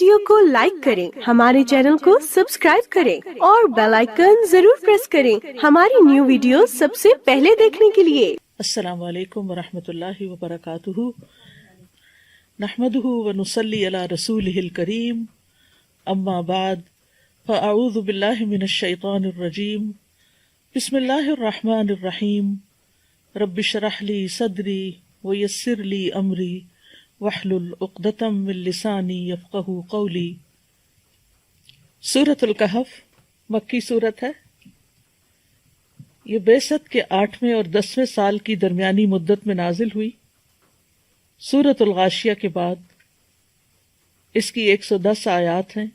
Video کو like کریں، ہمارے چینل کو سبسکرائب کریں اور بیل آئیکن ضرور پریس کریں ہماری نیو ویڈیو سب سے پہلے دیکھنے کے لیے۔ السلام علیکم ورحمۃ اللہ وبرکاتہ، نحمدہ ونصلی علی رسولہ الکریم، اما بعد فاعوذ باللہ من الشیطان الرجیم، بسم اللہ الرحمن الرحیم، رب اشرح لی صدری ویسر لی امری واحلل عقدۃ من لسانی یفقہوا قولی۔ سورۃ الکہف مکی سورت ہے۔ یہ بعثت کے 8ویں اور 10ویں سال کی درمیانی مدت میں نازل ہوئی۔ سورۃ الغاشیہ کے بعد اس کی 110 آیات ہیں،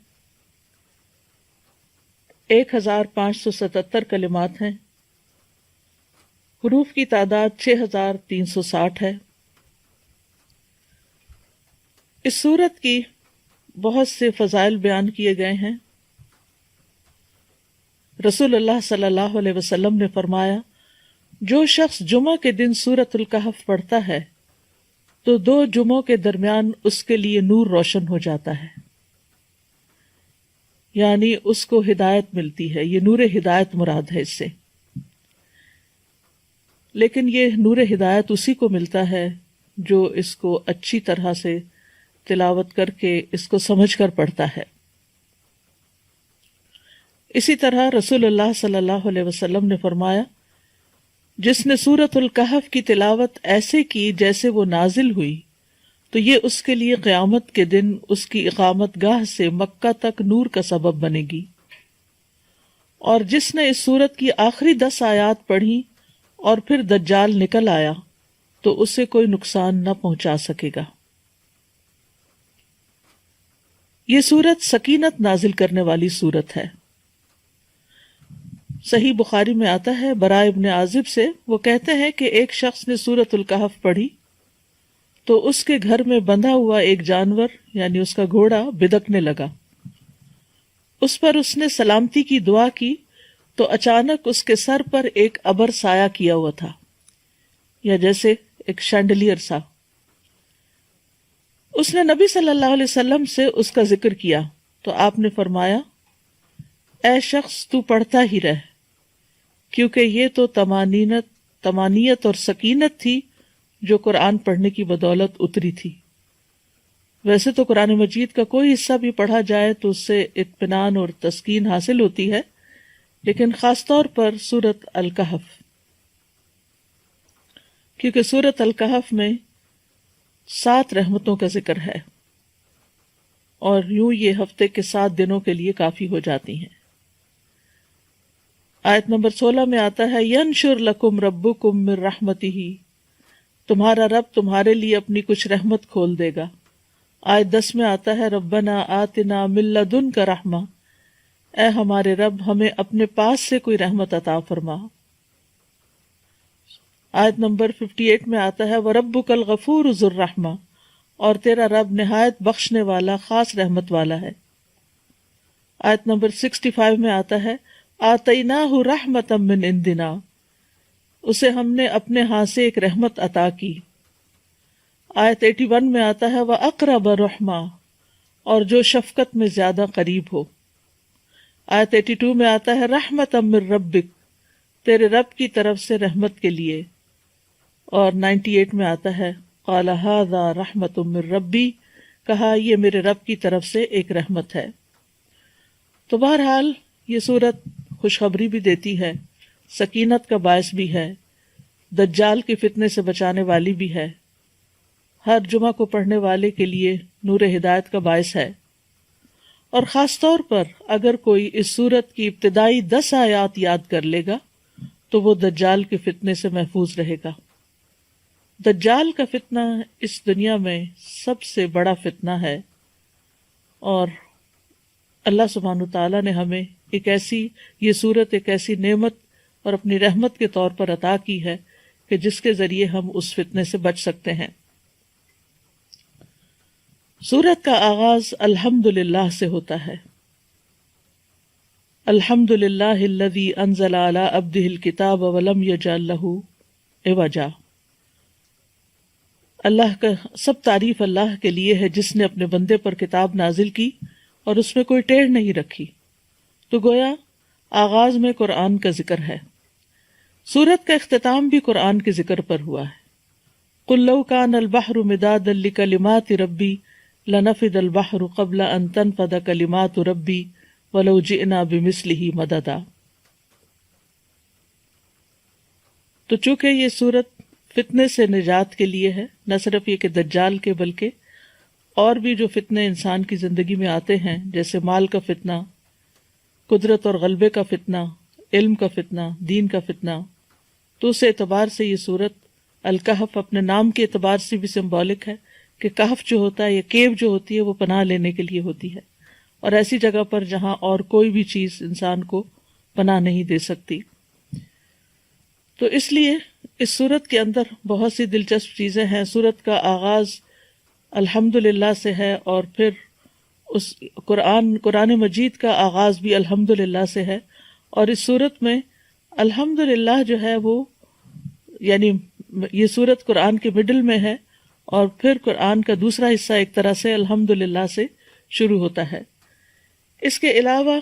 1577 کلمات ہیں، حروف کی تعداد 6360 ہے۔ اس سورت کی بہت سے فضائل بیان کیے گئے ہیں۔ رسول اللہ صلی اللہ علیہ وسلم نے فرمایا، جو شخص جمعہ کے دن سورۃ الکہف پڑھتا ہے تو 2 جمعوں کے درمیان اس کے لیے نور روشن ہو جاتا ہے، یعنی اس کو ہدایت ملتی ہے۔ یہ نور ہدایت مراد ہے اس سے، لیکن یہ نور ہدایت اسی کو ملتا ہے جو اس کو اچھی طرح سے تلاوت کر کے اس کو سمجھ کر پڑھتا ہے۔ اسی طرح رسول اللہ صلی اللہ علیہ وسلم نے فرمایا، جس نے سورۃ الکہف کی تلاوت ایسے کی جیسے وہ نازل ہوئی تو یہ اس کے لیے قیامت کے دن اس کی اقامت گاہ سے مکہ تک نور کا سبب بنے گی، اور جس نے اس سورت کی آخری 10 آیات پڑھی اور پھر دجال نکل آیا تو اسے کوئی نقصان نہ پہنچا سکے گا۔ یہ سورت سکینت نازل کرنے والی سورت ہے۔ صحیح بخاری میں آتا ہے، براء ابن عازب سے، وہ کہتے ہیں کہ ایک شخص نے سورۃ الکہف پڑھی تو اس کے گھر میں بندھا ہوا ایک جانور یعنی اس کا گھوڑا بدکنے لگا۔ اس پر اس نے سلامتی کی دعا کی تو اچانک اس کے سر پر ایک ابر سایہ کیا ہوا تھا، یا جیسے ایک شینڈلیئر سا۔ اس نے نبی صلی اللہ علیہ وسلم سے اس کا ذکر کیا تو آپ نے فرمایا، اے شخص تو پڑھتا ہی رہ، کیونکہ یہ تو طمانینت اور سکینت تھی جو قرآن پڑھنے کی بدولت اتری تھی۔ ویسے تو قرآن مجید کا کوئی حصہ بھی پڑھا جائے تو اس سے اطمینان اور تسکین حاصل ہوتی ہے، لیکن خاص طور پر سورۃ الکہف، کیونکہ سورۃ الکہف میں 7 رحمتوں کا ذکر ہے، اور یوں یہ ہفتے کے 7 دنوں کے لیے کافی ہو جاتی ہیں۔ آیت نمبر 16 میں آتا ہے، ینشر لکم ربکم من رحمتہ، تمہارا رب تمہارے لیے اپنی کچھ رحمت کھول دے گا۔ آیت 10 میں آتا ہے، ربنا آتنا من لدنک رحمہ، اے ہمارے رب ہمیں اپنے پاس سے کوئی رحمت عطا فرما۔ آیت نمبر 58 میں آتا ہے، وَرَبُّكَ الْغَفُورُ ذُو الرَّحْمَةِ، اور تیرا رب نہایت بخشنے والا خاص رحمت والا ہے۔ آیت نمبر 65 میں آتا ہے، آتَيْنَاهُ رَحْمَةً مِّنْ عِنْدِنَا، اسے ہم نے اپنے ہاں سے ایک رحمت عطا کی۔ آیت 81 میں آتا ہے، وَأَقْرَبَ رَحْمَةً، اور جو شفقت میں زیادہ قریب ہو۔ آیت 82 میں آتا ہے، رَحْمَةً مِّن رَبِّكَ، تیرے رب کی طرف سے رحمت کے لیے۔ اور 98 میں آتا ہے، قال ھذا رحمت من ربی، کہا یہ میرے رب کی طرف سے ایک رحمت ہے۔ تو بہرحال یہ سورت خوشخبری بھی دیتی ہے، سکینت کا باعث بھی ہے، دجال کے فتنے سے بچانے والی بھی ہے، ہر جمعہ کو پڑھنے والے کے لیے نور ہدایت کا باعث ہے، اور خاص طور پر اگر کوئی اس سورت کی ابتدائی 10 آیات یاد کر لے گا تو وہ دجال کے فتنے سے محفوظ رہے گا۔ دجال کا فتنہ اس دنیا میں سب سے بڑا فتنہ ہے، اور اللہ سبحانہ تعالیٰ نے ہمیں یہ صورت ایک ایسی نعمت اور اپنی رحمت کے طور پر عطا کی ہے کہ جس کے ذریعے ہم اس فتنے سے بچ سکتے ہیں۔ سورت کا آغاز الحمدللہ سے ہوتا ہے۔ الحمدللہ الذی انزل علی عبدہ الکتاب ولم یجعل لہ عوجا، اللہ کا سب تعریف اللہ کے لیے ہے جس نے اپنے بندے پر کتاب نازل کی اور اس میں کوئی ٹیڑھ نہیں رکھی۔ تو گویا آغاز میں قرآن کا ذکر ہے۔ سورت کا اختتام بھی قرآن کے ذکر پر ہوا ہے۔ قُلْ لَوْ كَانَ الْبَحْرُ مِدَادًا لِكَلِمَاتِ رَبِّي لَنَفِدَ الْبَحْرُ قَبْلَ أَن تَنفَدَ كَلِمَاتُ رَبِّي وَلَوْ جِئْنَا بِمِثْلِهِ مَدَدًا۔ تو چونکہ یہ سورت فتنے سے نجات کے لیے ہے، نہ صرف یہ کہ دجال کے بلکہ اور بھی جو فتنے انسان کی زندگی میں آتے ہیں، جیسے مال کا فتنہ، قدرت اور غلبے کا فتنہ، علم کا فتنہ، دین کا فتنہ، تو اس اعتبار سے یہ سورت الکہف اپنے نام کے اعتبار سے بھی سمبولک ہے کہ کہف جو ہوتا ہے یا کیو جو ہوتی ہے وہ پناہ لینے کے لیے ہوتی ہے، اور ایسی جگہ پر جہاں اور کوئی بھی چیز انسان کو پناہ نہیں دے سکتی۔ تو اس لیے اس سورت کے اندر بہت سی دلچسپ چیزیں ہیں۔ سورت کا آغاز الحمدللہ سے ہے، اور پھر اس قرآن مجید کا آغاز بھی الحمدللہ سے ہے، اور اس سورت میں الحمدللہ جو ہے وہ یعنی یہ سورت قرآن کے مڈل میں ہے، اور پھر قرآن کا دوسرا حصہ ایک طرح سے الحمدللہ سے شروع ہوتا ہے۔ اس کے علاوہ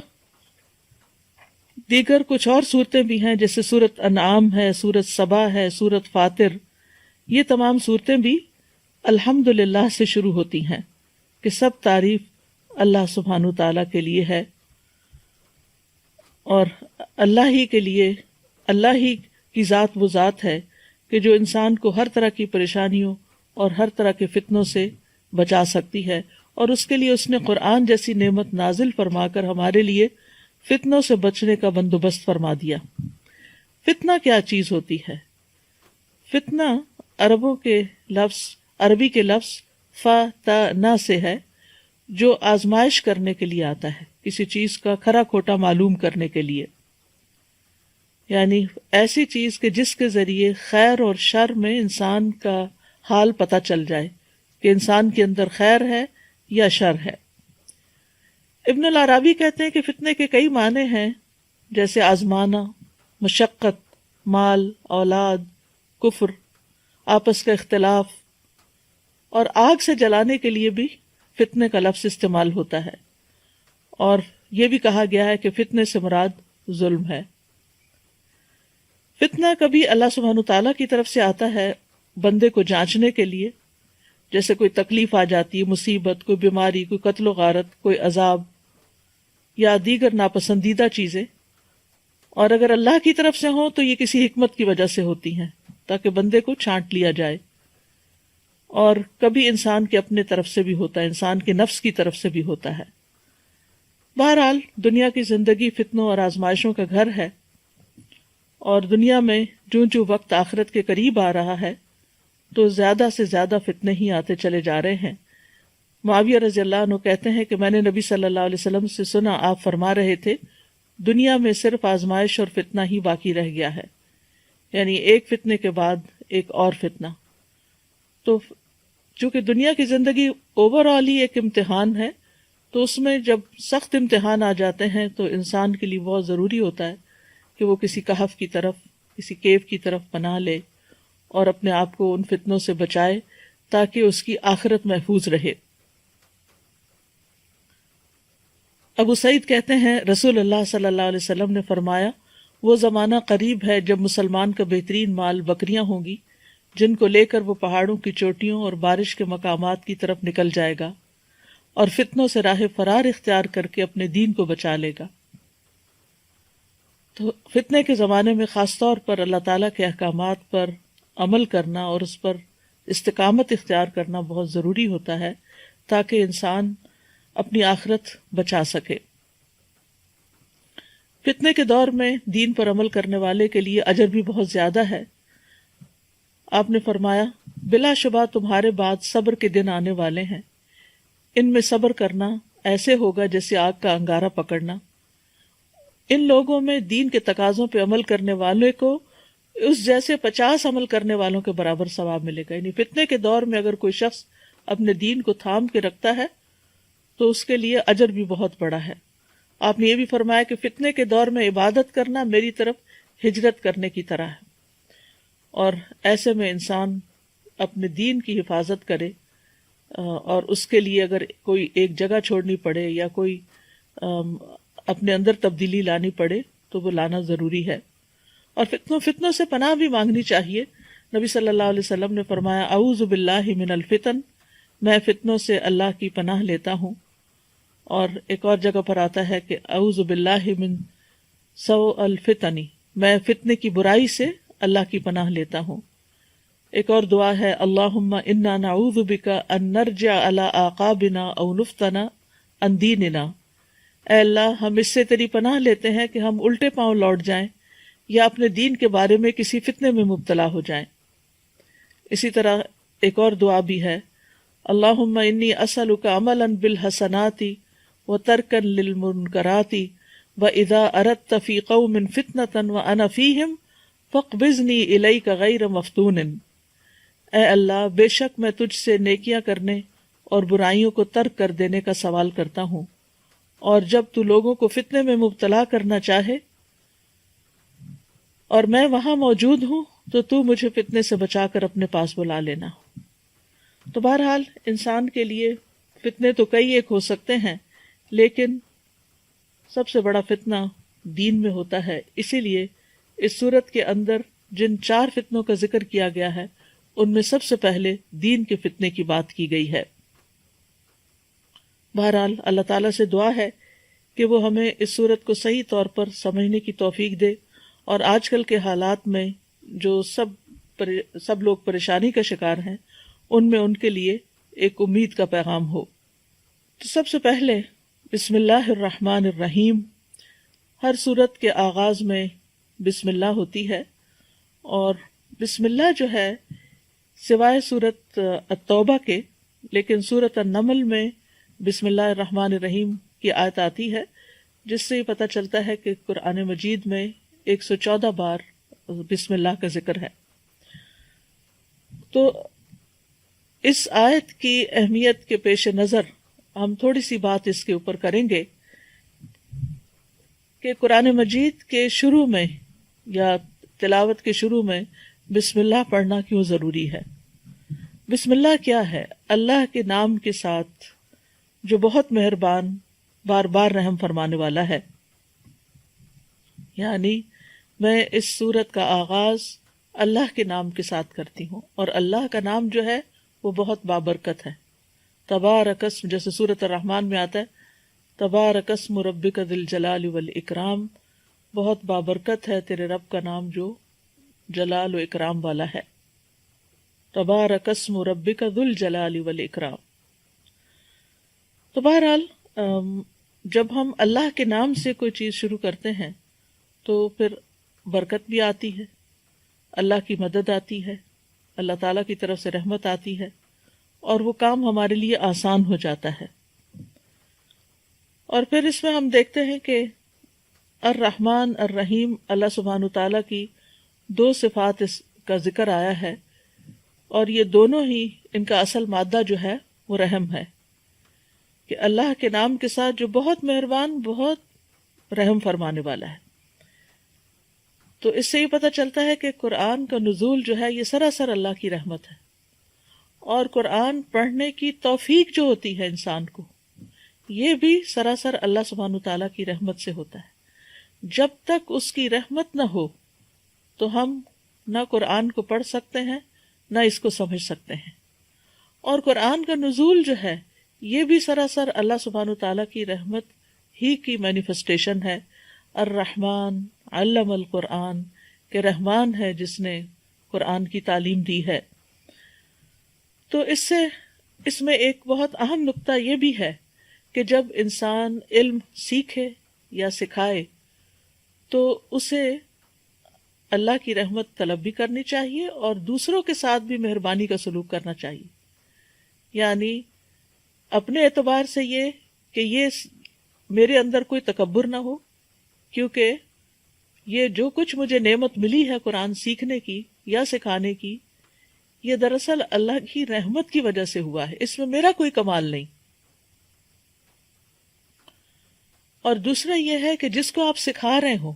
دیگر کچھ اور صورتیں بھی ہیں، جیسے سورت انعام ہے، سورت سبا ہے، سورت فاطر، یہ تمام صورتیں بھی الحمدللہ سے شروع ہوتی ہیں کہ سب تعریف اللہ سبحانہ تعالیٰ کے لیے ہے، اور اللہ ہی کے لیے، اللہ ہی کی ذات وہ ذات ہے کہ جو انسان کو ہر طرح کی پریشانیوں اور ہر طرح کے فتنوں سے بچا سکتی ہے، اور اس کے لیے اس نے قرآن جیسی نعمت نازل فرما کر ہمارے لیے فتنوں سے بچنے کا بندوبست فرما دیا۔ فتنہ کیا چیز ہوتی ہے؟ فتنہ عربی کے لفظ فتنہ سے ہے، جو آزمائش کرنے کے لیے آتا ہے، کسی چیز کا کھرا کھوٹا معلوم کرنے کے لیے، یعنی ایسی چیز کہ جس کے ذریعے خیر اور شر میں انسان کا حال پتہ چل جائے کہ انسان کے اندر خیر ہے یا شر ہے۔ ابن العربی کہتے ہیں کہ فتنے کے کئی معنی ہیں، جیسے آزمانا، مشقت، مال، اولاد، کفر، آپس کا اختلاف، اور آگ سے جلانے کے لیے بھی فتنے کا لفظ استعمال ہوتا ہے، اور یہ بھی کہا گیا ہے کہ فتنے سے مراد ظلم ہے۔ فتنہ کبھی اللہ سبحانہ تعالیٰ کی طرف سے آتا ہے بندے کو جانچنے کے لیے، جیسے کوئی تکلیف آ جاتی ہے، مصیبت، کوئی بیماری، کوئی قتل و غارت، کوئی عذاب یا دیگر ناپسندیدہ چیزیں، اور اگر اللہ کی طرف سے ہوں تو یہ کسی حکمت کی وجہ سے ہوتی ہیں تاکہ بندے کو چھانٹ لیا جائے، اور کبھی انسان کے اپنے طرف سے بھی ہوتا ہے، انسان کے نفس کی طرف سے بھی ہوتا ہے۔ بہرحال دنیا کی زندگی فتنوں اور آزمائشوں کا گھر ہے، اور دنیا میں جو وقت آخرت کے قریب آ رہا ہے تو زیادہ سے زیادہ فتنے ہی آتے چلے جا رہے ہیں۔ معاویہ رضی اللہ عنہ کہتے ہیں کہ میں نے نبی صلی اللہ علیہ وسلم سے سنا، آپ فرما رہے تھے دنیا میں صرف آزمائش اور فتنہ ہی باقی رہ گیا ہے، یعنی ایک فتنے کے بعد ایک اور فتنہ۔ تو چونکہ دنیا کی زندگی اوور آل ہی ایک امتحان ہے، تو اس میں جب سخت امتحان آ جاتے ہیں تو انسان کے لیے بہت ضروری ہوتا ہے کہ وہ کسی کہف کی طرف، کسی کیو کی طرف پناہ لے اور اپنے آپ کو ان فتنوں سے بچائے تاکہ اس کی آخرت محفوظ رہے۔ ابو سعید کہتے ہیں رسول اللہ صلی اللہ علیہ وسلم نے فرمایا، وہ زمانہ قریب ہے جب مسلمان کا بہترین مال بکریاں ہوں گی، جن کو لے کر وہ پہاڑوں کی چوٹیوں اور بارش کے مقامات کی طرف نکل جائے گا اور فتنوں سے راہ فرار اختیار کر کے اپنے دین کو بچا لے گا۔ تو فتنے کے زمانے میں خاص طور پر اللہ تعالیٰ کے احکامات پر عمل کرنا اور اس پر استقامت اختیار کرنا بہت ضروری ہوتا ہے تاکہ انسان اپنی آخرت بچا سکے۔ فتنے کے دور میں دین پر عمل کرنے والے کے لیے اجر بھی بہت زیادہ ہے۔ آپ نے فرمایا، بلا شبہ تمہارے بعد صبر کے دن آنے والے ہیں، ان میں صبر کرنا ایسے ہوگا جیسے آگ کا انگارہ پکڑنا۔ ان لوگوں میں دین کے تقاضوں پہ عمل کرنے والے کو اس جیسے 50 عمل کرنے والوں کے برابر ثواب ملے گا۔ یعنی فتنے کے دور میں اگر کوئی شخص اپنے دین کو تھام کے رکھتا ہے تو اس کے لیے اجر بھی بہت بڑا ہے۔ آپ نے یہ بھی فرمایا کہ فتنے کے دور میں عبادت کرنا میری طرف ہجرت کرنے کی طرح ہے، اور ایسے میں انسان اپنے دین کی حفاظت کرے، اور اس کے لیے اگر کوئی ایک جگہ چھوڑنی پڑے یا کوئی اپنے اندر تبدیلی لانی پڑے تو وہ لانا ضروری ہے۔ اور فتنوں سے پناہ بھی مانگنی چاہیے۔ نبی صلی اللہ علیہ وسلم نے فرمایا اعوذ باللہ من الفتن، میں فتنوں سے اللہ کی پناہ لیتا ہوں۔ اور ایک اور جگہ پر آتا ہے کہ اعوذ باللہ من سوء الفتن، میں فتنے کی برائی سے اللہ کی پناہ لیتا ہوں۔ ایک اور دعا ہے اللہم انا نعوذ بک ان نرجع علی اعقابنا او نفتن عن دیننا، اے اللہ ہم اس سے تیری پناہ لیتے ہیں کہ ہم الٹے پاؤں لوٹ جائیں یا اپنے دین کے بارے میں کسی فتنے میں مبتلا ہو جائیں۔ اسی طرح ایک اور دعا بھی ہے اللہم انی اسألک عملا بالحسنات وترکا للمنکرات واذا اردت فی قوم فتنة وانا فیہم فاقبضنی الیک غیر مفتون۔ اے اللہ بے شک میں تجھ سے نیکیاں کرنے اور برائیوں کو ترک کر دینے کا سوال کرتا ہوں، اور جب تو لوگوں کو فتنے میں مبتلا کرنا چاہے اور میں وہاں موجود ہوں تو مجھے فتنے سے بچا کر اپنے پاس بلا لینا۔ تو بہرحال انسان کے لیے فتنے تو کئی ایک ہو سکتے ہیں، لیکن سب سے بڑا فتنہ دین میں ہوتا ہے۔ اسی لیے اس سورت کے اندر جن 4 فتنوں کا ذکر کیا گیا ہے ان میں سب سے پہلے دین کے فتنے کی بات کی گئی ہے۔ بہرحال اللہ تعالیٰ سے دعا ہے کہ وہ ہمیں اس سورت کو صحیح طور پر سمجھنے کی توفیق دے، اور آج کل کے حالات میں جو سب لوگ پریشانی کا شکار ہیں ان میں ان کے لیے ایک امید کا پیغام ہو۔ تو سب سے پہلے بسم اللہ الرحمن الرحیم، ہر سورت کے آغاز میں بسم اللہ ہوتی ہے، اور بسم اللہ جو ہے سوائے سورت التوبہ کے، لیکن سورت النمل میں بسم اللہ الرحمن الرحیم کی آیت آتی ہے، جس سے یہ پتہ چلتا ہے کہ قرآن مجید میں 114 بار بسم اللہ کا ذکر ہے۔ تو اس آیت کی اہمیت کے پیش نظر ہم تھوڑی سی بات اس کے اوپر کریں گے کہ قرآن مجید کے شروع میں یا تلاوت کے شروع میں بسم اللہ پڑھنا کیوں ضروری ہے۔ بسم اللہ کیا ہے؟ اللہ کے نام کے ساتھ جو بہت مہربان، بار بار رحم فرمانے والا ہے۔ یعنی میں اس سورت کا آغاز اللہ کے نام کے ساتھ کرتی ہوں، اور اللہ کا نام جو ہے وہ بہت بابرکت ہے۔ تبارک اسم، جیسے سورت الرحمن میں آتا ہے تبارک اسم ربک ذی الجلال والاکرام، بہت بابرکت ہے تیرے رب کا نام جو جلال و اکرام والا ہے۔ تبارک اسم ربک ذی الجلال والاکرام۔ تو بہرحال جب ہم اللہ کے نام سے کوئی چیز شروع کرتے ہیں تو پھر برکت بھی آتی ہے، اللہ کی مدد آتی ہے، اللہ تعالیٰ کی طرف سے رحمت آتی ہے، اور وہ کام ہمارے لیے آسان ہو جاتا ہے۔ اور پھر اس میں ہم دیکھتے ہیں کہ الرحمن الرحیم، اللہ سبحانہ تعالیٰ کی 2 صفات اس کا ذکر آیا ہے، اور یہ دونوں ہی ان کا اصل مادہ جو ہے وہ رحم ہے، کہ اللہ کے نام کے ساتھ جو بہت مہربان، بہت رحم فرمانے والا ہے۔ تو اس سے یہ پتہ چلتا ہے کہ قرآن کا نزول جو ہے یہ سراسر اللہ کی رحمت ہے، اور قرآن پڑھنے کی توفیق جو ہوتی ہے انسان کو، یہ بھی سراسر اللہ سبحانہ تعالیٰ کی رحمت سے ہوتا ہے۔ جب تک اس کی رحمت نہ ہو تو ہم نہ قرآن کو پڑھ سکتے ہیں نہ اس کو سمجھ سکتے ہیں۔ اور قرآن کا نزول جو ہے یہ بھی سراسر اللہ سبحانہ تعالیٰ کی رحمت ہی کی مینیفسٹیشن ہے۔ الرحمن علم القرآن، کہ رحمان ہے جس نے قرآن کی تعلیم دی ہے۔ تو اس میں ایک بہت اہم نقطہ یہ بھی ہے کہ جب انسان علم سیکھے یا سکھائے تو اسے اللہ کی رحمت طلب بھی کرنی چاہیے، اور دوسروں کے ساتھ بھی مہربانی کا سلوک کرنا چاہیے۔ یعنی اپنے اعتبار سے یہ کہ یہ میرے اندر کوئی تکبر نہ ہو، کیونکہ یہ جو کچھ مجھے نعمت ملی ہے قرآن سیکھنے کی یا سکھانے کی، یہ دراصل اللہ کی رحمت کی وجہ سے ہوا ہے، اس میں میرا کوئی کمال نہیں۔ اور دوسرا یہ ہے کہ جس کو آپ سکھا رہے ہوں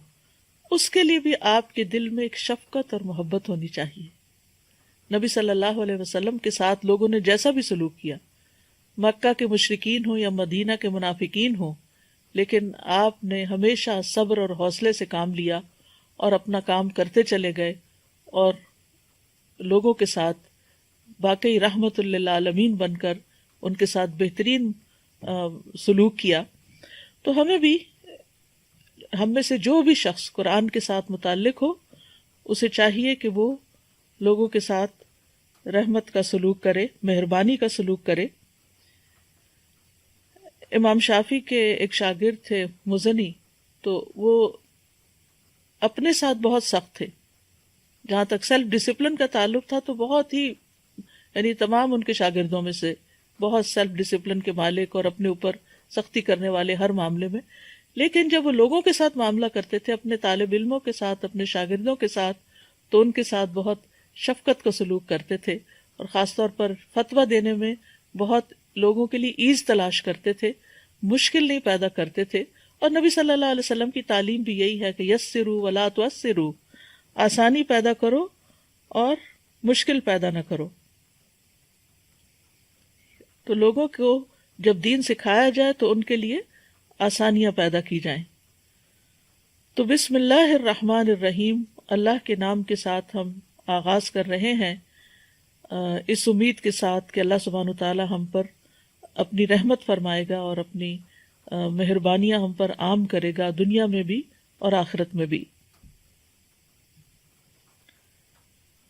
اس کے لیے بھی آپ کے دل میں ایک شفقت اور محبت ہونی چاہیے، نبی صلی اللہ علیہ وسلم کے ساتھ لوگوں نے جیسا بھی سلوک کیا، مکہ کے مشرکین ہوں یا مدینہ کے منافقین ہوں، لیکن آپ نے ہمیشہ صبر اور حوصلے سے کام لیا اور اپنا کام کرتے چلے گئے اور لوگوں کے ساتھ واقعی رحمت للعالمین بن کر ان کے ساتھ بہترین سلوک کیا۔ تو ہمیں بھی، ہم میں سے جو بھی شخص قرآن کے ساتھ متعلق ہو، اسے چاہیے کہ وہ لوگوں کے ساتھ رحمت کا سلوک کرے، مہربانی کا سلوک کرے۔ امام شافعی کے ایک شاگرد تھے مزنی، تو وہ اپنے ساتھ بہت سخت تھے۔ جہاں تک سیلف ڈسپلن کا تعلق تھا تو بہت ہی، یعنی تمام ان کے شاگردوں میں سے بہت سیلف ڈسپلن کے مالک اور اپنے اوپر سختی کرنے والے ہر معاملے میں۔ لیکن جب وہ لوگوں کے ساتھ معاملہ کرتے تھے، اپنے طالب علموں کے ساتھ، اپنے شاگردوں کے ساتھ، تو ان کے ساتھ بہت شفقت کا سلوک کرتے تھے، اور خاص طور پر فتویٰ دینے میں بہت لوگوں کے لیے ایز تلاش کرتے تھے، مشکل نہیں پیدا کرتے تھے۔ اور نبی صلی اللہ علیہ وسلم کی تعلیم بھی یہی ہے کہ یسروا ولا تعسروا، آسانی پیدا کرو اور مشکل پیدا نہ کرو۔ تو لوگوں کو جب دین سکھایا جائے تو ان کے لیے آسانیاں پیدا کی جائیں۔ تو بسم اللہ الرحمن الرحیم، اللہ کے نام کے ساتھ ہم آغاز کر رہے ہیں، اس امید کے ساتھ کہ اللہ سبحانہ وتعالی ہم پر اپنی رحمت فرمائے گا اور اپنی مہربانیاں ہم پر عام کرے گا، دنیا میں بھی اور آخرت میں بھی۔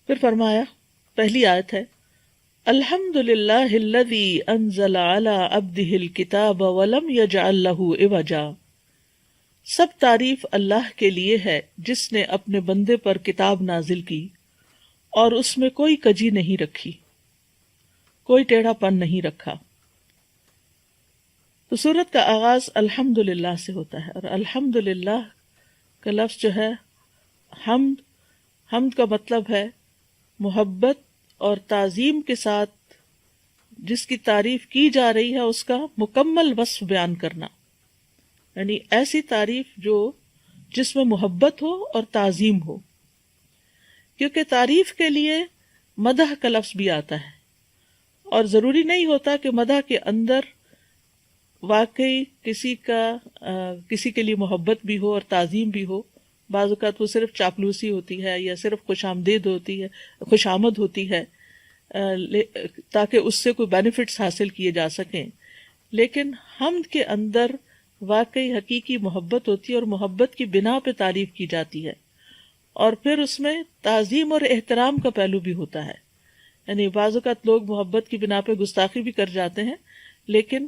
پھر فرمایا، پہلی آیت ہے، الحمد للہ الذی انزل علی عبدہ الکتاب ولم یجعل لہ عوجا، سب تعریف اللہ کے لیے ہے جس نے اپنے بندے پر کتاب نازل کی اور اس میں کوئی کجی نہیں رکھی، کوئی ٹیڑھا پن نہیں رکھا۔ تو سورت کا آغاز الحمد للہ سے ہوتا ہے، اور الحمد للہ کا لفظ جو ہے حمد کا مطلب ہے محبت اور تعظیم کے ساتھ جس کی تعریف کی جا رہی ہے اس کا مکمل وصف بیان کرنا، یعنی ایسی تعریف جس میں محبت ہو اور تعظیم ہو، کیونکہ تعریف کے لیے مدح کا لفظ بھی آتا ہے، اور ضروری نہیں ہوتا کہ مدح کے اندر واقعی کسی کے لیے محبت بھی ہو اور تعظیم بھی ہو۔ بعض اوقات وہ صرف چاپلوسی ہوتی ہے یا صرف خوش آمد ہوتی ہے تاکہ اس سے کوئی بینیفٹس حاصل کیے جا سکیں، لیکن حمد کے اندر واقعی حقیقی محبت ہوتی ہے اور محبت کی بنا پہ تعریف کی جاتی ہے، اور پھر اس میں تعظیم اور احترام کا پہلو بھی ہوتا ہے۔ یعنی بعض اوقات لوگ محبت کی بنا پہ گستاخی بھی کر جاتے ہیں، لیکن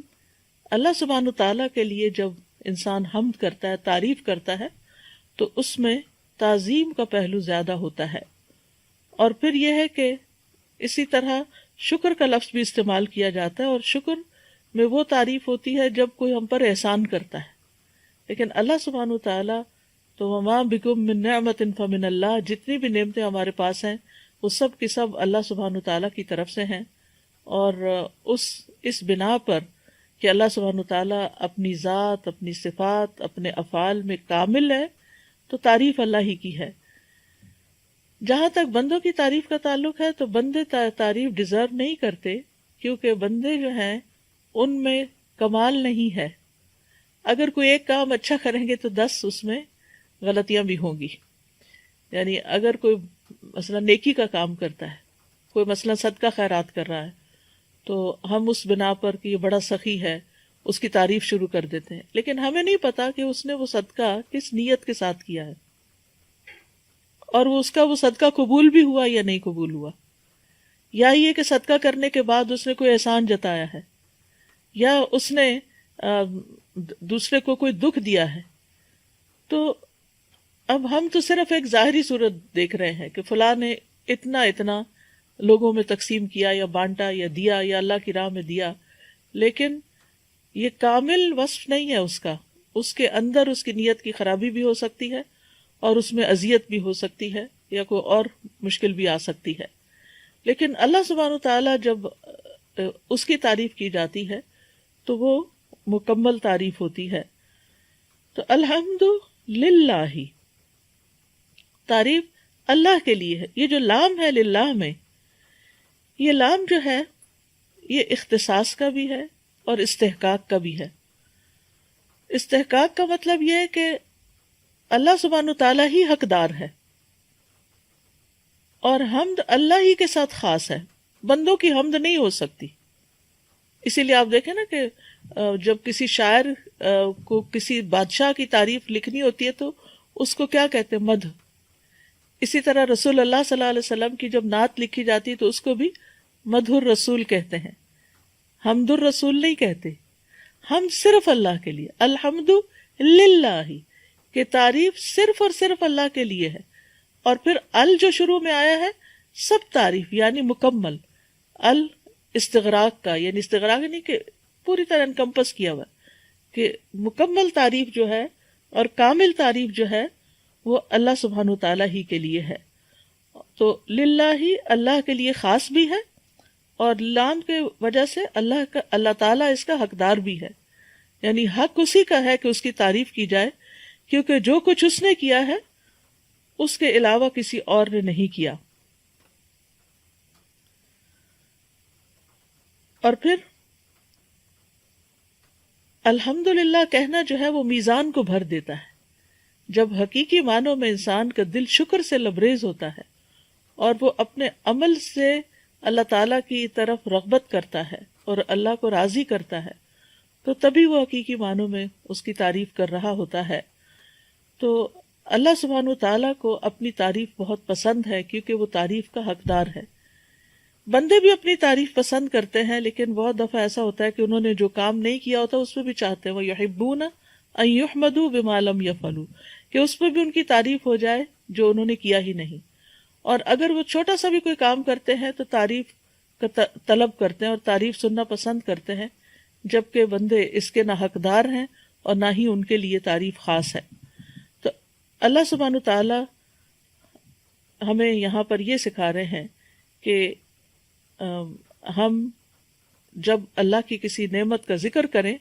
اللہ سبحانہ تعالیٰ کے لیے جب انسان حمد کرتا ہے، تعریف کرتا ہے، تو اس میں تعظیم کا پہلو زیادہ ہوتا ہے۔ اور پھر یہ ہے کہ اسی طرح شکر کا لفظ بھی استعمال کیا جاتا ہے، اور شکر میں وہ تعریف ہوتی ہے جب کوئی ہم پر احسان کرتا ہے، لیکن اللہ سبحانہ تعالیٰ تو وما بکم من نعمت فمن اللہ، جتنی بھی نعمتیں ہمارے پاس ہیں وہ سب کی سب اللہ سبحانہ تعالیٰ کی طرف سے ہیں، اور اس بنا پر کہ اللہ سبحانہ تعالیٰ اپنی ذات، اپنی صفات، اپنے افعال میں کامل ہے، تو تعریف اللہ ہی کی ہے۔ جہاں تک بندوں کی تعریف کا تعلق ہے تو بندے تعریف ڈیزرو نہیں کرتے، کیونکہ بندے جو ہیں ان میں کمال نہیں ہے۔ اگر کوئی ایک کام اچھا کریں گے تو 10 اس میں غلطیاں بھی ہوں گی۔ یعنی اگر کوئی مثلا نیکی کا کام کرتا ہے، کوئی مثلا صدقہ خیرات کر رہا ہے، تو ہم اس بنا پر کہ یہ بڑا سخی ہے اس کی تعریف شروع کر دیتے ہیں، لیکن ہمیں نہیں پتا کہ اس نے وہ صدقہ کس نیت کے ساتھ کیا ہے، اور اس کا وہ صدقہ قبول بھی ہوا یا نہیں قبول ہوا، یا یہ کہ صدقہ کرنے کے بعد اس نے کوئی احسان جتایا ہے، یا اس نے دوسرے کو کوئی دکھ دیا ہے۔ تو اب ہم تو صرف ایک ظاہری صورت دیکھ رہے ہیں کہ فلاں نے اتنا لوگوں میں تقسیم کیا یا بانٹا یا دیا یا اللہ کی راہ میں دیا، لیکن یہ کامل وصف نہیں ہے اس کے اندر اس کی نیت کی خرابی بھی ہو سکتی ہے، اور اس میں اذیت بھی ہو سکتی ہے، یا کوئی اور مشکل بھی آ سکتی ہے۔ لیکن اللہ سبحانہ وتعالی جب اس کی تعریف کی جاتی ہے تو وہ مکمل تعریف ہوتی ہے۔ تو الحمد للہ، تعریف اللہ کے لیے ہے۔ یہ جو لام ہے للہ میں، یہ لام جو ہے یہ اختصاص کا بھی ہے اور استحقاق کا بھی ہے۔ استحقاق کا مطلب یہ ہے کہ اللہ سبحانہ تعالیٰ ہی حقدار ہے، اور حمد اللہ ہی کے ساتھ خاص ہے، بندوں کی حمد نہیں ہو سکتی۔ اسی لیے آپ دیکھیں نا کہ جب کسی شاعر کو کسی بادشاہ کی تعریف لکھنی ہوتی ہے تو اس کو کیا کہتے ہیں؟ مدح۔ اسی طرح رسول اللہ صلی اللہ علیہ وسلم کی جب نعت لکھی جاتی ہے تو اس کو بھی مدح الرسول کہتے ہیں، حمد الرسول نہیں کہتے۔ ہم صرف اللہ کے لیے، الحمد للہ، کہ تعریف صرف اور صرف اللہ کے لیے ہے۔ اور پھر ال جو شروع میں آیا ہے سب تعریف یعنی مکمل، ال استغراق کا، یعنی استغراق نہیں کہ پوری طرح انکمپس کیا ہوا کہ مکمل تعریف جو ہے اور کامل تعریف جو ہے وہ اللہ سبحانہ تعالیٰ ہی کے لیے ہے۔ تو للہ ہی اللہ کے لیے خاص بھی ہے، اور لام کے وجہ سے اللہ تعالیٰ اس کا حقدار بھی ہے، یعنی حق اسی کا ہے کہ اس کی تعریف کی جائے، کیونکہ جو کچھ اس نے کیا ہے اس کے علاوہ کسی اور نے نہیں کیا۔ اور پھر الحمدللہ کہنا جو ہے وہ میزان کو بھر دیتا ہے۔ جب حقیقی معنوں میں انسان کا دل شکر سے لبریز ہوتا ہے اور وہ اپنے عمل سے اللہ تعالیٰ کی طرف رغبت کرتا ہے اور اللہ کو راضی کرتا ہے، تو تبھی وہ حقیقی معنوں میں اس کی تعریف کر رہا ہوتا ہے۔ تو اللہ سبحانہ تعالیٰ کو اپنی تعریف بہت پسند ہے، کیونکہ وہ تعریف کا حقدار ہے۔ بندے بھی اپنی تعریف پسند کرتے ہیں، لیکن بہت دفعہ ایسا ہوتا ہے کہ انہوں نے جو کام نہیں کیا ہوتا اس پہ بھی چاہتے ہیں، وہ یحبون ان یحمدوا بما لم یفعلوا، کہ اس پہ بھی ان کی تعریف ہو جائے جو انہوں نے کیا ہی نہیں۔ اور اگر وہ چھوٹا سا بھی کوئی کام کرتے ہیں تو تعریف کا طلب کرتے ہیں اور تعریف سننا پسند کرتے ہیں، جبکہ بندے اس کے نہ حقدار ہیں اور نہ ہی ان کے لیے تعریف خاص ہے۔ تو اللہ سبحانہ تعالی ہمیں یہاں پر یہ سکھا رہے ہیں کہ ہم جب اللہ کی کسی نعمت کا ذکر کریں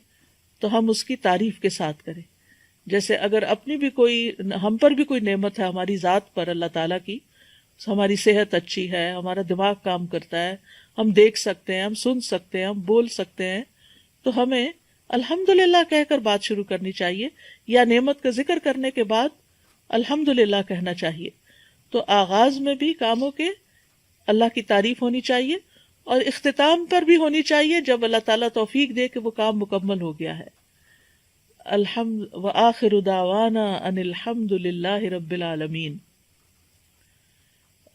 تو ہم اس کی تعریف کے ساتھ کریں۔ جیسے اگر اپنی بھی کوئی، ہم پر بھی کوئی نعمت ہے ہماری ذات پر اللہ تعالیٰ کی، ہماری صحت اچھی ہے، ہمارا دماغ کام کرتا ہے، ہم دیکھ سکتے ہیں، ہم سن سکتے ہیں، ہم بول سکتے ہیں، تو ہمیں الحمدللہ کہہ کر بات شروع کرنی چاہیے، یا نعمت کا ذکر کرنے کے بعد الحمدللہ کہنا چاہیے۔ تو آغاز میں بھی کاموں کے اللہ کی تعریف ہونی چاہیے، اور اختتام پر بھی ہونی چاہیے جب اللہ تعالیٰ توفیق دے کہ وہ کام مکمل ہو گیا ہے۔ الحمد وآخر دعوانا ان الحمد للہ رب العالمین۔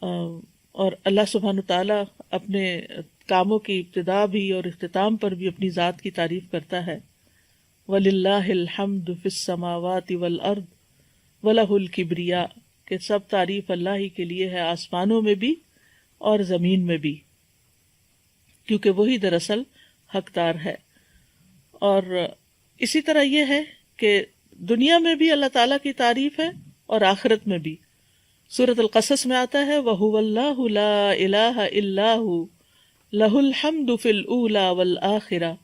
اور اللہ سبحانہ تعالیٰ اپنے کاموں کی ابتدا بھی اور اختتام پر بھی اپنی ذات کی تعریف کرتا ہے۔ وَلِلَّهِ الْحَمْدُ فِي السَّمَاوَاتِ وَالْأَرْضِ وَلَهُ الْكِبْرِيَاءُ، کہ سب تعریف اللہ ہی کے لیے ہے، آسمانوں میں بھی اور زمین میں بھی، کیونکہ وہی دراصل حقدار ہے۔ اور اسی طرح یہ ہے کہ دنیا میں بھی اللہ تعالیٰ کی تعریف ہے اور آخرت میں بھی۔ سورۃ القصص میں آتا ہے وَهُوَ اللَّهُ لَا إِلَٰهَ إِلَّا هُوَ لَهُ الْحَمْدُ فِي الْأُولَىٰ وَالْآخِرَةِ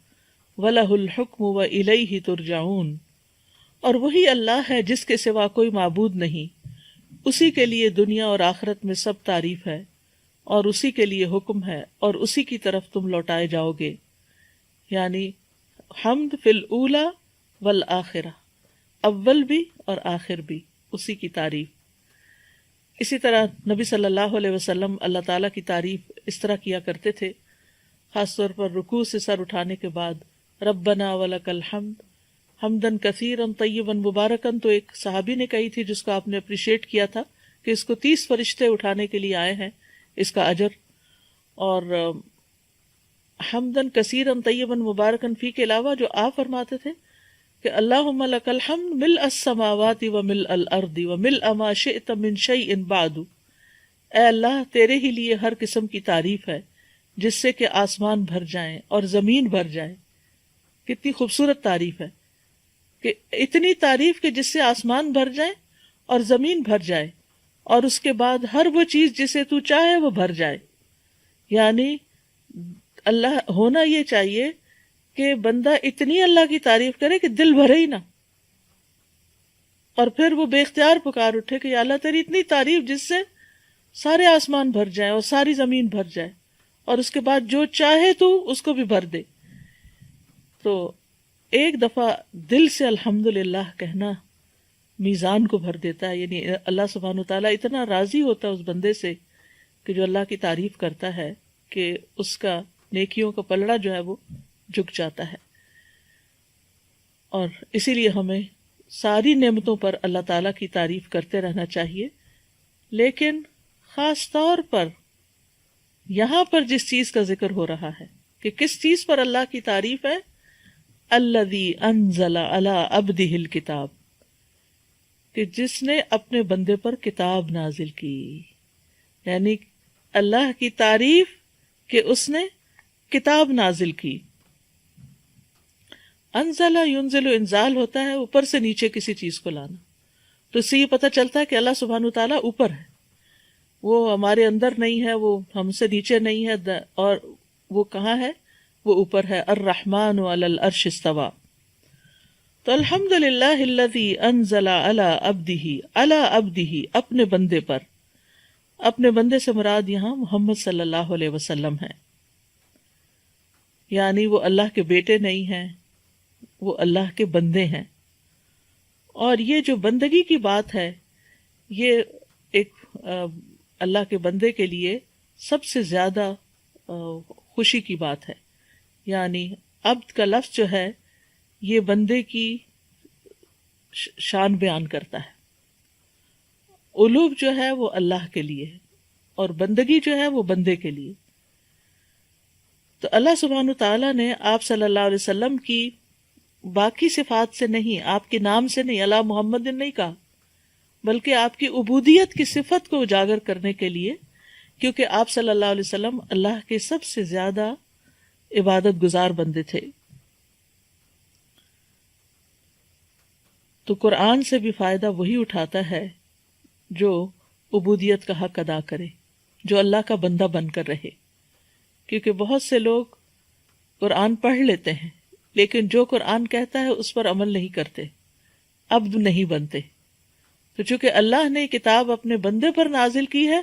وَلَهُ الْحُكْمُ وَإِلَيْهِ تُرْجَعُونَ، اور وہی اللہ ہے جس کے سوا کوئی معبود نہیں، اسی کے لیے دنیا اور آخرت میں سب تعریف ہے، اور اسی کے لیے حکم ہے، اور اسی کی طرف تم لوٹائے جاؤ گے۔ یعنی حمد فی الاولی والآخرہ، اول بھی اور آخر بھی اسی کی تعریف۔ اسی طرح نبی صلی اللہ علیہ وسلم اللہ تعالیٰ کی تعریف اس طرح کیا کرتے تھے، خاص طور پر رکوع سے سر اٹھانے کے بعد، ربنا ولک الحمد حمدن کثیرا طیبا مبارکا، تو ایک صحابی نے کہی تھی جس کو آپ نے اپریشیٹ کیا تھا کہ اس کو 30 فرشتے اٹھانے کے لیے آئے ہیں، اس کا اجر۔ اور حمدن کثیرا طیبا مبارکا فی کے علاوہ جو آپ فرماتے تھے کہ اللہم لک الحمد ملء السماوات وملء الارض وملء ما شئت من شیء بعد، اے اللہ تیرے ہی لیے ہر قسم کی تعریف ہے جس سے کہ آسمان بھر جائیں اور زمین بھر جائے۔ کتنی خوبصورت تعریف ہے کہ اتنی تعریف کہ جس سے آسمان بھر جائے اور زمین بھر جائے، اور اس کے بعد ہر وہ چیز جسے تو چاہے وہ بھر جائے۔ یعنی اللہ ہونا یہ چاہیے کہ بندہ اتنی اللہ کی تعریف کرے کہ دل بھرے ہی نہ، اور پھر وہ بے اختیار پکار اٹھے کہ یا اللہ تیری اتنی تعریف جس سے سارے آسمان بھر جائیں اور ساری زمین بھر جائے، اور اس کے بعد جو چاہے تو اس کو بھی بھر دے. تو ایک دفعہ دل سے الحمدللہ کہنا میزان کو بھر دیتا ہے. یعنی اللہ سبحانہ وتعالیٰ اتنا راضی ہوتا ہے اس بندے سے کہ جو اللہ کی تعریف کرتا ہے کہ اس کا نیکیوں کا پلڑا جو ہے وہ جھک جاتا ہے. اور اسی لیے ہمیں ساری نعمتوں پر اللہ تعالیٰ کی تعریف کرتے رہنا چاہیے، لیکن خاص طور پر یہاں پر جس چیز کا ذکر ہو رہا ہے کہ کس چیز پر اللہ کی تعریف ہے، الذی انزل علی عبدہ الکتاب، کہ جس نے اپنے بندے پر کتاب نازل کی. یعنی اللہ کی تعریف کہ اس نے کتاب نازل کی. انزل ینزل انزال ہوتا ہے اوپر سے نیچے کسی چیز کو لانا. تو اس سے یہ پتہ چلتا ہے کہ اللہ سبحانہ وتعالیٰ اوپر ہے، وہ ہمارے اندر نہیں ہے، وہ ہم سے نیچے نہیں ہے، اور وہ کہاں ہے؟ وہ اوپر ہے. الرحمن علی العرش استوى. تو الحمدللہ الذی انزل علی عبدہ اپنے بندے پر. اپنے بندے سے مراد یہاں محمد صلی اللہ علیہ وسلم ہے. یعنی وہ اللہ کے بیٹے نہیں ہیں، وہ اللہ کے بندے ہیں. اور یہ جو بندگی کی بات ہے، یہ ایک اللہ کے بندے کے لیے سب سے زیادہ خوشی کی بات ہے. یعنی عبد کا لفظ جو ہے یہ بندے کی شان بیان کرتا ہے. الوہیت جو ہے وہ اللہ کے لیے ہے اور بندگی جو ہے وہ بندے کے لیے. تو اللہ سبحانہ تعالیٰ نے آپ صلی اللہ علیہ وسلم کی باقی صفات سے نہیں، آپ کے نام سے نہیں، اللہ محمد نے نہیں کہا، بلکہ آپ کی عبودیت کی صفت کو اجاگر کرنے کے لیے، کیونکہ آپ صلی اللہ علیہ وسلم اللہ کے سب سے زیادہ عبادت گزار بندے تھے. تو قرآن سے بھی فائدہ وہی اٹھاتا ہے جو عبودیت کا حق ادا کرے، جو اللہ کا بندہ بن کر رہے. کیونکہ بہت سے لوگ قرآن پڑھ لیتے ہیں لیکن جو قرآن کہتا ہے اس پر عمل نہیں کرتے، عبد نہیں بنتے. تو چونکہ اللہ نے کتاب اپنے بندے پر نازل کی ہے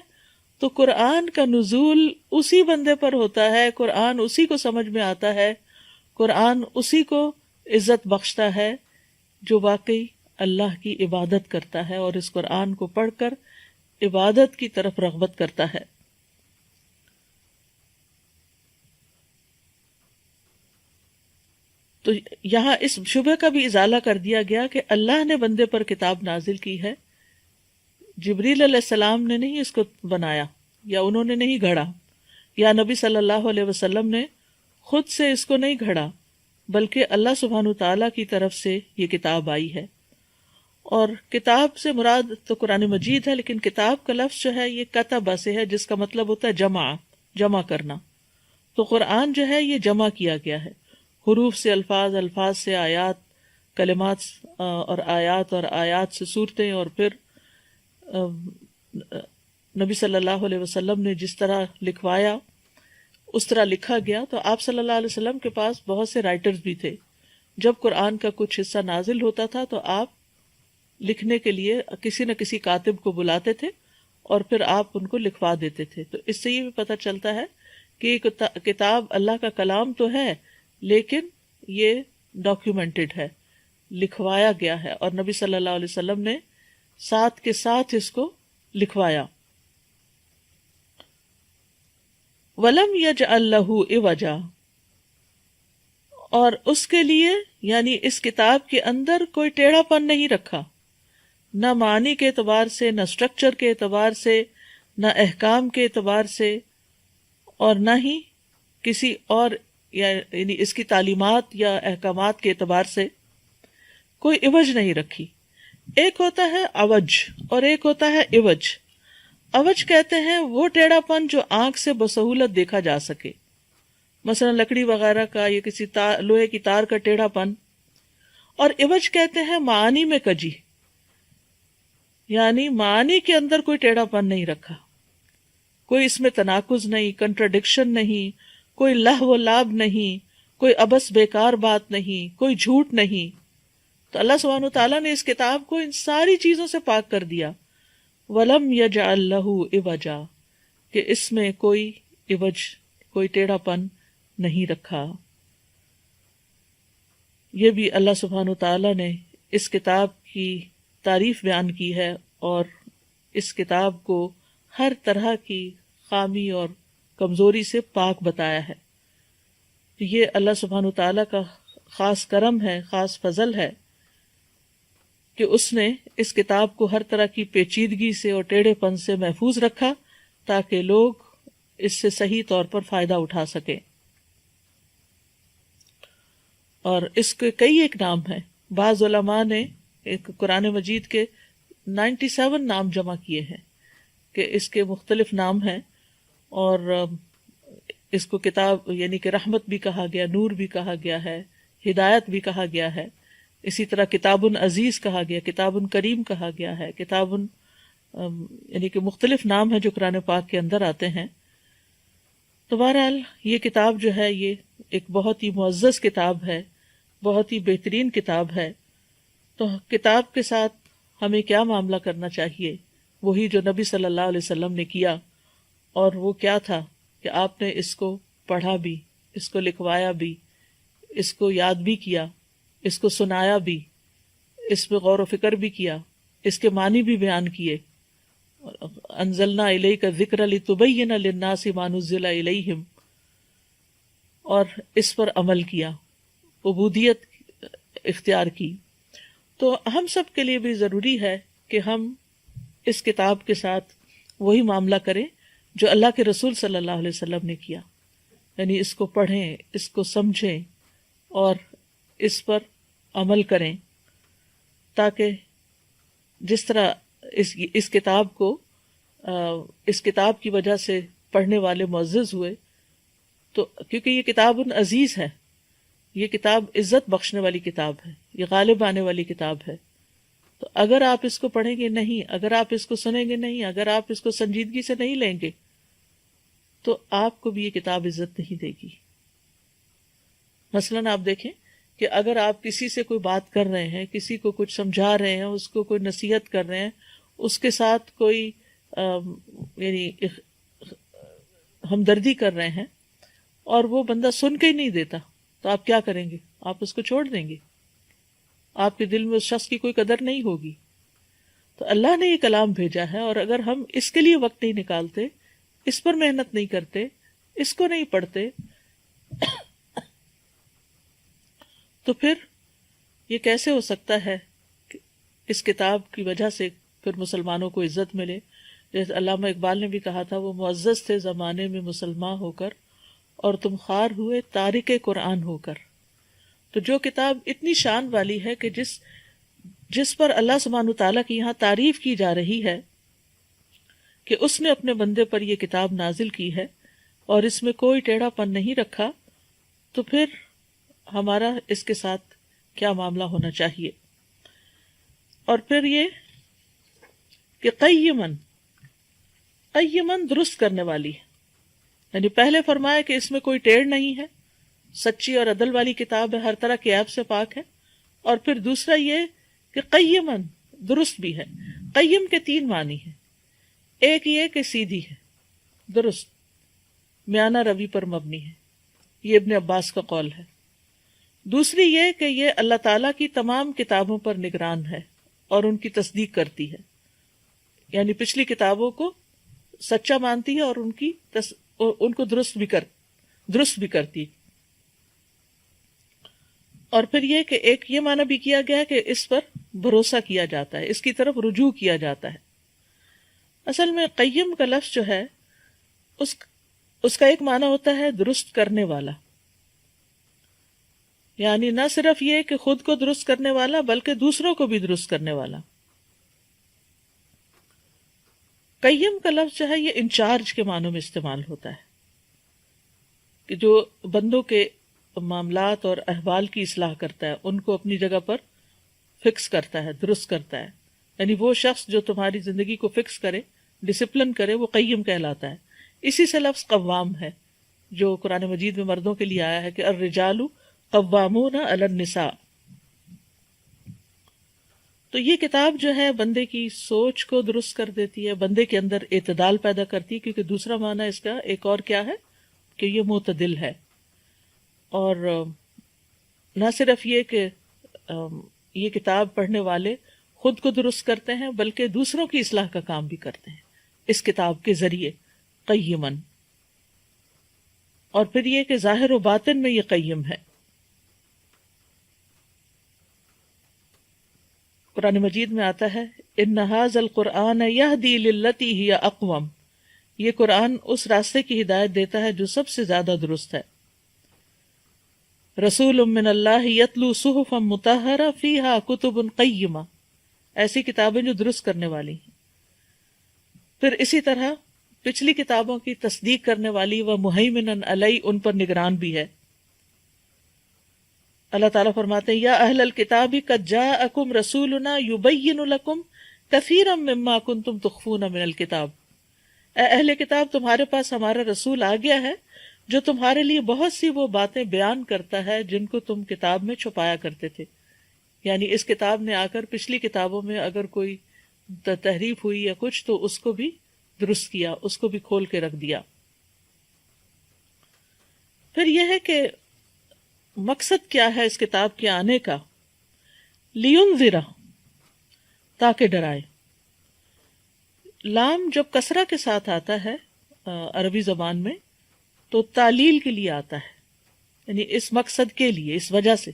تو قرآن کا نزول اسی بندے پر ہوتا ہے، قرآن اسی کو سمجھ میں آتا ہے، قرآن اسی کو عزت بخشتا ہے جو واقعی اللہ کی عبادت کرتا ہے اور اس قرآن کو پڑھ کر عبادت کی طرف رغبت کرتا ہے. تو یہاں اس شبہ کا بھی ازالہ کر دیا گیا کہ اللہ نے بندے پر کتاب نازل کی ہے، جبریل علیہ السلام نے نہیں اس کو بنایا، یا انہوں نے نہیں گھڑا، یا نبی صلی اللہ علیہ وسلم نے خود سے اس کو نہیں گھڑا، بلکہ اللہ سبحانہ تعالیٰ کی طرف سے یہ کتاب آئی ہے. اور کتاب سے مراد تو قرآن مجید ہے، لیکن کتاب کا لفظ جو ہے یہ کتبہ سے ہے، جس کا مطلب ہوتا ہے جمع کرنا. تو قرآن جو ہے یہ جمع کیا گیا ہے، حروف سے الفاظ، الفاظ سے آیات، کلمات اور آیات سے صورتیں، اور پھر نبی صلی اللہ علیہ وسلم نے جس طرح لکھوایا اس طرح لکھا گیا. تو آپ صلی اللہ علیہ وسلم کے پاس بہت سے رائٹرز بھی تھے. جب قرآن کا کچھ حصہ نازل ہوتا تھا تو آپ لکھنے کے لیے کسی نہ کسی کاتب کو بلاتے تھے اور پھر آپ ان کو لکھوا دیتے تھے. تو اس سے یہ بھی پتہ چلتا ہے کہ یہ کتاب اللہ کا کلام تو ہے لیکن یہ ڈاکیومنٹڈ ہے، لکھوایا گیا ہے، اور نبی صلی اللہ علیہ وسلم نے ساتھ کے ساتھ اس کو لکھوایا. وَلَمْ يَجْعَلْ لَهُ عِوَجًا، اور اس کے لیے یعنی اس کتاب کے اندر کوئی ٹیڑھا پن نہیں رکھا، نہ معنی کے اعتبار سے، نہ سٹرکچر کے اعتبار سے، نہ احکام کے اعتبار سے، اور نہ ہی کسی اور یعنی اس کی تعلیمات یا احکامات کے اعتبار سے کوئی عوج نہیں رکھی. ایک ہوتا ہے عوج اور ایک ہوتا ہے عوج. عوج کہتے ہیں وہ ٹیڑھا پن جو آنکھ سے بسہولت دیکھا جا سکے، مثلا لکڑی وغیرہ کا یا کسی لوہے کی تار کا ٹیڑھا پن. اور عوج کہتے ہیں معانی میں کجی، یعنی معانی کے اندر کوئی ٹیڑھا پن نہیں رکھا، کوئی اس میں تناقض نہیں، کنٹراڈکشن نہیں، کوئی لہو و لعب نہیں، کوئی عبث بیکار بات نہیں، کوئی جھوٹ نہیں. تو اللہ سبحانہ تعالیٰ نے اس کتاب کو ان ساری چیزوں سے پاک کر دیا. وَلَمْ يَجْعَلْ لَهُ عِوَجًا، کہ اس میں کوئی عوج، کوئی ٹیڑھا پن نہیں رکھا. یہ بھی اللہ سبحانہ وتعالی نے اس کتاب کی تعریف بیان کی ہے اور اس کتاب کو ہر طرح کی خامی اور کمزوری سے پاک بتایا ہے. یہ اللہ سبحانہ وتعالی کا خاص کرم ہے، خاص فضل ہے کہ اس نے اس کتاب کو ہر طرح کی پیچیدگی سے اور ٹیڑھے پن سے محفوظ رکھا تاکہ لوگ اس سے صحیح طور پر فائدہ اٹھا سکیں. اور اس کے کئی ایک نام ہیں. بعض علماء نے ایک قرآن مجید کے 97 نام جمع کیے ہیں کہ اس کے مختلف نام ہیں، اور اس کو کتاب یعنی کہ رحمت بھی کہا گیا، نور بھی کہا گیا ہے، ہدایت بھی کہا گیا ہے. اسی طرح کتاب عزیز کہا گیا، کتاب کریم کہا گیا ہے، کتاب یعنی کہ مختلف نام ہیں جو قرآن پاک کے اندر آتے ہیں. تو بہرحال یہ کتاب جو ہے یہ ایک بہت ہی معزز کتاب ہے، بہت ہی بہترین کتاب ہے. تو کتاب کے ساتھ ہمیں کیا معاملہ کرنا چاہیے؟ وہی جو نبی صلی اللہ علیہ وسلم نے کیا. اور وہ کیا تھا کہ آپ نے اس کو پڑھا بھی، اس کو لکھوایا بھی، اس کو یاد بھی کیا، اس کو سنایا بھی، اس پہ غور و فکر بھی کیا، اس کے معنی بھی بیان کیے. انزلنا الیک الذکر لتبین للناس ما نزل الیہم، اور اس پر عمل کیا، عبودیت اختیار کی. تو ہم سب کے لیے بھی ضروری ہے کہ ہم اس کتاب کے ساتھ وہی معاملہ کریں جو اللہ کے رسول صلی اللہ علیہ وسلم نے کیا، یعنی اس کو پڑھیں، اس کو سمجھیں اور اس پر عمل کریں، تاکہ جس طرح اس کتاب کو اس کتاب کی وجہ سے پڑھنے والے معزز ہوئے. تو کیونکہ یہ کتاب عزیز ہے، یہ کتاب عزت بخشنے والی کتاب ہے، یہ غالب آنے والی کتاب ہے. تو اگر آپ اس کو پڑھیں گے نہیں، اگر آپ اس کو سنیں گے نہیں، اگر آپ اس کو سنجیدگی سے نہیں لیں گے تو آپ کو بھی یہ کتاب عزت نہیں دے گی. مثلاً آپ دیکھیں کہ اگر آپ کسی سے کوئی بات کر رہے ہیں، کسی کو کچھ سمجھا رہے ہیں، اس کو کوئی نصیحت کر رہے ہیں، اس کے ساتھ کوئی یعنی ہمدردی کر رہے ہیں اور وہ بندہ سن کے ہی نہیں دیتا، تو آپ کیا کریں گے؟ آپ اس کو چھوڑ دیں گے، آپ کے دل میں اس شخص کی کوئی قدر نہیں ہوگی. تو اللہ نے یہ کلام بھیجا ہے، اور اگر ہم اس کے لیے وقت نہیں نکالتے، اس پر محنت نہیں کرتے، اس کو نہیں پڑھتے، تو پھر یہ کیسے ہو سکتا ہے کہ اس کتاب کی وجہ سے پھر مسلمانوں کو عزت ملے؟ جیسے علامہ اقبال نے بھی کہا تھا، وہ معزز تھے زمانے میں مسلمان ہو کر، اور تم خوار ہوئے تارک قرآن ہو کر. تو جو کتاب اتنی شان والی ہے کہ جس پر اللہ سبحانہ تعالیٰ کی یہاں تعریف کی جا رہی ہے کہ اس نے اپنے بندے پر یہ کتاب نازل کی ہے اور اس میں کوئی ٹیڑھا پن نہیں رکھا، تو پھر ہمارا اس کے ساتھ کیا معاملہ ہونا چاہیے؟ اور پھر یہ کہ قیمن درست کرنے والی ہے. یعنی پہلے فرمایا کہ اس میں کوئی ٹیڑھ نہیں ہے، سچی اور عدل والی کتاب ہے، ہر طرح کے عیب سے پاک ہے. اور پھر دوسرا یہ کہ قیمن درست بھی ہے. قیم کے 3 معنی ہیں. ایک یہ کہ سیدھی ہے، درست، میانہ روی پر مبنی ہے، یہ ابن عباس کا قول ہے. دوسری یہ کہ یہ اللہ تعالیٰ کی تمام کتابوں پر نگران ہے اور ان کی تصدیق کرتی ہے، یعنی پچھلی کتابوں کو سچا مانتی ہے اور ان کو درست بھی کرتی. اور پھر یہ کہ ایک یہ معنی بھی کیا گیا ہے کہ اس پر بھروسہ کیا جاتا ہے، اس کی طرف رجوع کیا جاتا ہے. اصل میں قیم کا لفظ جو ہے اس کا ایک معنی ہوتا ہے درست کرنے والا، یعنی نہ صرف یہ کہ خود کو درست کرنے والا بلکہ دوسروں کو بھی درست کرنے والا. قیم کا لفظ جو ہے یہ انچارج کے معنوں میں استعمال ہوتا ہے کہ جو بندوں کے معاملات اور احوال کی اصلاح کرتا ہے، ان کو اپنی جگہ پر فکس کرتا ہے، درست کرتا ہے. یعنی وہ شخص جو تمہاری زندگی کو فکس کرے، ڈسپلن کرے، وہ قیم کہلاتا ہے. اسی سے لفظ قوام ہے جو قرآن مجید میں مردوں کے لیے آیا ہے کہ الرجال قوامون علی النساء. تو یہ کتاب جو ہے بندے کی سوچ کو درست کر دیتی ہے، بندے کے اندر اعتدال پیدا کرتی ہے، کیونکہ دوسرا معنی اس کا ایک اور کیا ہے؟ کہ یہ معتدل ہے، اور نہ صرف یہ کہ یہ کتاب پڑھنے والے خود کو درست کرتے ہیں بلکہ دوسروں کی اصلاح کا کام بھی کرتے ہیں اس کتاب کے ذریعے، قیمن، اور پھر یہ کہ ظاہر و باطن میں یہ قیم ہے۔ قرآن مجید میں آتا ہے ان ھذا القرآن یہدی للتی ہی اقوم، یہ قرآن اس راستے کی ہدایت دیتا ہے جو سب سے زیادہ درست ہے۔ رسول من اللہ یتلو صحفا مطہرہ فیہا کتب قیمہ، ایسی کتابیں جو درست کرنے والی ہیں۔ پھر اسی طرح پچھلی کتابوں کی تصدیق کرنے والی و مہیمن علی، ان پر نگران بھی ہے۔ اللہ تعالیٰ فرماتے ہیں یا اہل الکتاب قد جاءکم رسولنا یبین لکم کثیرا مما کنتم تخفون من الکتاب، اے اہل کتاب تمہارے پاس ہمارا رسول آ گیا ہے جو تمہارے لیے بہت سی وہ باتیں بیان کرتا ہے جن کو تم کتاب میں چھپایا کرتے تھے۔ یعنی اس کتاب نے آ کر پچھلی کتابوں میں اگر کوئی تحریف ہوئی یا کچھ تو اس کو بھی درست کیا، اس کو بھی کھول کے رکھ دیا۔ پھر یہ ہے کہ مقصد کیا ہے اس کتاب کے آنے کا، لینذر، تاکہ ڈرائے۔ لام جب کسرہ کے ساتھ آتا ہے عربی زبان میں تو تعلیل کے لیے آتا ہے، یعنی اس مقصد کے لیے، اس وجہ سے،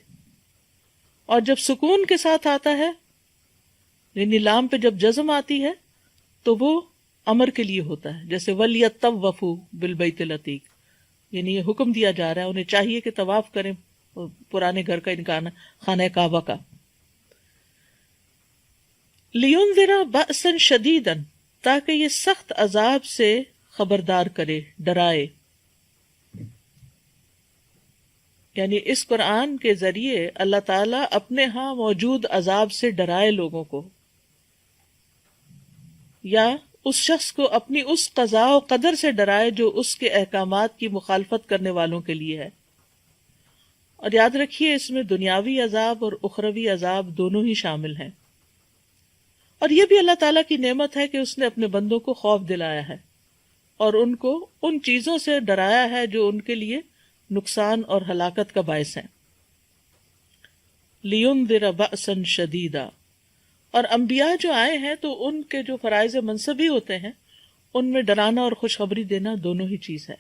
اور جب سکون کے ساتھ آتا ہے یعنی لام پہ جب جزم آتی ہے تو وہ امر کے لیے ہوتا ہے، جیسے وَلْيَطَّوَّفُوا بِالْبَيْتِ الْعَتِيقِ، یعنی یہ حکم دیا جا رہا ہے انہیں چاہیے کہ طواف کریں پرانے گھر کا، انکان خانہ کعبہ کا۔ لِيُنذِرَ بَأْسًا شَدِيدًا، تاکہ یہ سخت عذاب سے خبردار کرے، ڈرائے۔ یعنی اس قرآن کے ذریعے اللہ تعالیٰ اپنے ہاں موجود عذاب سے ڈرائے لوگوں کو، یا اس شخص کو اپنی اس قضاء و قدر سے ڈرائے جو اس کے احکامات کی مخالفت کرنے والوں کے لیے ہے۔ اور یاد رکھیے اس میں دنیاوی عذاب اور اخروی عذاب دونوں ہی شامل ہیں۔ اور یہ بھی اللہ تعالیٰ کی نعمت ہے کہ اس نے اپنے بندوں کو خوف دلایا ہے اور ان کو ان چیزوں سے ڈرایا ہے جو ان کے لیے نقصان اور ہلاکت کا باعث ہیں۔ لِيُنذِرَ بَأْسًا شَدِيدًا، اور انبیاء جو آئے ہیں تو ان کے جو فرائض منصبی ہوتے ہیں ان میں ڈرانا اور خوشخبری دینا دونوں ہی چیز ہے،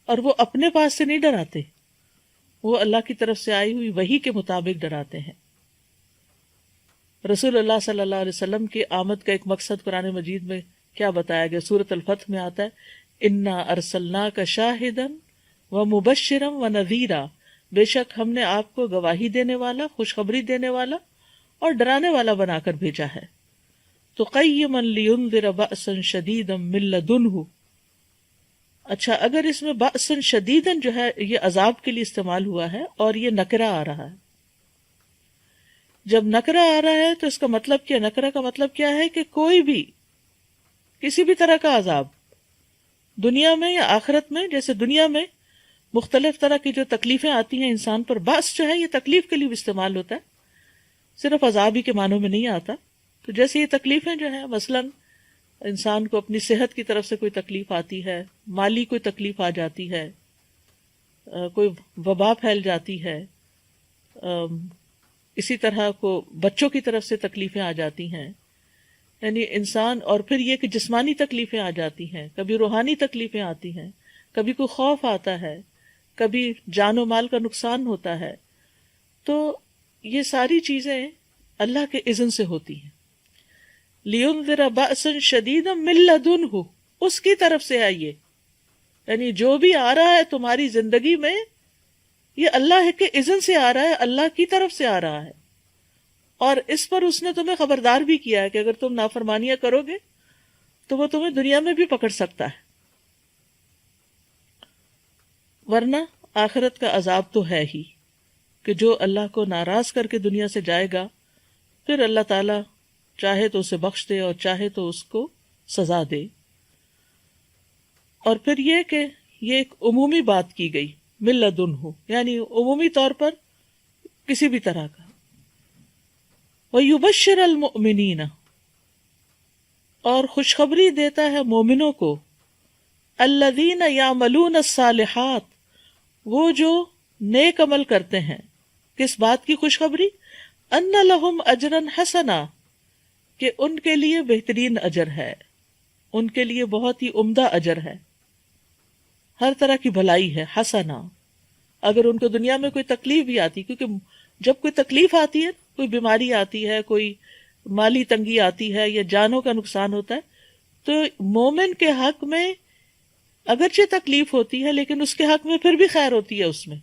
اور وہ اپنے پاس سے نہیں ڈراتے، وہ اللہ کی طرف سے آئی ہوئی وحی کے مطابق ڈراتے ہیں۔ رسول اللہ صلی اللہ علیہ وسلم کی آمد کا ایک مقصد قرآن مجید میں کیا بتایا گیا؟ سورۃ الفتح میں آتا ہے اِنَّا أَرْسَلْنَاكَ شَاهِدًا وَمُبَشِّرًا وَنَذِيرًا، بے شک ہم نے آپ کو گواہی دینے والا، خوشخبری دینے والا اور ڈرانے والا بنا کر بھیجا ہے۔ تو قیمًا لِيُنذِرَ بَأْسًا شَدِيدًا مِن لَدُنْهُ، اچھا اگر اس میں بأسًا شدیداً جو ہے یہ عذاب کے لیے استعمال ہوا ہے اور یہ نکرہ آ رہا ہے، جب نکرہ آ رہا ہے تو اس کا مطلب کیا؟ نکرہ کا مطلب کیا ہے کہ کوئی بھی کسی بھی طرح کا عذاب دنیا میں یا آخرت میں، جیسے دنیا میں مختلف طرح کی جو تکلیفیں آتی ہیں انسان پر، باس جو ہے یہ تکلیف کے لیے بھی استعمال ہوتا ہے، صرف عذاب ہی کے معنوں میں نہیں آتا۔ تو جیسے یہ تکلیفیں جو ہیں مثلاً انسان کو اپنی صحت کی طرف سے کوئی تکلیف آتی ہے، مالی کوئی تکلیف آ جاتی ہے، کوئی وبا پھیل جاتی ہے، اسی طرح کو بچوں کی طرف سے تکلیفیں آ جاتی ہیں، یعنی انسان، اور پھر یہ کہ جسمانی تکلیفیں آ جاتی ہیں، کبھی روحانی تکلیفیں آتی ہیں، کبھی کوئی خوف آتا ہے، کبھی جان و مال کا نقصان ہوتا ہے، تو یہ ساری چیزیں اللہ کے اذن سے ہوتی ہیں۔ لِيُنذِرَ بَأْسًا شَدِيدًا مِن لَدُنْهُ، اس کی طرف سے آئیے، یعنی جو بھی آ رہا ہے تمہاری زندگی میں یہ اللہ کے اذن سے آ رہا ہے، اللہ کی طرف سے آ رہا ہے، اور اس پر اس نے تمہیں خبردار بھی کیا ہے کہ اگر تم نافرمانیاں کرو گے تو وہ تمہیں دنیا میں بھی پکڑ سکتا ہے، ورنہ آخرت کا عذاب تو ہے ہی کہ جو اللہ کو ناراض کر کے دنیا سے جائے گا پھر اللہ تعالیٰ چاہے تو اسے بخش دے اور چاہے تو اس کو سزا دے۔ اور پھر یہ کہ یہ ایک عمومی بات کی گئی، من لدنہ، یعنی عمومی طور پر کسی بھی طرح کا۔ وَيُبَشِّرَ الْمُؤْمِنِينَ، اور خوشخبری دیتا ہے مومنوں کو، الذین یعملون الصالحات، وہ جو نیک عمل کرتے ہیں. کس بات کی خوشخبری؟ ان لہم اجرا حسنا، کہ ان کے لیے بہترین اجر ہے، ان کے لیے بہت ہی عمدہ اجر ہے، ہر طرح کی بھلائی ہے. حسنا، اگر ان کو دنیا میں کوئی تکلیف بھی آتی، کیونکہ جب کوئی تکلیف آتی ہے، کوئی بیماری آتی ہے، کوئی مالی تنگی آتی ہے یا جانوں کا نقصان ہوتا ہے، تو مومن کے حق میں اگرچہ تکلیف ہوتی ہے لیکن اس کے حق میں پھر بھی خیر ہوتی ہے اس میں،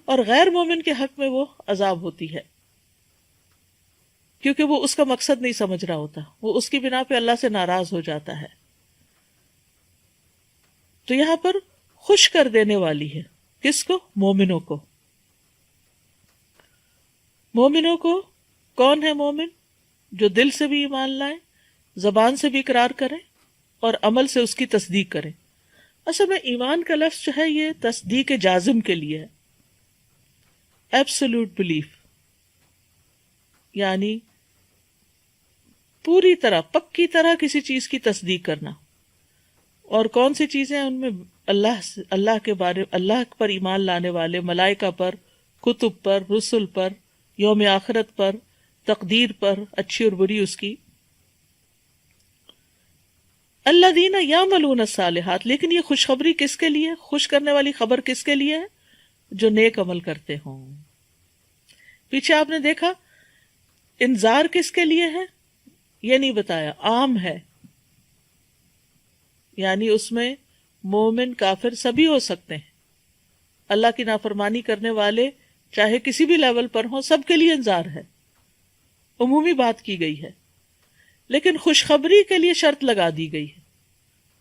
اور غیر مومن کے حق میں وہ عذاب ہوتی ہے، کیونکہ وہ اس کا مقصد نہیں سمجھ رہا ہوتا، وہ اس کی بنا پہ اللہ سے ناراض ہو جاتا ہے. تو یہاں پر خوش کر دینے والی ہے، کس کو؟ مومنوں کو. مومنوں کو کون ہے مومن؟ جو دل سے بھی ایمان لائے، زبان سے بھی اقرار کرے اور عمل سے اس کی تصدیق کرے. اصل میں ایمان کا لفظ جو ہے یہ تصدیق جازم کے لیے ہے، ایبسولوٹ بلیف، یعنی پوری طرح پکی طرح کسی چیز کی تصدیق کرنا. اور کون سی چیزیں ہیں ان میں؟ اللہ کے بارے، اللہ پر ایمان لانے والے، ملائکہ پر، کتب پر، رسل پر، یوم آخرت پر، تقدیر پر، اچھی اور بری اس کی. الذین یعملون الصالحات، لیکن یہ خوشخبری کس کے لیے؟ خوش کرنے والی خبر کس کے لیے ہے؟ جو نیک عمل کرتے ہوں. پیچھے آپ نے دیکھا انذار کس کے لیے ہے یہ نہیں بتایا، عام ہے، یعنی اس میں مومن کافر سبھی ہو سکتے ہیں. اللہ کی نافرمانی کرنے والے چاہے کسی بھی لیول پر ہوں، سب کے لیے انذار ہے، عمومی بات کی گئی ہے. لیکن خوشخبری کے لیے شرط لگا دی گئی ہے،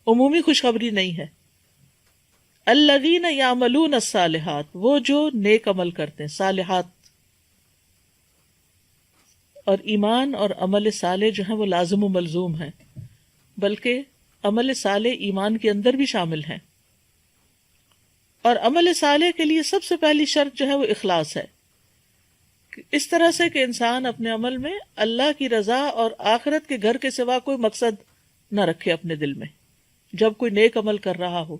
عمومی خوشخبری نہیں ہے. الذین یعملون الصالحات، وہ جو نیک عمل کرتے ہیں، صالحات. اور ایمان اور عمل صالح جو ہیں وہ لازم و ملزوم ہیں، بلکہ عمل صالح ایمان کے اندر بھی شامل ہیں. اور عمل صالح کے لیے سب سے پہلی شرط جو ہے وہ اخلاص ہے، اس طرح سے کہ انسان اپنے عمل میں اللہ کی رضا اور آخرت کے گھر کے سوا کوئی مقصد نہ رکھے اپنے دل میں. جب کوئی نیک عمل کر رہا ہو،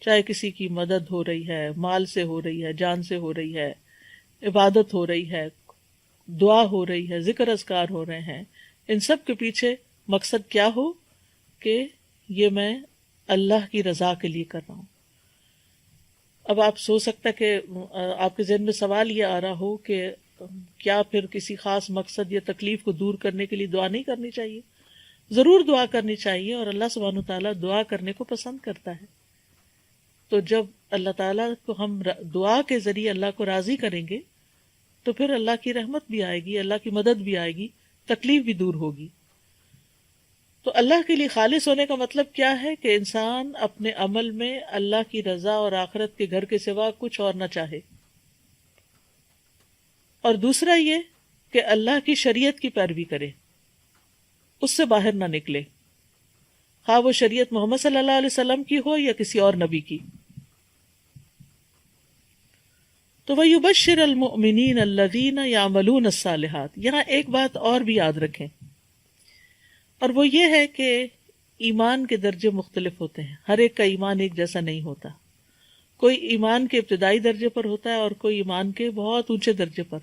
چاہے کسی کی مدد ہو رہی ہے، مال سے ہو رہی ہے، جان سے ہو رہی ہے، عبادت ہو رہی ہے، دعا ہو رہی ہے، ذکر اذکار ہو رہے ہیں، ان سب کے پیچھے مقصد کیا ہو کہ یہ میں اللہ کی رضا کے لیے کر رہا ہوں. اب آپ سوچ سکتا کہ آپ کے ذہن میں سوال یہ آ رہا ہو کہ کیا پھر کسی خاص مقصد یا تکلیف کو دور کرنے کے لیے دعا نہیں کرنی چاہیے؟ ضرور دعا کرنی چاہیے، اور اللہ سبحانہ وتعالیٰ دعا کرنے کو پسند کرتا ہے. تو جب اللہ تعالیٰ کو ہم دعا کے ذریعے اللہ کو راضی کریں گے تو پھر اللہ کی رحمت بھی آئے گی، اللہ کی مدد بھی آئے گی، تکلیف بھی دور ہوگی. تو اللہ کے لیے خالص ہونے کا مطلب کیا ہے؟ کہ انسان اپنے عمل میں اللہ کی رضا اور آخرت کے گھر کے سوا کچھ اور نہ چاہے. اور دوسرا یہ کہ اللہ کی شریعت کی پیروی کرے، اس سے باہر نہ نکلے، خواہ وہ شریعت محمد صلی اللہ علیہ وسلم کی ہو یا کسی اور نبی کی. تو وَيُبَشِّرَ الْمُؤْمِنِينَ الَّذِينَ يَعْمَلُونَ الصَّالِحَاتِ، یہاں ایک بات اور بھی یاد رکھیں، اور وہ یہ ہے کہ ایمان کے درجے مختلف ہوتے ہیں، ہر ایک کا ایمان ایک جیسا نہیں ہوتا. کوئی ایمان کے ابتدائی درجے پر ہوتا ہے اور کوئی ایمان کے بہت اونچے درجے پر،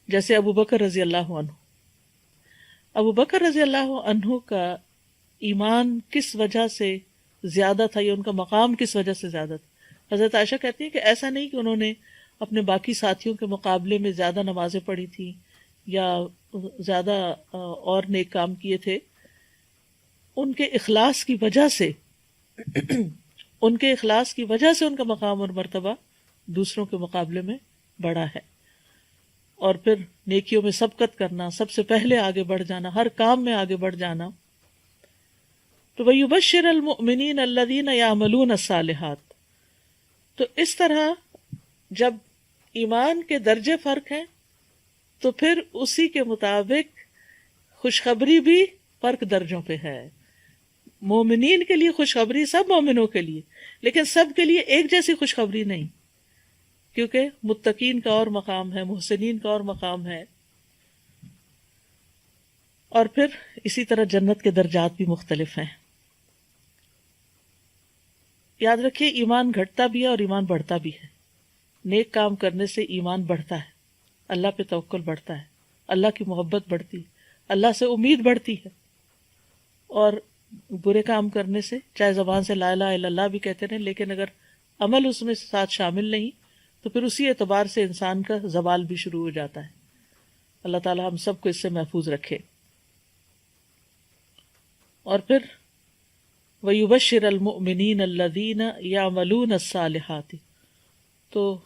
جیسے ابو بکر رضی اللہ عنہ. ابو بکر رضی اللہ عنہ کا ایمان کس وجہ سے زیادہ تھا، یا ان کا مقام کس وجہ سے زیادہ تھا؟ حضرت عائشہ کہتی ہیں کہ ایسا نہیں کہ انہوں نے اپنے باقی ساتھیوں کے مقابلے میں زیادہ نمازیں پڑھی تھیں یا زیادہ اور نیک کام کیے تھے. ان کے اخلاص کی وجہ سے ان کا مقام اور مرتبہ دوسروں کے مقابلے میں بڑا ہے. اور پھر نیکیوں میں سبقت کرنا، سب سے پہلے آگے بڑھ جانا، ہر کام میں آگے بڑھ جانا. تو وَيُبَشِّرَ الْمُؤْمِنِينَ الَّذِينَ يَعْمَلُونَ الصَّالِحَاتِ. تو اس طرح جب ایمان کے درجے فرق ہیں تو پھر اسی کے مطابق خوشخبری بھی فرق درجوں پہ ہے. مومنین کے لیے خوشخبری سب مومنوں کے لیے، لیکن سب کے لیے ایک جیسی خوشخبری نہیں، کیونکہ متقین کا اور مقام ہے، محسنین کا اور مقام ہے. اور پھر اسی طرح جنت کے درجات بھی مختلف ہیں. یاد رکھیے ایمان گھٹتا بھی ہے اور ایمان بڑھتا بھی ہے. نیک کام کرنے سے ایمان بڑھتا ہے، اللہ پہ توکل بڑھتا ہے، اللہ کی محبت بڑھتی، اللہ سے امید بڑھتی ہے. اور برے کام کرنے سے چاہے زبان سے لا الہ الا اللہ بھی کہتے رہیں لیکن اگر عمل اس میں ساتھ شامل نہیں تو پھر اسی اعتبار سے انسان کا زوال بھی شروع ہو جاتا ہے. اللہ تعالی ہم سب کو اس سے محفوظ رکھے. اور پھر وَيُبَشِّرَ الْمُؤْمِنِينَ الَّذِينَ يَعْمَلُونَ الصَّالِحَاتِ، تو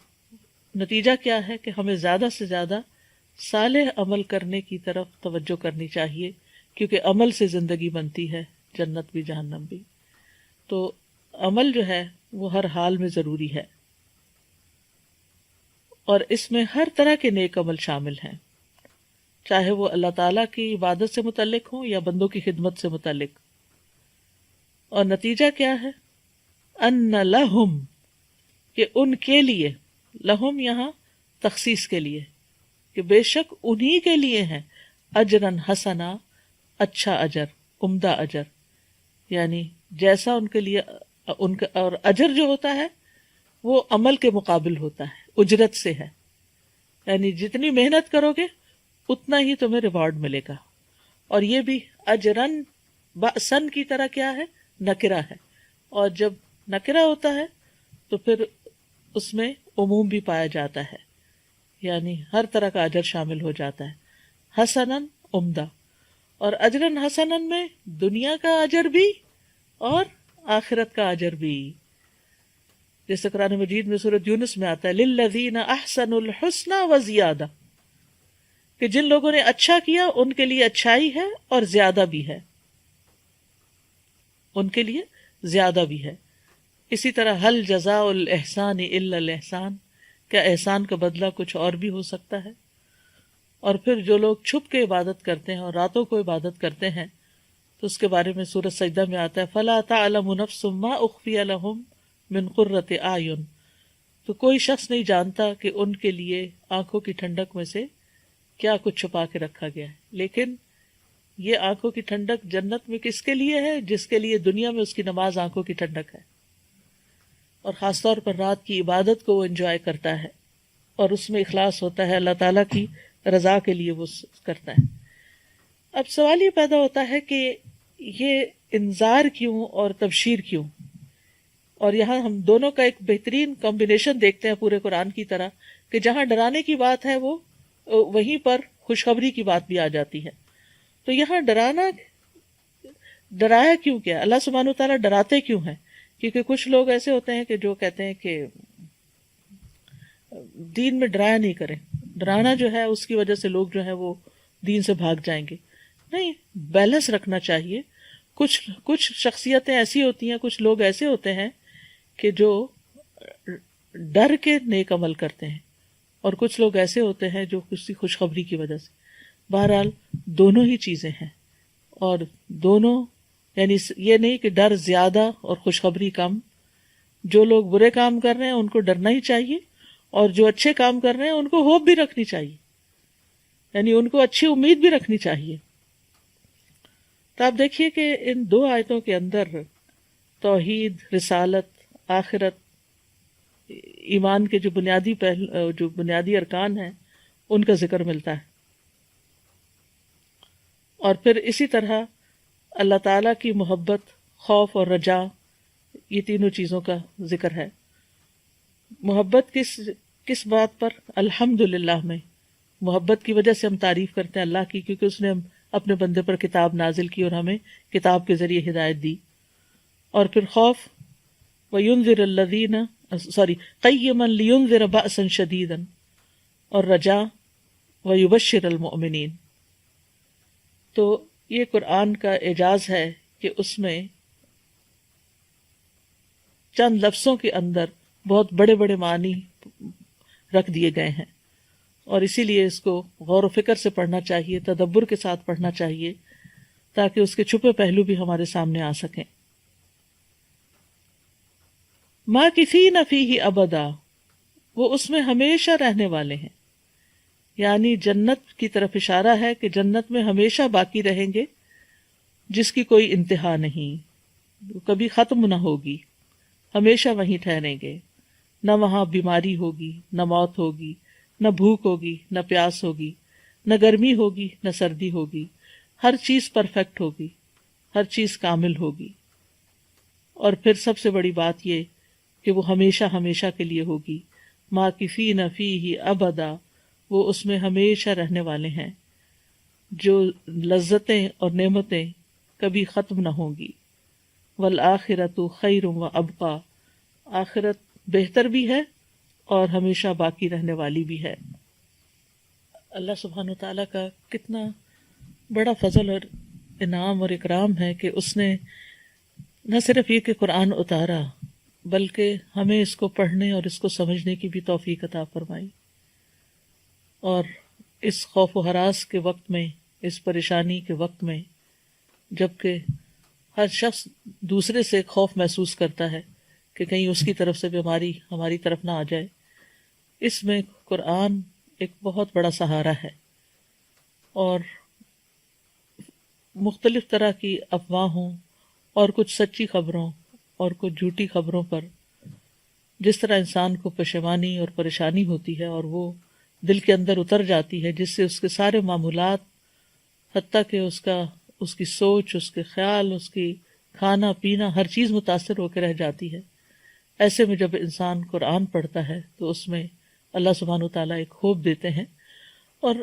نتیجہ کیا ہے کہ ہمیں زیادہ سے زیادہ صالح عمل کرنے کی طرف توجہ کرنی چاہیے، کیونکہ عمل سے زندگی بنتی ہے، جنت بھی جہنم بھی. تو عمل جو ہے وہ ہر حال میں ضروری ہے، اور اس میں ہر طرح کے نیک عمل شامل ہیں، چاہے وہ اللہ تعالیٰ کی عبادت سے متعلق ہوں یا بندوں کی خدمت سے متعلق. اور نتیجہ کیا ہے؟ ان لہم، کہ ان کے لیے، لہم یہاں تخصیص کے لیے، کہ بے شک انہی کے لیے ہیں، اجرن حسنا، اچھا اجر، عمدہ اجر. یعنی جیسا ان کے لیے ان کا، اور اجر جو ہوتا ہے وہ عمل کے مقابل ہوتا ہے، اجرت سے ہے. یعنی جتنی محنت کرو گے اتنا ہی تمہیں ریوارڈ ملے گا. اور یہ بھی اجرن بأسن کی طرح کیا ہے؟ نکرہ ہے. اور جب نکرہ ہوتا ہے تو پھر اس میں عموم بھی پایا جاتا ہے، یعنی ہر طرح کا اجر شامل ہو جاتا ہے. حسنن، عمدہ. اور اجرن حسنن میں دنیا کا اجر بھی اور آخرت کا اجر بھی. جیسے قرآن مجید میں سورۃ یونس میں آتا ہے للذین احسنوا الحسنى وزیادہ، کہ جن لوگوں نے اچھا کیا ان کے لیے اچھائی ہے اور زیادہ بھی ہے، ان کے لیے زیادہ بھی ہے. اسی طرح حل جزاء الاحسان الا الاحسان، کیا احسان کا بدلہ کچھ اور بھی ہو سکتا ہے؟ اور پھر جو لوگ چھپ کے عبادت کرتے ہیں اور راتوں کو عبادت کرتے ہیں تو اس کے بارے میں سورۃ سجدہ میں آتا ہے فلا تعلم نفس ما اخفی لهم من قرۃ اعین، تو کوئی شخص نہیں جانتا کہ ان کے لیے آنکھوں کی ٹھنڈک میں سے کیا کچھ چھپا کے رکھا گیا ہے. لیکن یہ آنکھوں کی ٹھنڈک جنت میں کس کے لیے ہے؟ جس کے لیے دنیا میں اس کی نماز آنکھوں کی ٹھنڈک ہے، اور خاص طور پر رات کی عبادت کو وہ انجوائے کرتا ہے اور اس میں اخلاص ہوتا ہے، اللہ تعالیٰ کی رضا کے لیے وہ کرتا ہے. اب سوال یہ پیدا ہوتا ہے کہ یہ انذار کیوں اور تبشیر کیوں؟ اور یہاں ہم دونوں کا ایک بہترین کمبینیشن دیکھتے ہیں پورے قرآن کی طرح، کہ جہاں ڈرانے کی بات ہے وہ وہیں پر خوشخبری کی بات بھی آ جاتی ہے. تو یہاں ڈرایا کیوں کیا؟ اللہ سبحانہ وتعالیٰ ڈراتے کیوں ہیں؟ کیونکہ کچھ لوگ ایسے ہوتے ہیں کہ جو کہتے ہیں کہ دین میں ڈرایا نہیں کریں، ڈرانا جو ہے اس کی وجہ سے لوگ جو ہے وہ دین سے بھاگ جائیں گے. نہیں، بیلنس رکھنا چاہیے. کچھ شخصیتیں ایسی ہوتی ہیں، کچھ لوگ ایسے ہوتے ہیں کہ جو ڈر کے نیک عمل کرتے ہیں، اور کچھ لوگ ایسے ہوتے ہیں جو کسی خوشخبری کی وجہ سے. بہرحال دونوں ہی چیزیں ہیں، اور دونوں، یعنی یہ نہیں کہ ڈر زیادہ اور خوشخبری کم. جو لوگ برے کام کر رہے ہیں ان کو ڈرنا ہی چاہیے، اور جو اچھے کام کر رہے ہیں ان کو ہوپ بھی رکھنی چاہیے، یعنی ان کو اچھی امید بھی رکھنی چاہیے. تو آپ دیکھیے کہ ان دو آیتوں کے اندر توحید، رسالت، آخرت، ایمان کے جو بنیادی ارکان ہیں ان کا ذکر ملتا ہے. اور پھر اسی طرح اللہ تعالیٰ کی محبت، خوف اور رجا، یہ تینوں چیزوں کا ذکر ہے. محبت کس بات پر؟ الحمدللہ میں محبت کی وجہ سے ہم تعریف کرتے ہیں اللہ کی، کیونکہ اس نے اپنے بندے پر کتاب نازل کی اور ہمیں کتاب کے ذریعے ہدایت دی. اور پھر خوف، وَيُنذِرَ الَّذِينَ قَيِّمًا لِيُنذِرَ بَأْسًا شَدِيدًا، اور رجا وَيُبَشِّرَ الْمُؤْمِنِينَ. تو یہ قرآن کا اعجاز ہے کہ اس میں چند لفظوں کے اندر بہت بڑے بڑے معنی رکھ دیے گئے ہیں، اور اسی لیے اس کو غور و فکر سے پڑھنا چاہیے، تدبر کے ساتھ پڑھنا چاہیے، تاکہ اس کے چھپے پہلو بھی ہمارے سامنے آ سکیں. ماکثین فیہ ابدا، وہ اس میں ہمیشہ رہنے والے ہیں، یعنی جنت کی طرف اشارہ ہے کہ جنت میں ہمیشہ باقی رہیں گے، جس کی کوئی انتہا نہیں، کبھی ختم نہ ہوگی. ہمیشہ وہیں ٹھہریں گے، نہ وہاں بیماری ہوگی، نہ موت ہوگی، نہ بھوک ہوگی، نہ پیاس ہوگی، نہ گرمی ہوگی، نہ سردی ہوگی، ہر چیز پرفیکٹ ہوگی، ہر چیز کامل ہوگی۔ اور پھر سب سے بڑی بات یہ کہ وہ ہمیشہ ہمیشہ کے لیے ہوگی، ماکثین فیہ ابدا، وہ اس میں ہمیشہ رہنے والے ہیں، جو لذتیں اور نعمتیں کبھی ختم نہ ہوں گی۔ والآخرۃ خیر و ابقی، آخرت بہتر بھی ہے اور ہمیشہ باقی رہنے والی بھی ہے۔ اللہ سبحانہ وتعالیٰ کا کتنا بڑا فضل اور انعام اور اکرام ہے کہ اس نے نہ صرف یہ کہ قرآن اتارا بلکہ ہمیں اس کو پڑھنے اور اس کو سمجھنے کی بھی توفیق عطا فرمائی۔ اور اس خوف و ہراس کے وقت میں، اس پریشانی کے وقت میں، جبکہ ہر شخص دوسرے سے خوف محسوس کرتا ہے کہ کہیں اس کی طرف سے بیماری ہماری طرف نہ آ جائے، اس میں قرآن ایک بہت بڑا سہارا ہے۔ اور مختلف طرح کی افواہوں اور کچھ سچی خبروں اور کچھ جھوٹی خبروں پر جس طرح انسان کو پشیمانی اور پریشانی ہوتی ہے اور وہ دل کے اندر اتر جاتی ہے، جس سے اس کے سارے معمولات، حتیٰ کہ اس کی سوچ، اس کے خیال، اس کی کھانا پینا، ہر چیز متاثر ہو کے رہ جاتی ہے۔ ایسے میں جب انسان قرآن پڑھتا ہے تو اس میں اللہ سبحانہ وتعالیٰ ایک خوف دیتے ہیں۔ اور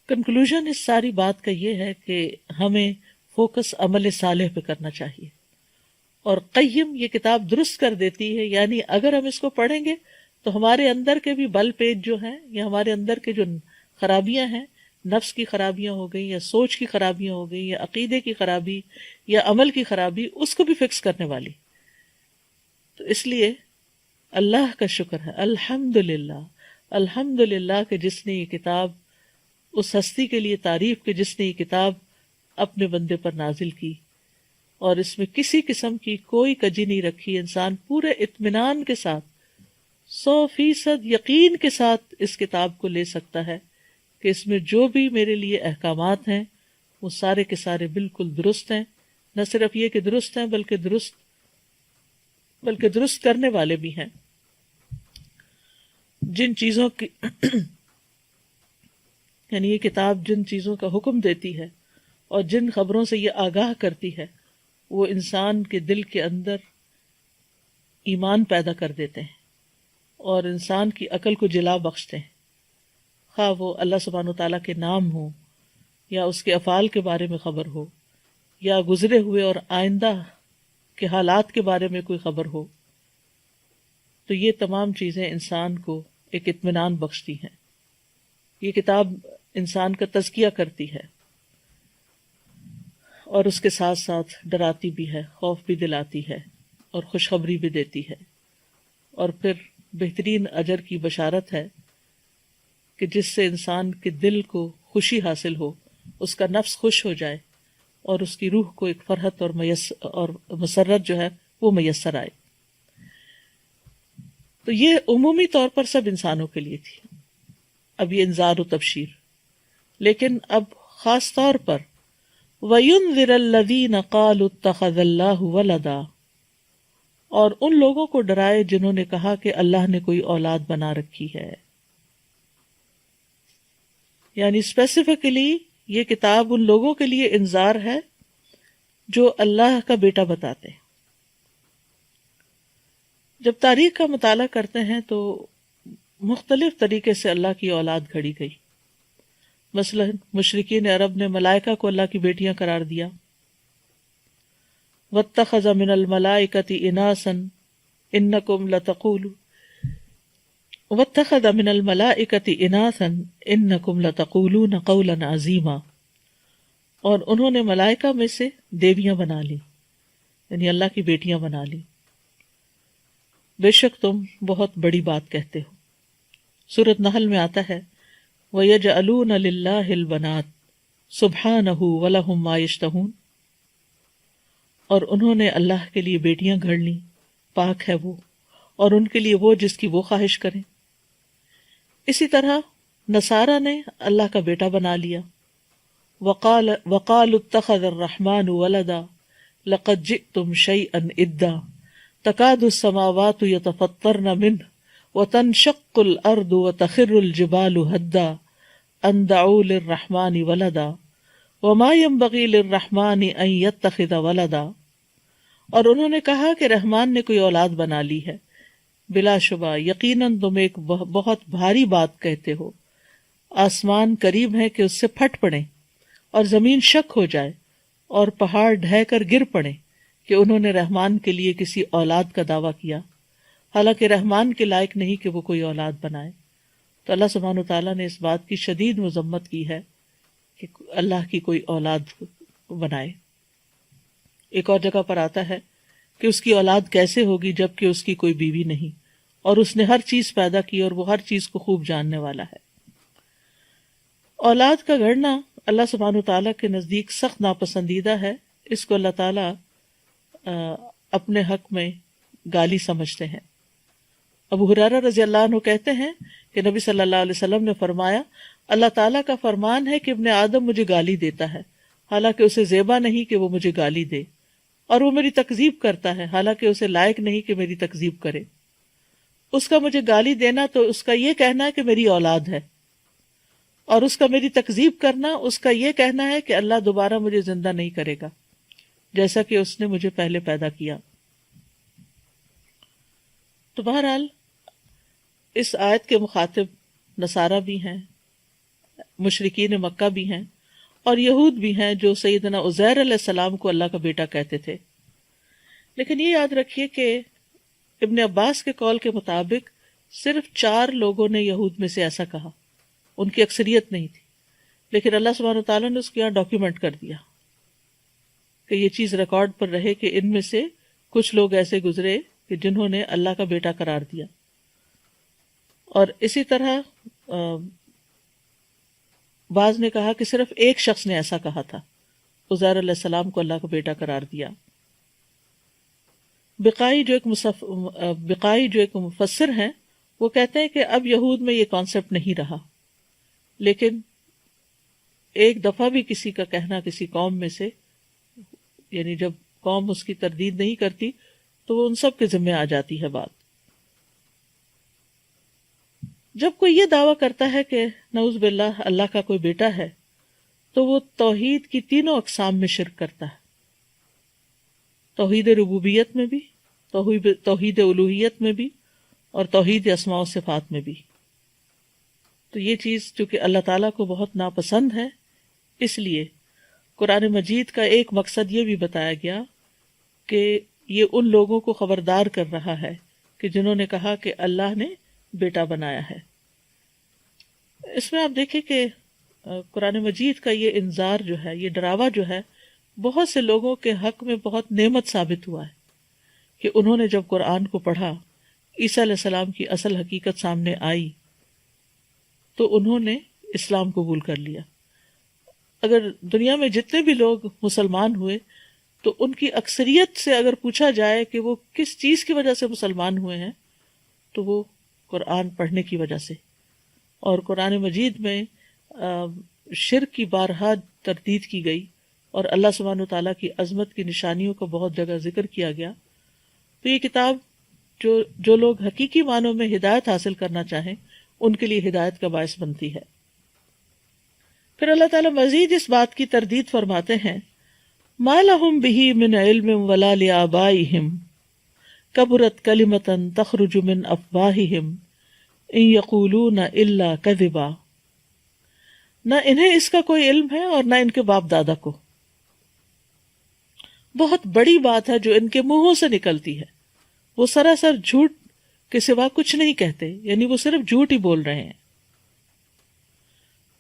کنکلوژن اس ساری بات کا یہ ہے کہ ہمیں فوکس عمل صالح پہ کرنا چاہیے۔ اور قیم یہ کتاب درست کر دیتی ہے، یعنی اگر ہم اس کو پڑھیں گے تو ہمارے اندر کے بھی بل پیج جو ہیں، یا ہمارے اندر کے جو خرابیاں ہیں، نفس کی خرابیاں ہو گئی یا سوچ کی خرابیاں ہو گئی یا عقیدے کی خرابی یا عمل کی خرابی، اس کو بھی فکس کرنے والی۔ تو اس لیے اللہ کا شکر ہے، الحمدللہ الحمدللہ کہ جس نے یہ کتاب، اس ہستی کے لیے تعریف کہ جس نے یہ کتاب اپنے بندے پر نازل کی، اور اس میں کسی قسم کی کوئی کجی نہیں رکھی۔ انسان پورے اطمینان کے ساتھ، 100% یقین کے ساتھ اس کتاب کو لے سکتا ہے کہ اس میں جو بھی میرے لیے احکامات ہیں وہ سارے کے سارے بالکل درست ہیں۔ نہ صرف یہ کہ درست ہیں بلکہ درست کرنے والے بھی ہیں۔ جن چیزوں کی یعنی یہ کتاب جن چیزوں کا حکم دیتی ہے اور جن خبروں سے یہ آگاہ کرتی ہے، وہ انسان کے دل کے اندر ایمان پیدا کر دیتے ہیں اور انسان کی عقل کو جلا بخشتے ہیں، خواہ وہ اللہ سبحانہ وتعالیٰ کے نام ہو یا اس کے افعال کے بارے میں خبر ہو یا گزرے ہوئے اور آئندہ کے حالات کے بارے میں کوئی خبر ہو۔ تو یہ تمام چیزیں انسان کو ایک اطمینان بخشتی ہیں۔ یہ کتاب انسان کا تزکیہ کرتی ہے اور اس کے ساتھ ساتھ ڈراتی بھی ہے، خوف بھی دلاتی ہے اور خوشخبری بھی دیتی ہے۔ اور پھر بہترین اجر کی بشارت ہے کہ جس سے انسان کے دل کو خوشی حاصل ہو، اس کا نفس خوش ہو جائے اور اس کی روح کو ایک فرحت اور مسرت جو ہے وہ میسر آئے۔ تو یہ عمومی طور پر سب انسانوں کے لیے تھی، اب یہ انذار و تبشیر، لیکن اب خاص طور پر وَيُنذِرَ الَّذِينَ قَالُوا اتَّخَذَ اللَّهُ وَلَدًا، اور ان لوگوں کو ڈرائے جنہوں نے کہا کہ اللہ نے کوئی اولاد بنا رکھی ہے۔ یعنی اسپیسیفکلی یہ کتاب ان لوگوں کے لیے انذار ہے جو اللہ کا بیٹا بتاتے ہیں۔ جب تاریخ کا مطالعہ کرتے ہیں تو مختلف طریقے سے اللہ کی اولاد گھڑی گئی۔ مثلا مشرکین عرب نے ملائکہ کو اللہ کی بیٹیاں قرار دیا۔ وَاتَّخَذَ مِنَ الْمَلَائِكَةِ إِنَاثًا إِنَّكُمْ لَتَقُولُونَ وَاتَّخَذَ مِنَ الْمَلَائِكَةِ إِنَاثًا إِنَّكُمْ لَتَقُولُونَ قَوْلًا عَظِيمًا، اور انہوں نے ملائکہ میں سے دیویاں بنا لی، یعنی اللہ کی بیٹیاں بنا لی۔ بے شک تم بہت بڑی بات کہتے ہو۔ سورۃ نحل میں آتا ہے وَيَجْعَلُونَ لِلَّهِ الْبَنَاتِ سُبْحَانَهُ وَلَهُم مَّا يَشْتَهُونَ، اور انہوں نے اللہ کے لیے بیٹیاں گھڑ لیں، پاک ہے وہ، اور ان کے لیے وہ جس کی وہ خواہش کریں۔ اسی طرح نصارہ نے اللہ کا بیٹا بنا لیا۔ وَقَالُوا اتَّخَذَ الرَّحْمَنُ وَلَدًا لَقَدْ جِئْتُمْ شَيْئًا إِدًّا، تکاد السماوات یتفطرن منہ وتنشق الارض وتخر الجبال ہدا ان دعوا للرحمن ولدا وما ينبغي للرحمن ان يتخذ ولدا. اور انہوں نے کہا کہ رحمان نے کوئی اولاد بنا لی ہے. بلا شبہ یقیناً تم ایک بہت بھاری بات کہتے ہو. آسمان قریب ہے کہ اس سے پھٹ پڑے اور زمین شک ہو جائے اور پہاڑ ڈھہ کر گر پڑے کہ انہوں نے رحمان کے لیے کسی اولاد کا دعویٰ کیا، حالانکہ رحمان کے لائق نہیں کہ وہ کوئی اولاد بنائے. تو اللہ سبحانہ وتعالیٰ نے اس بات کی شدید مذمت کی ہے کہ اللہ کی کوئی اولاد بنائے. ایک اور جگہ پر آتا ہے کہ اس کی اولاد کیسے ہوگی جبکہ اس کی کوئی بیوی نہیں، اور اس نے ہر چیز پیدا کی اور وہ ہر چیز کو خوب جاننے والا ہے. اولاد کا گھڑنا اللہ سبحانہ وتعالیٰ کے نزدیک سخت ناپسندیدہ ہے. اس کو اللہ تعالیٰ اپنے حق میں گالی سمجھتے ہیں. ابو ہریرہ رضی اللہ عنہ کہتے ہیں کہ نبی صلی اللہ علیہ وسلم نے فرمایا، اللہ تعالیٰ کا فرمان ہے کہ ابن آدم مجھے گالی دیتا ہے حالانکہ اسے زیبا نہیں کہ وہ مجھے گالی دے، اور وہ میری تکذیب کرتا ہے حالانکہ اسے لائق نہیں کہ میری تکذیب کرے. اس کا مجھے گالی دینا تو اس کا یہ کہنا ہے کہ میری اولاد ہے، اور اس کا میری تکذیب کرنا اس کا یہ کہنا ہے کہ اللہ دوبارہ مجھے زندہ نہیں کرے گا جیسا کہ اس نے مجھے پہلے پیدا کیا. تو بہرحال اس آیت کے مخاطب نصارہ بھی ہیں، مشرکین مکہ بھی ہیں، اور یہود بھی ہیں جو سیدنا عزیر علیہ السلام کو اللہ کا بیٹا کہتے تھے. لیکن یہ یاد رکھیے کہ ابن عباس کے قول کے مطابق صرف 4 لوگوں نے یہود میں سے ایسا کہا، ان کی اکثریت نہیں تھی. لیکن اللہ سبحانہ وتعالیٰ نے اس کو یہاں ڈاکیومنٹ کر دیا کہ یہ چیز ریکارڈ پر رہے کہ ان میں سے کچھ لوگ ایسے گزرے کہ جنہوں نے اللہ کا بیٹا قرار دیا. اور اسی طرح بعض نے کہا کہ صرف ایک شخص نے ایسا کہا تھا، عزیر علیہ السلام کو اللہ کا بیٹا قرار دیا. بقائی جو ایک مفسر ہیں وہ کہتے ہیں کہ اب یہود میں یہ کانسیپٹ نہیں رہا، لیکن ایک دفعہ بھی کسی کا کہنا کسی قوم میں سے، یعنی جب قوم اس کی تردید نہیں کرتی تو وہ ان سب کے ذمہ آ جاتی ہے بات. جب کوئی یہ دعویٰ کرتا ہے کہ نعوذ باللہ اللہ کا کوئی بیٹا ہے تو وہ توحید کی تینوں اقسام میں شرک کرتا ہے، توحید ربوبیت میں بھی، توحید الوہیت میں بھی، اور توحید اسماء و صفات میں بھی. تو یہ چیز چونکہ اللہ تعالیٰ کو بہت ناپسند ہے، اس لیے قرآن مجید کا ایک مقصد یہ بھی بتایا گیا کہ یہ ان لوگوں کو خبردار کر رہا ہے کہ جنہوں نے کہا کہ اللہ نے بیٹا بنایا ہے. اس میں آپ دیکھیں کہ قرآن مجید کا یہ انذار جو ہے، یہ ڈراوا جو ہے، بہت سے لوگوں کے حق میں بہت نعمت ثابت ہوا ہے کہ انہوں نے جب قرآن کو پڑھا، عیسیٰ علیہ السلام کی اصل حقیقت سامنے آئی تو انہوں نے اسلام قبول کر لیا. اگر دنیا میں جتنے بھی لوگ مسلمان ہوئے تو ان کی اکثریت سے اگر پوچھا جائے کہ وہ کس چیز کی وجہ سے مسلمان ہوئے ہیں تو وہ قرآن پڑھنے کی وجہ سے. اور قرآن مجید میں شرک کی بارہا تردید کی گئی اور اللہ سبحانہ وتعالیٰ کی عظمت کی نشانیوں کا بہت جگہ ذکر کیا گیا. تو یہ کتاب جو لوگ حقیقی معنوں میں ہدایت حاصل کرنا چاہیں ان کے لیے ہدایت کا باعث بنتی ہے. پھر اللہ تعالیٰ مزید اس بات کی تردید فرماتے ہیں، مَا لَهُم بِهِ مِنْ عِلْمٍ وَلَا لِآبَائِهِمْ كَبُرَتْ كَلِمَةً تَخْرُجُ مِنْ أَفْوَاهِهِمْ إِنْ يَقُولُونَ إِلَّا كَذِبًا. نہ انہیں اس کا کوئی علم ہے اور نہ ان کے باپ دادا کو. بہت بڑی بات ہے جو ان کے منہوں سے نکلتی ہے، وہ سراسر جھوٹ کے سوا کچھ نہیں کہتے، یعنی وہ صرف جھوٹ ہی بول رہے ہیں.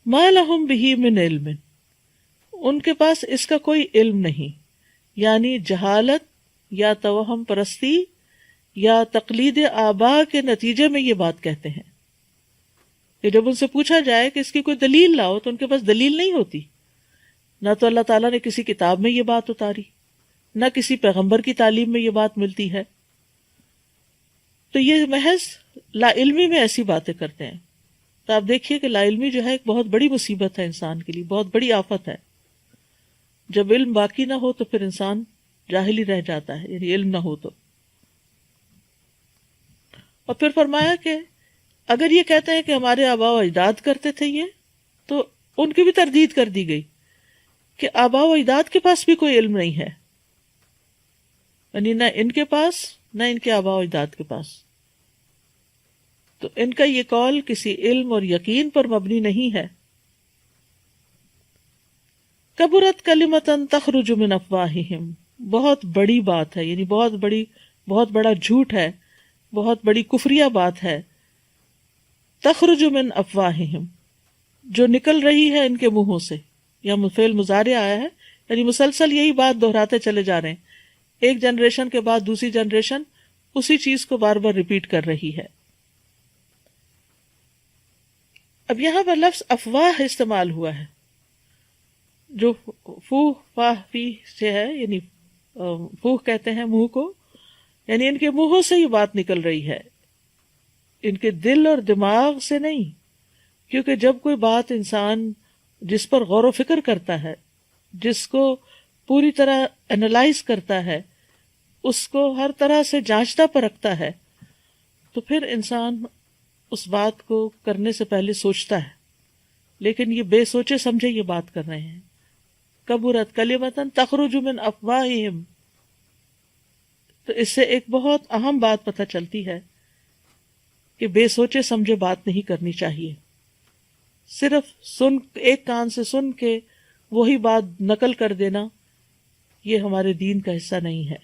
مَا لَهُم بِهِ مِنْ عِلْمٍ، ان کے پاس اس کا کوئی علم نہیں، یعنی جہالت یا توہم پرستی یا تقلید آباء کے نتیجے میں یہ بات کہتے ہیں کہ جب ان سے پوچھا جائے کہ اس کی کوئی دلیل لاؤ تو ان کے پاس دلیل نہیں ہوتی. نہ تو اللہ تعالیٰ نے کسی کتاب میں یہ بات اتاری، نہ کسی پیغمبر کی تعلیم میں یہ بات ملتی ہے. تو یہ محض لا علمی میں ایسی باتیں کرتے ہیں. تو آپ دیکھیے کہ لا علمی جو ہے ایک بہت بڑی مصیبت ہے انسان کے لیے، بہت بڑی آفت ہے. جب علم باقی نہ ہو تو پھر انسان جاہل ہی رہ جاتا ہے، یعنی علم نہ ہو تو. اور پھر فرمایا کہ اگر یہ کہتے ہیں کہ ہمارے آباء و اجداد کرتے تھے یہ، تو ان کی بھی تردید کر دی گئی کہ آباء و اجداد کے پاس بھی کوئی علم نہیں ہے، یعنی نہ ان کے پاس نہ ان کے آباء و اجداد کے پاس. تو ان کا یہ قول کسی علم اور یقین پر مبنی نہیں ہے. کبرت کلمتن تخرج من افواہہم، بہت بڑی بات ہے، یعنی بہت بڑا جھوٹ ہے، بہت بڑی کفریہ بات ہے. تخرج من افواہہم، جو نکل رہی ہے ان کے منہوں سے. یہاں فعل مضارع آیا ہے، یعنی مسلسل یہی بات دہراتے چلے جا رہے ہیں. ایک جنریشن کے بعد دوسری جنریشن اسی چیز کو بار بار ریپیٹ کر رہی ہے. اب یہاں پر لفظ افواہ استعمال ہوا ہے، جو فوہ فاہ فی سے ہے، یعنی فوہ کہتے ہیں منہ کو، یعنی ان کے منہوں سے یہ بات نکل رہی ہے، ان کے دل اور دماغ سے نہیں. کیونکہ جب کوئی بات انسان جس پر غور و فکر کرتا ہے، جس کو پوری طرح انالائز کرتا ہے، اس کو ہر طرح سے جانچتا پرکھتا ہے، تو پھر انسان اس بات کو کرنے سے پہلے سوچتا ہے. لیکن یہ بے سوچے سمجھے یہ بات کر رہے ہیں. کبرت کلمتن تخرج من افواہہم، تو اس سے ایک بہت اہم بات پتہ چلتی ہے کہ بے سوچے سمجھے بات نہیں کرنی چاہیے. صرف ایک کان سے سن کے وہی بات نقل کر دینا، یہ ہمارے دین کا حصہ نہیں ہے،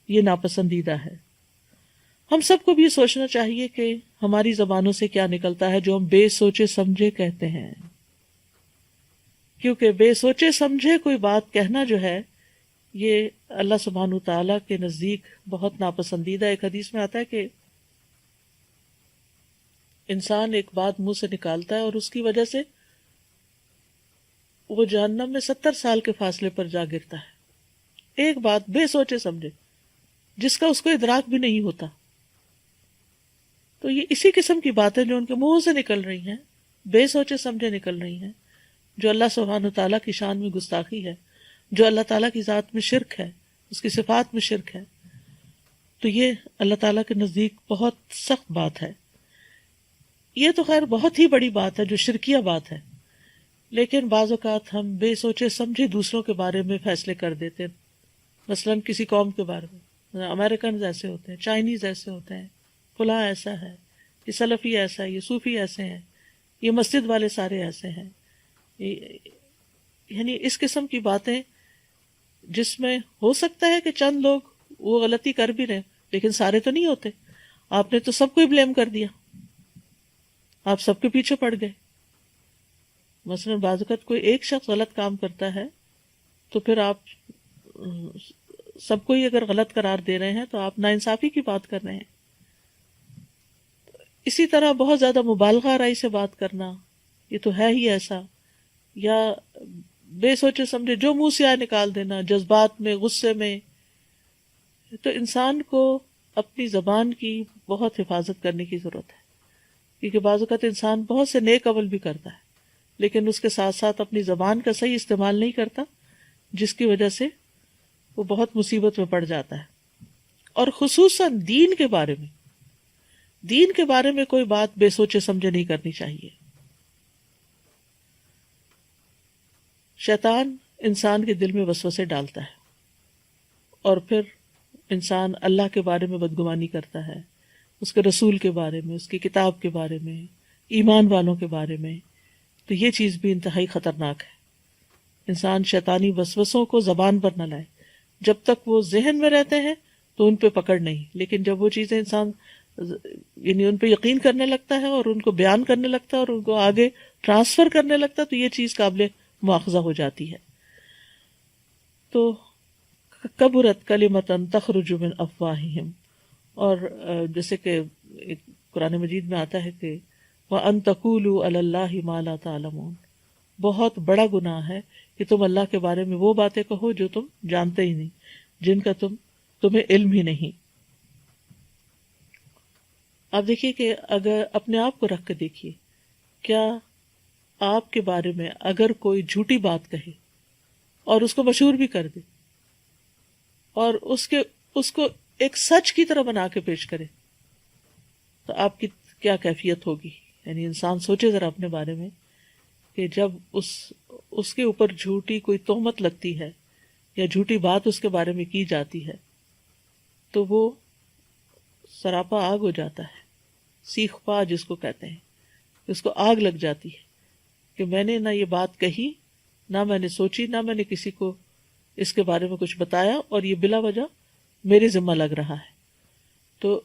یہ ناپسندیدہ ہے. ہم سب کو بھی یہ سوچنا چاہیے کہ ہماری زبانوں سے کیا نکلتا ہے جو ہم بے سوچے سمجھے کہتے ہیں. کیونکہ بے سوچے سمجھے کوئی بات کہنا جو ہے، یہ اللہ سبحانہ تعالیٰ کے نزدیک بہت ناپسندیدہ. ایک حدیث میں آتا ہے کہ انسان ایک بات منہ سے نکالتا ہے اور اس کی وجہ سے وہ جہنم میں 70 سال کے فاصلے پر جا گرتا ہے. ایک بات بے سوچے سمجھے جس کا اس کو ادراک بھی نہیں ہوتا. تو یہ اسی قسم کی باتیں جو ان کے منہ سے نکل رہی ہیں، بے سوچے سمجھے نکل رہی ہیں، جو اللہ سبحانہ تعالیٰ کی شان میں گستاخی ہے، جو اللہ تعالیٰ کی ذات میں شرک ہے، اس کی صفات میں شرک ہے. تو یہ اللہ تعالیٰ کے نزدیک بہت سخت بات ہے. یہ تو خیر بہت ہی بڑی بات ہے جو شرکیہ بات ہے، لیکن بعض اوقات ہم بے سوچے سمجھے دوسروں کے بارے میں فیصلے کر دیتے ہیں. مثلاً کسی قوم کے بارے میں، امریکنز ایسے ہوتے ہیں، چائنیز ایسے ہوتے ہیں، فلاں ایسا ہے، یہ سلفی ایسا ہے، یہ صوفی ایسے ہیں، یہ مسجد والے سارے ایسے ہیں. یعنی اس قسم کی باتیں جس میں ہو سکتا ہے کہ چند لوگ وہ غلطی کر بھی رہے، لیکن سارے تو نہیں ہوتے. آپ نے تو سب کو ہی بلیم کر دیا، آپ سب کے پیچھے پڑ گئے. مثلاً بعض اوقات کوئی ایک شخص غلط کام کرتا ہے تو پھر آپ سب کو ہی اگر غلط قرار دے رہے ہیں تو آپ ناانصافی کی بات کر رہے ہیں. اسی طرح بہت زیادہ مبالغہ آرائی سے بات کرنا، یہ تو ہے ہی ایسا، یا بے سوچے سمجھے جو منہ سے آئے نکال دینا جذبات میں، غصے میں. تو انسان کو اپنی زبان کی بہت حفاظت کرنے کی ضرورت ہے، کیونکہ بعض اوقات انسان بہت سے نیک عمل بھی کرتا ہے لیکن اس کے ساتھ ساتھ اپنی زبان کا صحیح استعمال نہیں کرتا، جس کی وجہ سے وہ بہت مصیبت میں پڑ جاتا ہے. اور خصوصاً دین کے بارے میں کوئی بات بے سوچے سمجھے نہیں کرنی چاہیے. شیطان انسان کے دل میں وسوسے ڈالتا ہے اور پھر انسان اللہ کے بارے میں بدگمانی کرتا ہے، اس کے رسول کے بارے میں، اس کی کتاب کے بارے میں، ایمان والوں کے بارے میں. تو یہ چیز بھی انتہائی خطرناک ہے. انسان شیطانی وسوسوں کو زبان پر نہ لائے. جب تک وہ ذہن میں رہتے ہیں تو ان پہ پکڑ نہیں، لیکن جب وہ چیزیں انسان یعنی ان پہ یقین کرنے لگتا ہے اور ان کو بیان کرنے لگتا ہے اور ان کو آگے ٹرانسفر کرنے لگتا ہے تو یہ چیز قابل مواخذہ ہو جاتی ہے. تو کبرت کلمتن تخرج من افواہہم، اور جیسے کہ قرآن مجید میں آتا ہے کہ وَأَن تَقُولُوا عَلَى اللَّهِ مَا لَا تَعْلَمُونَ، بہت بڑا گناہ ہے کہ تم اللہ کے بارے میں وہ باتیں کہو جو تم جانتے ہی نہیں، جن کا تمہیں علم ہی نہیں. آپ دیکھیے کہ اگر اپنے آپ کو رکھ کے دیکھیے، کیا آپ کے بارے میں اگر کوئی جھوٹی بات کہے اور اس کو مشہور بھی کر دے اور اس کو ایک سچ کی طرح بنا کے پیش کرے، تو آپ کی کیا کیفیت ہوگی. یعنی انسان سوچے ذرا اپنے بارے میں کہ جب اس کے اوپر جھوٹی کوئی تہمت لگتی ہے یا جھوٹی بات اس کے بارے میں کی جاتی ہے تو وہ سراپا آگ ہو جاتا ہے. سیخ پا جس کو کہتے ہیں، اس کو آگ لگ جاتی ہے کہ میں نے نہ یہ بات کہی، نہ میں نے سوچی، نہ میں نے کسی کو اس کے بارے میں کچھ بتایا، اور یہ بلا وجہ میرے ذمہ لگ رہا ہے. تو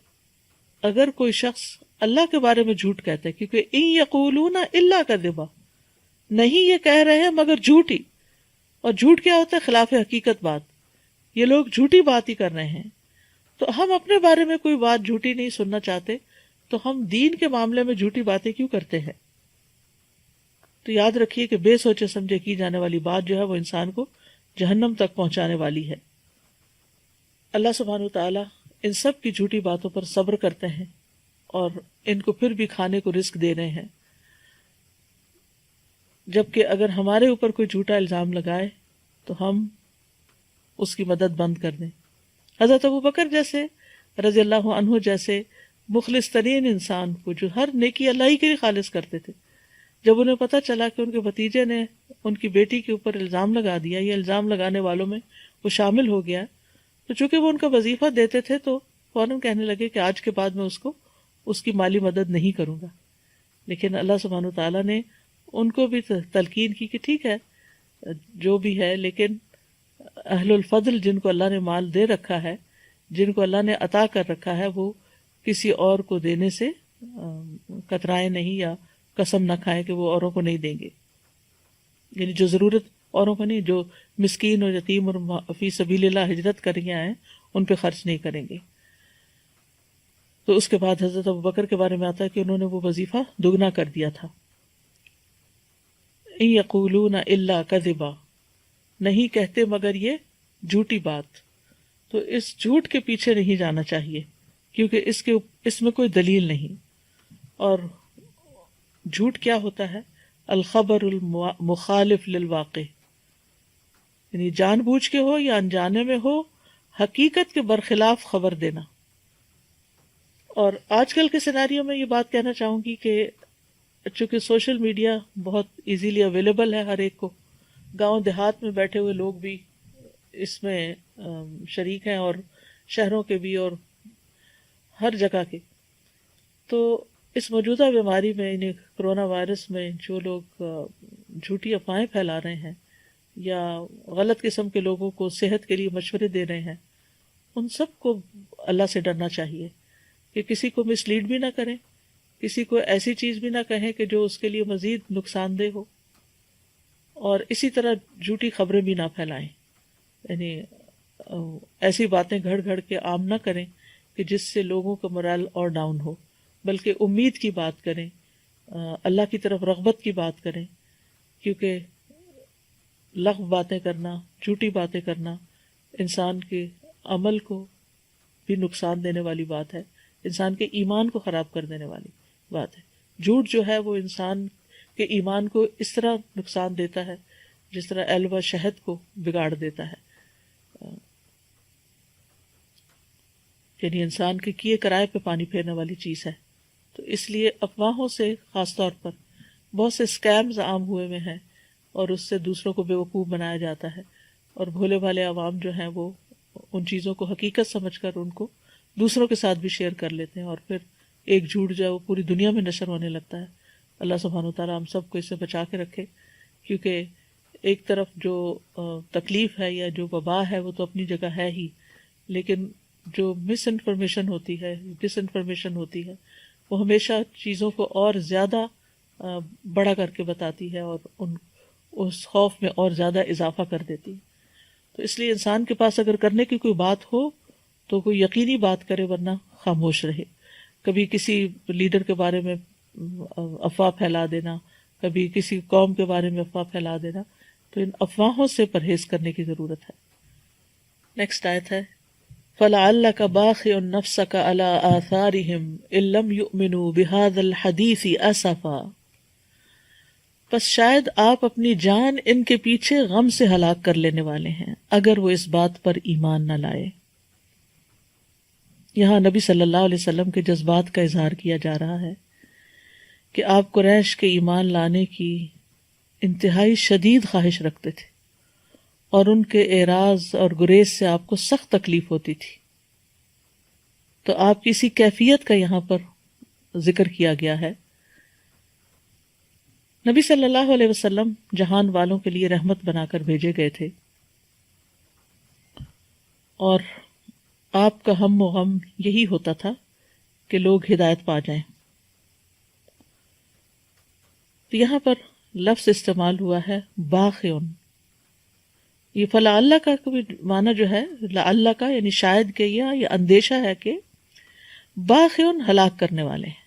اگر کوئی شخص اللہ کے بارے میں جھوٹ کہتا ہے، کیونکہ ان یقولون الا کذبا، نہیں یہ کہہ رہے ہیں مگر جھوٹی. اور جھوٹ کیا ہوتا ہے؟ خلاف حقیقت بات. یہ لوگ جھوٹی بات ہی کر رہے ہیں. تو ہم اپنے بارے میں کوئی بات جھوٹی نہیں سننا چاہتے تو ہم دین کے معاملے میں جھوٹی باتیں کیوں کرتے ہیں؟ تو یاد رکھیے کہ بے سوچے سمجھے کی جانے والی بات جو ہے وہ انسان کو جہنم تک پہنچانے والی ہے. اللہ سبحانہ وتعالی ان سب کی جھوٹی باتوں پر صبر کرتے ہیں اور ان کو پھر بھی کھانے کو رزق دے رہے ہیں، جبکہ اگر ہمارے اوپر کوئی جھوٹا الزام لگائے تو ہم اس کی مدد بند کر دیں. حضرت ابوبکر جیسے رضی اللہ عنہ جیسے مخلص ترین انسان کو، جو ہر نیکی اللہ ہی کے لیے خالص کرتے تھے، جب انہیں پتہ چلا کہ ان کے بھتیجے نے ان کی بیٹی کے اوپر الزام لگا دیا، یا الزام لگانے والوں میں وہ شامل ہو گیا، تو چونکہ وہ ان کا وظیفہ دیتے تھے تو فوراً کہنے لگے کہ آج کے بعد میں اس کی مالی مدد نہیں کروں گا. لیکن اللہ سبحانہ وتعالیٰ نے ان کو بھی تلقین کی کہ ٹھیک ہے جو بھی ہے، لیکن اہل الفضل جن کو اللہ نے مال دے رکھا ہے، جن کو اللہ نے عطا کر رکھا ہے، وہ کسی اور کو دینے سے کترائے نہیں یا قسم نہ کھائیں کہ وہ اوروں کو نہیں دیں گے. یعنی جو ضرورت اوروں کو نہیں، جو مسکین اور یتیم اور فی سبیل اللہ ہجرت کر کے آئے ان پہ خرچ نہیں کریں گے. تو اس کے بعد حضرت ابوبکر کے بارے میں آتا ہے کہ انہوں نے وہ وظیفہ دگنا کر دیا تھا. ان یقولون الا کذبا، نہیں کہتے مگر یہ جھوٹی بات. تو اس جھوٹ کے پیچھے نہیں جانا چاہیے کیونکہ اس میں کوئی دلیل نہیں. اور جھوٹ کیا ہوتا ہے؟ الخبر المخالف للواقع، یعنی جان بوجھ کے ہو یا انجانے میں ہو، حقیقت کے برخلاف خبر دینا. اور آج کل کے سیناریو میں یہ بات کہنا چاہوں گی کہ چونکہ سوشل میڈیا بہت ایزیلی اویلیبل ہے ہر ایک کو، گاؤں دیہات میں بیٹھے ہوئے لوگ بھی اس میں شریک ہیں، اور شہروں کے بھی اور ہر جگہ کے. تو اس موجودہ بیماری میں، یعنی کرونا وائرس میں، جو لوگ جھوٹی افواہیں پھیلا رہے ہیں یا غلط قسم کے لوگوں کو صحت کے لیے مشورے دے رہے ہیں، ان سب کو اللہ سے ڈرنا چاہیے کہ کسی کو مس لیڈ بھی نہ کریں، کسی کو ایسی چیز بھی نہ کہیں کہ جو اس کے لیے مزید نقصان دہ ہو، اور اسی طرح جھوٹی خبریں بھی نہ پھیلائیں. یعنی ایسی باتیں گھڑ گھڑ کے عام نہ کریں کہ جس سے لوگوں کا morale اور ڈاؤن ہو، بلکہ امید کی بات کریں، اللہ کی طرف رغبت کی بات کریں. کیونکہ لغو باتیں کرنا، جھوٹی باتیں کرنا انسان کے عمل کو بھی نقصان دینے والی بات ہے، انسان کے ایمان کو خراب کر دینے والی بات ہے. جھوٹ جو ہے وہ انسان کے ایمان کو اس طرح نقصان دیتا ہے جس طرح ایلوا شہد کو بگاڑ دیتا ہے. یعنی انسان کے کیے کرائے پہ پانی پھیرنے والی چیز ہے. تو اس لیے افواہوں سے خاص طور پر بہت سے اسکیمز عام ہوئے میں ہیں، اور اس سے دوسروں کو بیوقوف بنایا جاتا ہے، اور بھولے بھالے عوام جو ہیں وہ ان چیزوں کو حقیقت سمجھ کر ان کو دوسروں کے ساتھ بھی شیئر کر لیتے ہیں، اور پھر ایک جھوٹ جو ہے وہ پوری دنیا میں نشر ہونے لگتا ہے. اللہ سبحانہ وتعالیٰ ہم سب کو اس سے بچا کے رکھے، کیونکہ ایک طرف جو تکلیف ہے یا جو وبا ہے وہ تو اپنی جگہ ہے ہی، لیکن جو مس انفارمیشن ہوتی ہے، ڈس انفارمیشن ہوتی ہے، وہ ہمیشہ چیزوں کو اور زیادہ بڑا کر کے بتاتی ہے اور اس خوف میں اور زیادہ اضافہ کر دیتی ہے. تو اس لیے انسان کے پاس اگر کرنے کی کوئی بات ہو تو کوئی یقینی بات کرے، ورنہ خاموش رہے. کبھی کسی لیڈر کے بارے میں افواہ پھیلا دینا، کبھی کسی قوم کے بارے میں افواہ پھیلا دینا، تو ان افواہوں سے پرہیز کرنے کی ضرورت ہے. نیکسٹ آیت ہے فَلَعَلَّكَ بَاخِعٌ نَفْسَكَ عَلَىٰ آثَارِهِمْ إِن لَّمْ يُؤْمِنُوا بِهَٰذَا الْحَدِيثِ أَسَفًا، پس شاید آپ اپنی جان ان کے پیچھے غم سے ہلاک کر لینے والے ہیں اگر وہ اس بات پر ایمان نہ لائے. یہاں نبی صلی اللہ علیہ وسلم کے جذبات کا اظہار کیا جا رہا ہے کہ آپ قریش کے ایمان لانے کی انتہائی شدید خواہش رکھتے تھے اور ان کے اعراض اور گریز سے آپ کو سخت تکلیف ہوتی تھی. تو آپ کی اسی کیفیت کا یہاں پر ذکر کیا گیا ہے. نبی صلی اللہ علیہ وسلم جہان والوں کے لیے رحمت بنا کر بھیجے گئے تھے اور آپ کا ہم و غم یہی ہوتا تھا کہ لوگ ہدایت پا جائیں. تو یہاں پر لفظ استعمال ہوا ہے باخون. یہ فلعل کا معنی جو ہے لعل کا یعنی شاید کہ یہ اندیشہ ہے کہ باخون ہلاک کرنے والے ہیں.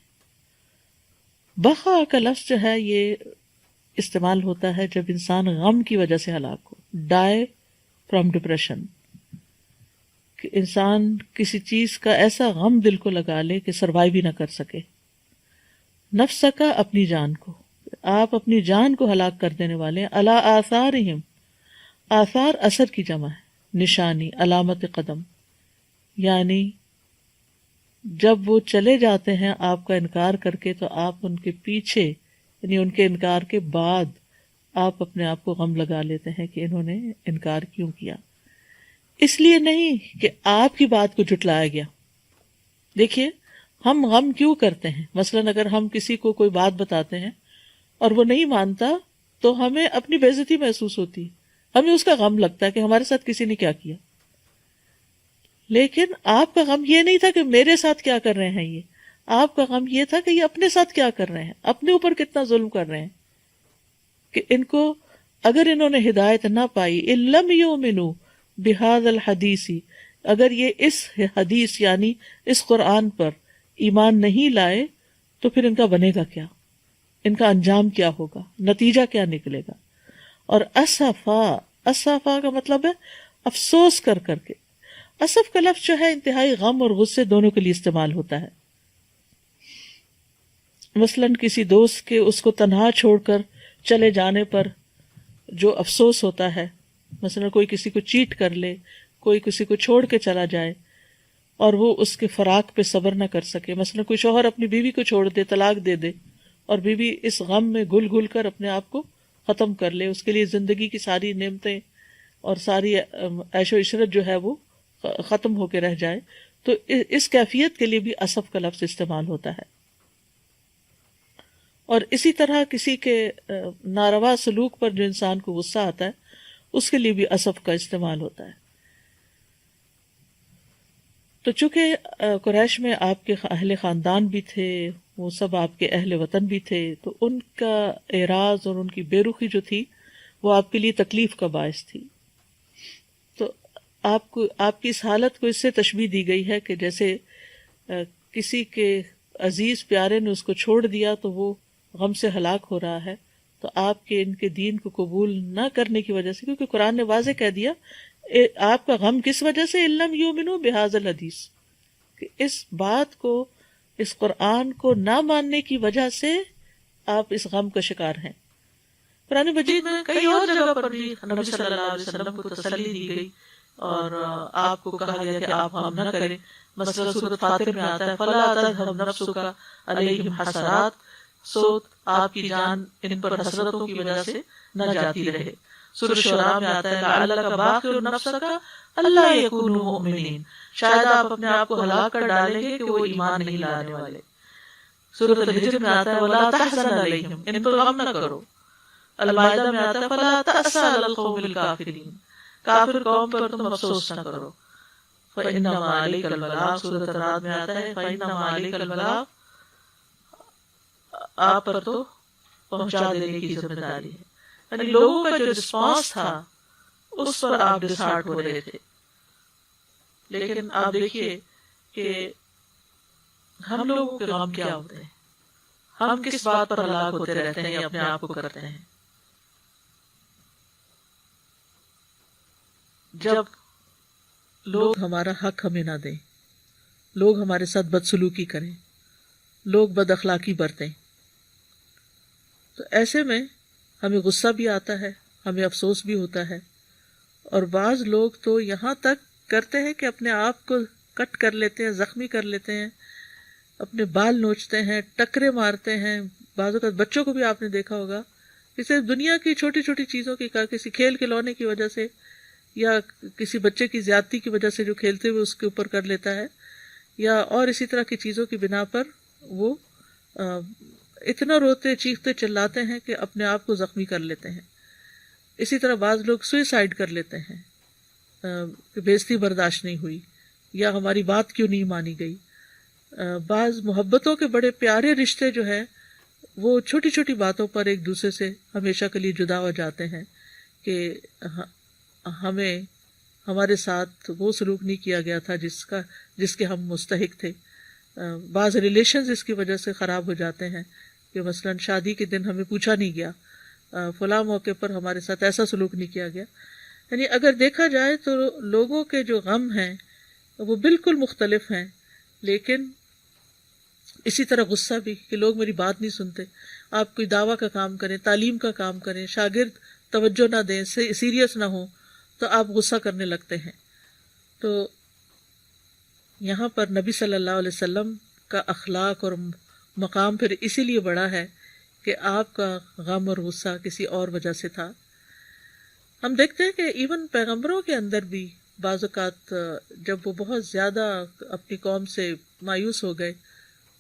بخا کا لفظ جو ہے یہ استعمال ہوتا ہے جب انسان غم کی وجہ سے ہلاک ہو. ڈائی فرام ڈپریشن، کہ انسان کسی چیز کا ایسا غم دل کو لگا لے کہ سروائیو بھی نہ کر سکے. نفس کا اپنی جان کو، آپ اپنی جان کو ہلاک کر دینے والے ہیں. علی آثارہم، آثار اثر کی جمع ہے، نشانی، علامت قدم. یعنی جب وہ چلے جاتے ہیں آپ کا انکار کر کے تو آپ ان کے پیچھے یعنی ان کے انکار کے بعد آپ اپنے آپ کو غم لگا لیتے ہیں کہ انہوں نے انکار کیوں کیا. اس لیے نہیں کہ آپ کی بات کو جھٹلایا گیا. دیکھیے ہم غم کیوں کرتے ہیں. مثلاً اگر ہم کسی کو کوئی بات بتاتے ہیں اور وہ نہیں مانتا تو ہمیں اپنی بے عزتی محسوس ہوتی ہے، ہمیں اس کا غم لگتا ہے کہ ہمارے ساتھ کسی نے کیا کیا. لیکن آپ کا غم یہ نہیں تھا کہ میرے ساتھ کیا کر رہے ہیں یہ، آپ کا غم یہ تھا کہ یہ اپنے ساتھ کیا کر رہے ہیں، اپنے اوپر کتنا ظلم کر رہے ہیں، کہ ان کو اگر انہوں نے ہدایت نہ پائی، ان لم یؤمنوا بہذا الحدیث، اگر یہ اس حدیث یعنی اس قرآن پر ایمان نہیں لائے تو پھر ان کا بنے گا کیا، ان کا انجام کیا ہوگا، نتیجہ کیا نکلے گا. اور اسفا کا مطلب ہے افسوس کر کر کے. اسف کا لفظ جو ہے انتہائی غم اور غصے دونوں کے لیے استعمال ہوتا ہے. مثلاً کسی دوست کے اس کو تنہا چھوڑ کر چلے جانے پر جو افسوس ہوتا ہے، مثلاً کوئی کسی کو چیٹ کر لے، کوئی کسی کو چھوڑ کے چلا جائے اور وہ اس کے فراق پہ صبر نہ کر سکے. مثلاً کوئی شوہر اپنی بیوی کو چھوڑ دے، طلاق دے دے، اور بیوی اس غم میں گھل گھل کر اپنے آپ کو ختم کر لے، اس کے لیے زندگی کی ساری نعمتیں اور ساری عیش و عشرت جو ہے وہ ختم ہو کے رہ جائے، تو اس کیفیت کے لیے بھی اسف کا لفظ استعمال ہوتا ہے. اور اسی طرح کسی کے ناروا سلوک پر جو انسان کو غصہ آتا ہے اس کے لیے بھی اسف کا استعمال ہوتا ہے. تو چونکہ قریش میں آپ کے اہل خاندان بھی تھے، وہ سب آپ کے اہل وطن بھی تھے، تو ان کا اعراض اور ان کی بے رخی جو تھی وہ آپ کے لیے تکلیف کا باعث تھی. تو آپ کی اس حالت کو اس سے تشبیہ دی گئی ہے کہ جیسے کسی کے عزیز پیارے نے اس کو چھوڑ دیا تو وہ غم سے ہلاک ہو رہا ہے. تو آپ کے ان کے دین کو قبول نہ کرنے کی وجہ سے، کیونکہ قرآن نے واضح کہہ دیا آپ کا غم کس وجہ سے، ان لم یؤمنوا بہذا الحدیث، کہ اس بات کو، اس قرآن کو نہ ماننے کی وجہ سے آپ اس غم کا شکار ہیں. قرآن مجید میں کئی اور جگہ پر بھی نبی صلی اللہ علیہ وسلم کو تسلی دی گئی اور آپ کو کہا گیا کہ آپ غم نہ کریں. مثلا سورۃ فاطر میں آتا ہے فَلَا تَذْهَبْ نَفْسُكَ عَلَيْهِمْ حَسَرَاتٍ، سو آپ کی جان ان پر حسرتوں کی وجہ سے نہ جاتی رہے. سورۃ شعراء میں آتا ہے لَعَلَّكَ بَاخِعٌ نَفْسَكَ أَلَّا يَكُونُوا مُؤْمِنِينَ، شاید آپ اپنے آپ کو ہلاک کر ڈالیں گے کہ وہ ایمان نہیں لانے والے. سورۃ الحجر میں آتا ہے وَلَا تَحْزَنْ عَلَيْهِمْ، ان پر غم نہ کرو. المائدہ میں آتا ہے فَلَا تَأْسَ عَلَى الْقَوْمِ الْكَافِرِينَ، کافر قوم پر تم افسوس نہ کرو. فَإِنَّمَا عَلَيْكَ الْبَلَاغُ، سورۃ الرعد میں آتا ہے فَإِنَّمَا عَلَيْكَ الْبَلَاغُ، آپ پر تو پہنچا دینے کی ذمہ داری ہے. یعنی لوگوں کا جو رسپانس تھا اس پر آپ ڈسہارٹ ہو رہے تھے. لیکن آپ دیکھیے کہ ہم لوگوں کے غم کیا ہوتے ہیں، ہم کس بات پر ہلاک ہوتے رہتے ہیں یا اپنے آپ کو کرتے ہیں. جب لوگ ہمارا حق ہمیں نہ دیں، لوگ ہمارے ساتھ بدسلوکی کریں، لوگ بد اخلاقی برتیں، تو ایسے میں ہمیں غصہ بھی آتا ہے، ہمیں افسوس بھی ہوتا ہے. اور بعض لوگ تو یہاں تک کرتے ہیں کہ اپنے آپ کو کٹ کر لیتے ہیں، زخمی کر لیتے ہیں، اپنے بال نوچتے ہیں، ٹکرے مارتے ہیں. بعض اوقات بچوں کو بھی آپ نے دیکھا ہوگا کہ صرف دنیا کی چھوٹی چھوٹی چیزوں کی، کسی کھیل کھلونے کی وجہ سے یا کسی بچے کی زیادتی کی وجہ سے جو کھیلتے ہوئے اس کے اوپر کر لیتا ہے، یا اور اسی طرح کی چیزوں کی بنا پر وہ اتنا روتے چیختے چلاتے ہیں کہ اپنے آپ کو زخمی کر لیتے ہیں. اسی طرح بعض لوگ سوئسائڈ کر لیتے ہیں کہ بےزتی برداشت نہیں ہوئی یا ہماری بات کیوں نہیں مانی گئی. بعض محبتوں کے بڑے پیارے رشتے جو ہیں وہ چھوٹی چھوٹی باتوں پر ایک دوسرے سے ہمیشہ کے لیے جدا ہو جاتے ہیں کہ ہمیں ہمارے ساتھ وہ سلوک نہیں کیا گیا تھا جس کے ہم مستحق تھے. بعض ریلیشنز اس کی وجہ سے خراب ہو جاتے ہیں کہ مثلاً شادی کے دن ہمیں پوچھا نہیں گیا، فلاں موقع پر ہمارے ساتھ ایسا سلوک نہیں کیا گیا. یعنی اگر دیکھا جائے تو لوگوں کے جو غم ہیں وہ بالکل مختلف ہیں، لیکن اسی طرح غصہ بھی کہ لوگ میری بات نہیں سنتے. آپ کوئی دعویٰ کا کام کریں، تعلیم کا کام کریں، شاگرد توجہ نہ دیں، سیریس نہ ہوں تو آپ غصہ کرنے لگتے ہیں. تو یہاں پر نبی صلی اللہ علیہ وسلم کا اخلاق اور مقام پھر اسی لیے بڑا ہے کہ آپ کا غم اور غصہ کسی اور وجہ سے تھا. ہم دیکھتے ہیں کہ ایون پیغمبروں کے اندر بھی بعض اوقات جب وہ بہت زیادہ اپنی قوم سے مایوس ہو گئے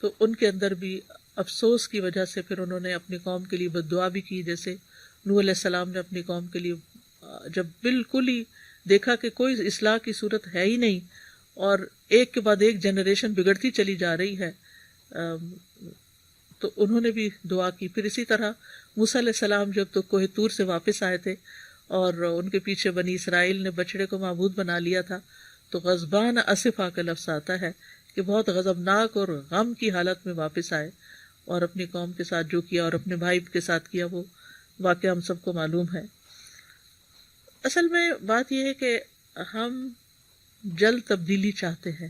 تو ان کے اندر بھی افسوس کی وجہ سے پھر انہوں نے اپنی قوم کے لیے بد دعا بھی کی. جیسے نوح علیہ السلام نے اپنی قوم کے لیے جب بالکل ہی دیکھا کہ کوئی اصلاح کی صورت ہے ہی نہیں اور ایک کے بعد ایک جنریشن بگڑتی چلی جا رہی ہے، تو انہوں نے بھی دعا کی. پھر اسی طرح موسیٰ علیہ السلام جب تو کوہ طور سے واپس آئے تھے اور ان کے پیچھے بنی اسرائیل نے بچڑے کو معبود بنا لیا تھا تو غضبان اسفا کا لفظ آتا ہے کہ بہت غضبناک اور غم کی حالت میں واپس آئے اور اپنی قوم کے ساتھ جو کیا اور اپنے بھائی کے ساتھ کیا وہ واقعہ ہم سب کو معلوم ہے. اصل میں بات یہ ہے کہ ہم جلد تبدیلی چاہتے ہیں،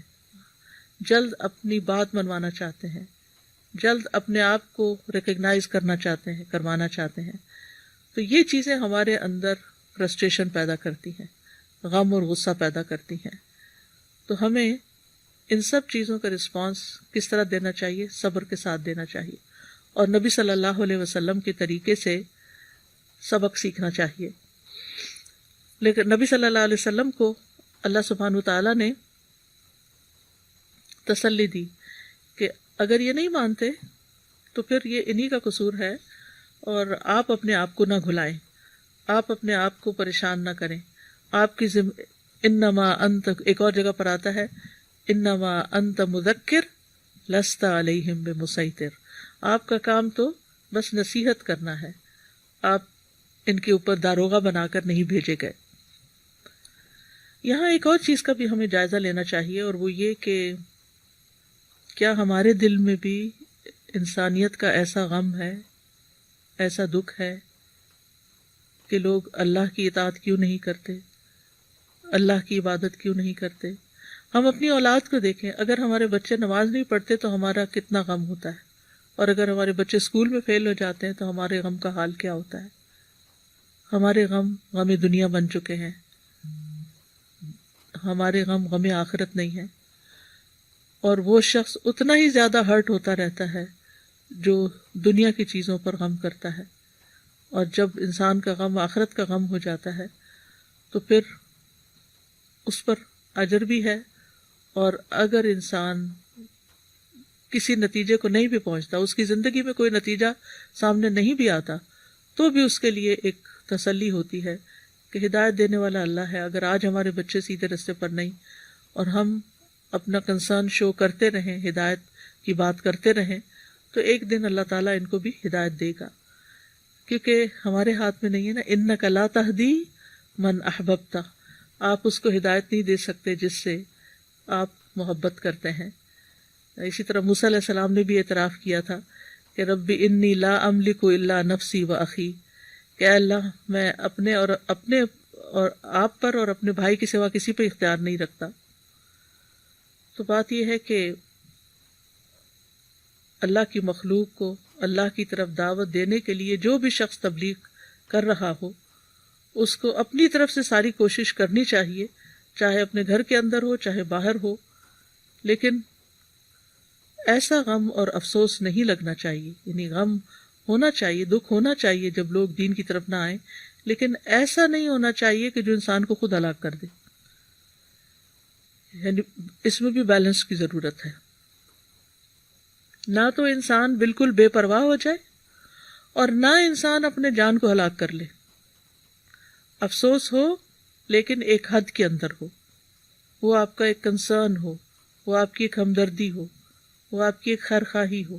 جلد اپنی بات منوانا چاہتے ہیں، جلد اپنے آپ کو ریکگنائز کرنا چاہتے ہیں، کروانا چاہتے ہیں. تو یہ چیزیں ہمارے اندر فرسٹریشن پیدا کرتی ہیں، غم اور غصہ پیدا کرتی ہیں. تو ہمیں ان سب چیزوں کا رسپانس کس طرح دینا چاہیے؟ صبر کے ساتھ دینا چاہیے اور نبی صلی اللہ علیہ وسلم کے طریقے سے سبق سیکھنا چاہیے. لیکن نبی صلی اللہ علیہ وسلم کو اللہ سبحانہ وتعالیٰ نے تسلی دی کہ اگر یہ نہیں مانتے تو پھر یہ انہی کا قصور ہے اور آپ اپنے آپ کو نہ گھلائیں، آپ اپنے آپ کو پریشان نہ کریں. آپ کی انما انت، ایک اور جگہ پر آتا ہے انما انت مذکر لست علیہم بمسیطر، آپ کا کام تو بس نصیحت کرنا ہے، آپ ان کے اوپر داروغہ بنا کر نہیں بھیجے گئے. یہاں ایک اور چیز کا بھی ہمیں جائزہ لینا چاہیے اور وہ یہ کہ کیا ہمارے دل میں بھی انسانیت کا ایسا غم ہے، ایسا دکھ ہے کہ لوگ اللہ کی اطاعت کیوں نہیں کرتے، اللہ کی عبادت کیوں نہیں کرتے. ہم اپنی اولاد کو دیکھیں، اگر ہمارے بچے نماز نہیں پڑھتے تو ہمارا کتنا غم ہوتا ہے، اور اگر ہمارے بچے اسکول میں فیل ہو جاتے ہیں تو ہمارے غم کا حال کیا ہوتا ہے. ہمارے غم غم دنیا بن چکے ہیں، ہمارے غم غم آخرت نہیں ہے. اور وہ شخص اتنا ہی زیادہ ہرٹ ہوتا رہتا ہے جو دنیا کی چیزوں پر غم کرتا ہے. اور جب انسان کا غم آخرت کا غم ہو جاتا ہے تو پھر اس پر اجر بھی ہے، اور اگر انسان کسی نتیجے کو نہیں بھی پہنچتا، اس کی زندگی میں کوئی نتیجہ سامنے نہیں بھی آتا، تو بھی اس کے لیے ایک تسلی ہوتی ہے کہ ہدایت دینے والا اللہ ہے. اگر آج ہمارے بچے سیدھے راستے پر نہیں اور ہم اپنا کنسرن شو کرتے رہیں، ہدایت کی بات کرتے رہیں، تو ایک دن اللہ تعالیٰ ان کو بھی ہدایت دے گا، کیونکہ ہمارے ہاتھ میں نہیں ہے نا. انک لا تہدی من احببت، آپ اس کو ہدایت نہیں دے سکتے جس سے آپ محبت کرتے ہیں. اسی طرح موسیٰ علیہ السلام نے بھی اعتراف کیا تھا کہ رب انی لا املک الا نفسی و اخی، کہ اے اللہ میں اپنے اور آپ پر اور اپنے بھائی کے سوا کسی پہ اختیار نہیں رکھتا. تو بات یہ ہے کہ اللہ کی مخلوق کو اللہ کی طرف دعوت دینے کے لیے جو بھی شخص تبلیغ کر رہا ہو اس کو اپنی طرف سے ساری کوشش کرنی چاہیے، چاہے اپنے گھر کے اندر ہو چاہے باہر ہو، لیکن ایسا غم اور افسوس نہیں لگنا چاہیے. یعنی غم ہونا چاہیے، دکھ ہونا چاہیے جب لوگ دین کی طرف نہ آئیں، لیکن ایسا نہیں ہونا چاہیے کہ جو انسان کو خود ہلاک کر دے. یعنی اس میں بھی بیلنس کی ضرورت ہے. نہ تو انسان بالکل بے پرواہ ہو جائے اور نہ انسان اپنے جان کو ہلاک کر لے. افسوس ہو لیکن ایک حد کے اندر ہو، وہ آپ کا ایک کنسرن ہو، وہ آپ کی ایک ہمدردی ہو، وہ آپ کی ایک خیرخواہی ہو،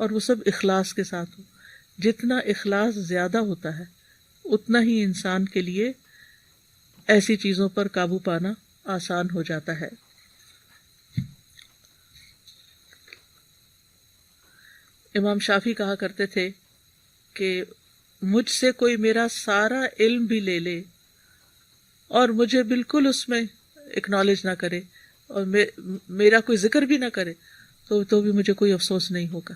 اور وہ سب اخلاص کے ساتھ ہو. جتنا اخلاص زیادہ ہوتا ہے اتنا ہی انسان کے لیے ایسی چیزوں پر قابو پانا آسان ہو جاتا ہے. امام شافعی کہا کرتے تھے کہ مجھ سے کوئی میرا سارا علم بھی لے لے اور مجھے بالکل اس میں اکنالج نہ کرے اور میرا کوئی ذکر بھی نہ کرے تو بھی مجھے کوئی افسوس نہیں ہوگا،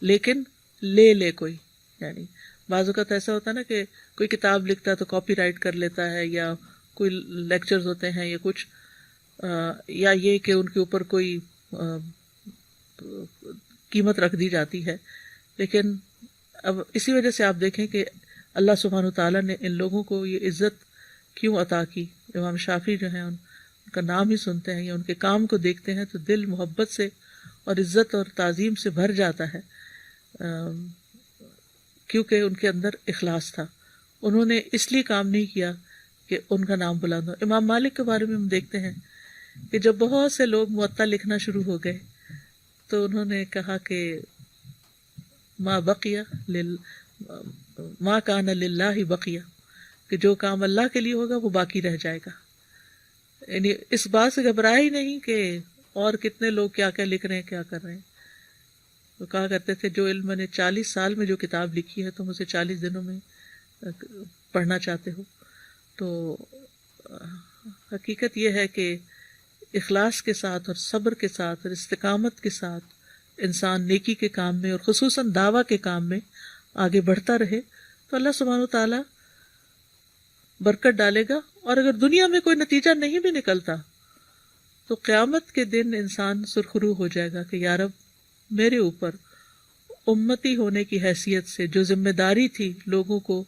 لیکن لے کوئی. یعنی بعض اوقات ایسا ہوتا ہے نا کہ کوئی کتاب لکھتا ہے تو کاپی رائٹ کر لیتا ہے، یا کوئی لیکچرز ہوتے ہیں یا کچھ، یا یہ کہ ان کے اوپر کوئی قیمت رکھ دی جاتی ہے. لیکن اب اسی وجہ سے آپ دیکھیں کہ اللہ سبحانہ وتعالیٰ نے ان لوگوں کو یہ عزت کیوں عطا کی. امام شافعی جو ہیں ان کا نام ہی سنتے ہیں یا ان کے کام کو دیکھتے ہیں تو دل محبت سے اور عزت اور تعظیم سے بھر جاتا ہے، کیونکہ ان کے اندر اخلاص تھا. انہوں نے اس لیے کام نہیں کیا کہ ان کا نام بلند ہو. امام مالک کے بارے میں ہم دیکھتے ہیں کہ جب بہت سے لوگ موطا لکھنا شروع ہو گئے تو انہوں نے کہا کہ ما کان للہ بقیہ، کہ جو کام اللہ کے لیے ہوگا وہ باقی رہ جائے گا. یعنی اس بات سے گھبرایا ہی نہیں کہ اور کتنے لوگ کیا کیا لکھ رہے ہیں، کیا کر رہے ہیں. وہ کہا کرتے تھے جو علم میں نے 40 سال میں جو کتاب لکھی ہے تم اسے 40 دنوں میں پڑھنا چاہتے ہو. تو حقیقت یہ ہے کہ اخلاص کے ساتھ اور صبر کے ساتھ اور استقامت کے ساتھ انسان نیکی کے کام میں اور خصوصاً دعویٰ کے کام میں آگے بڑھتا رہے تو اللہ سبحانہ وتعالیٰ برکت ڈالے گا. اور اگر دنیا میں کوئی نتیجہ نہیں بھی نکلتا تو قیامت کے دن انسان سرخرو ہو جائے گا کہ یا رب میرے اوپر امتی ہونے کی حیثیت سے جو ذمہ داری تھی لوگوں کو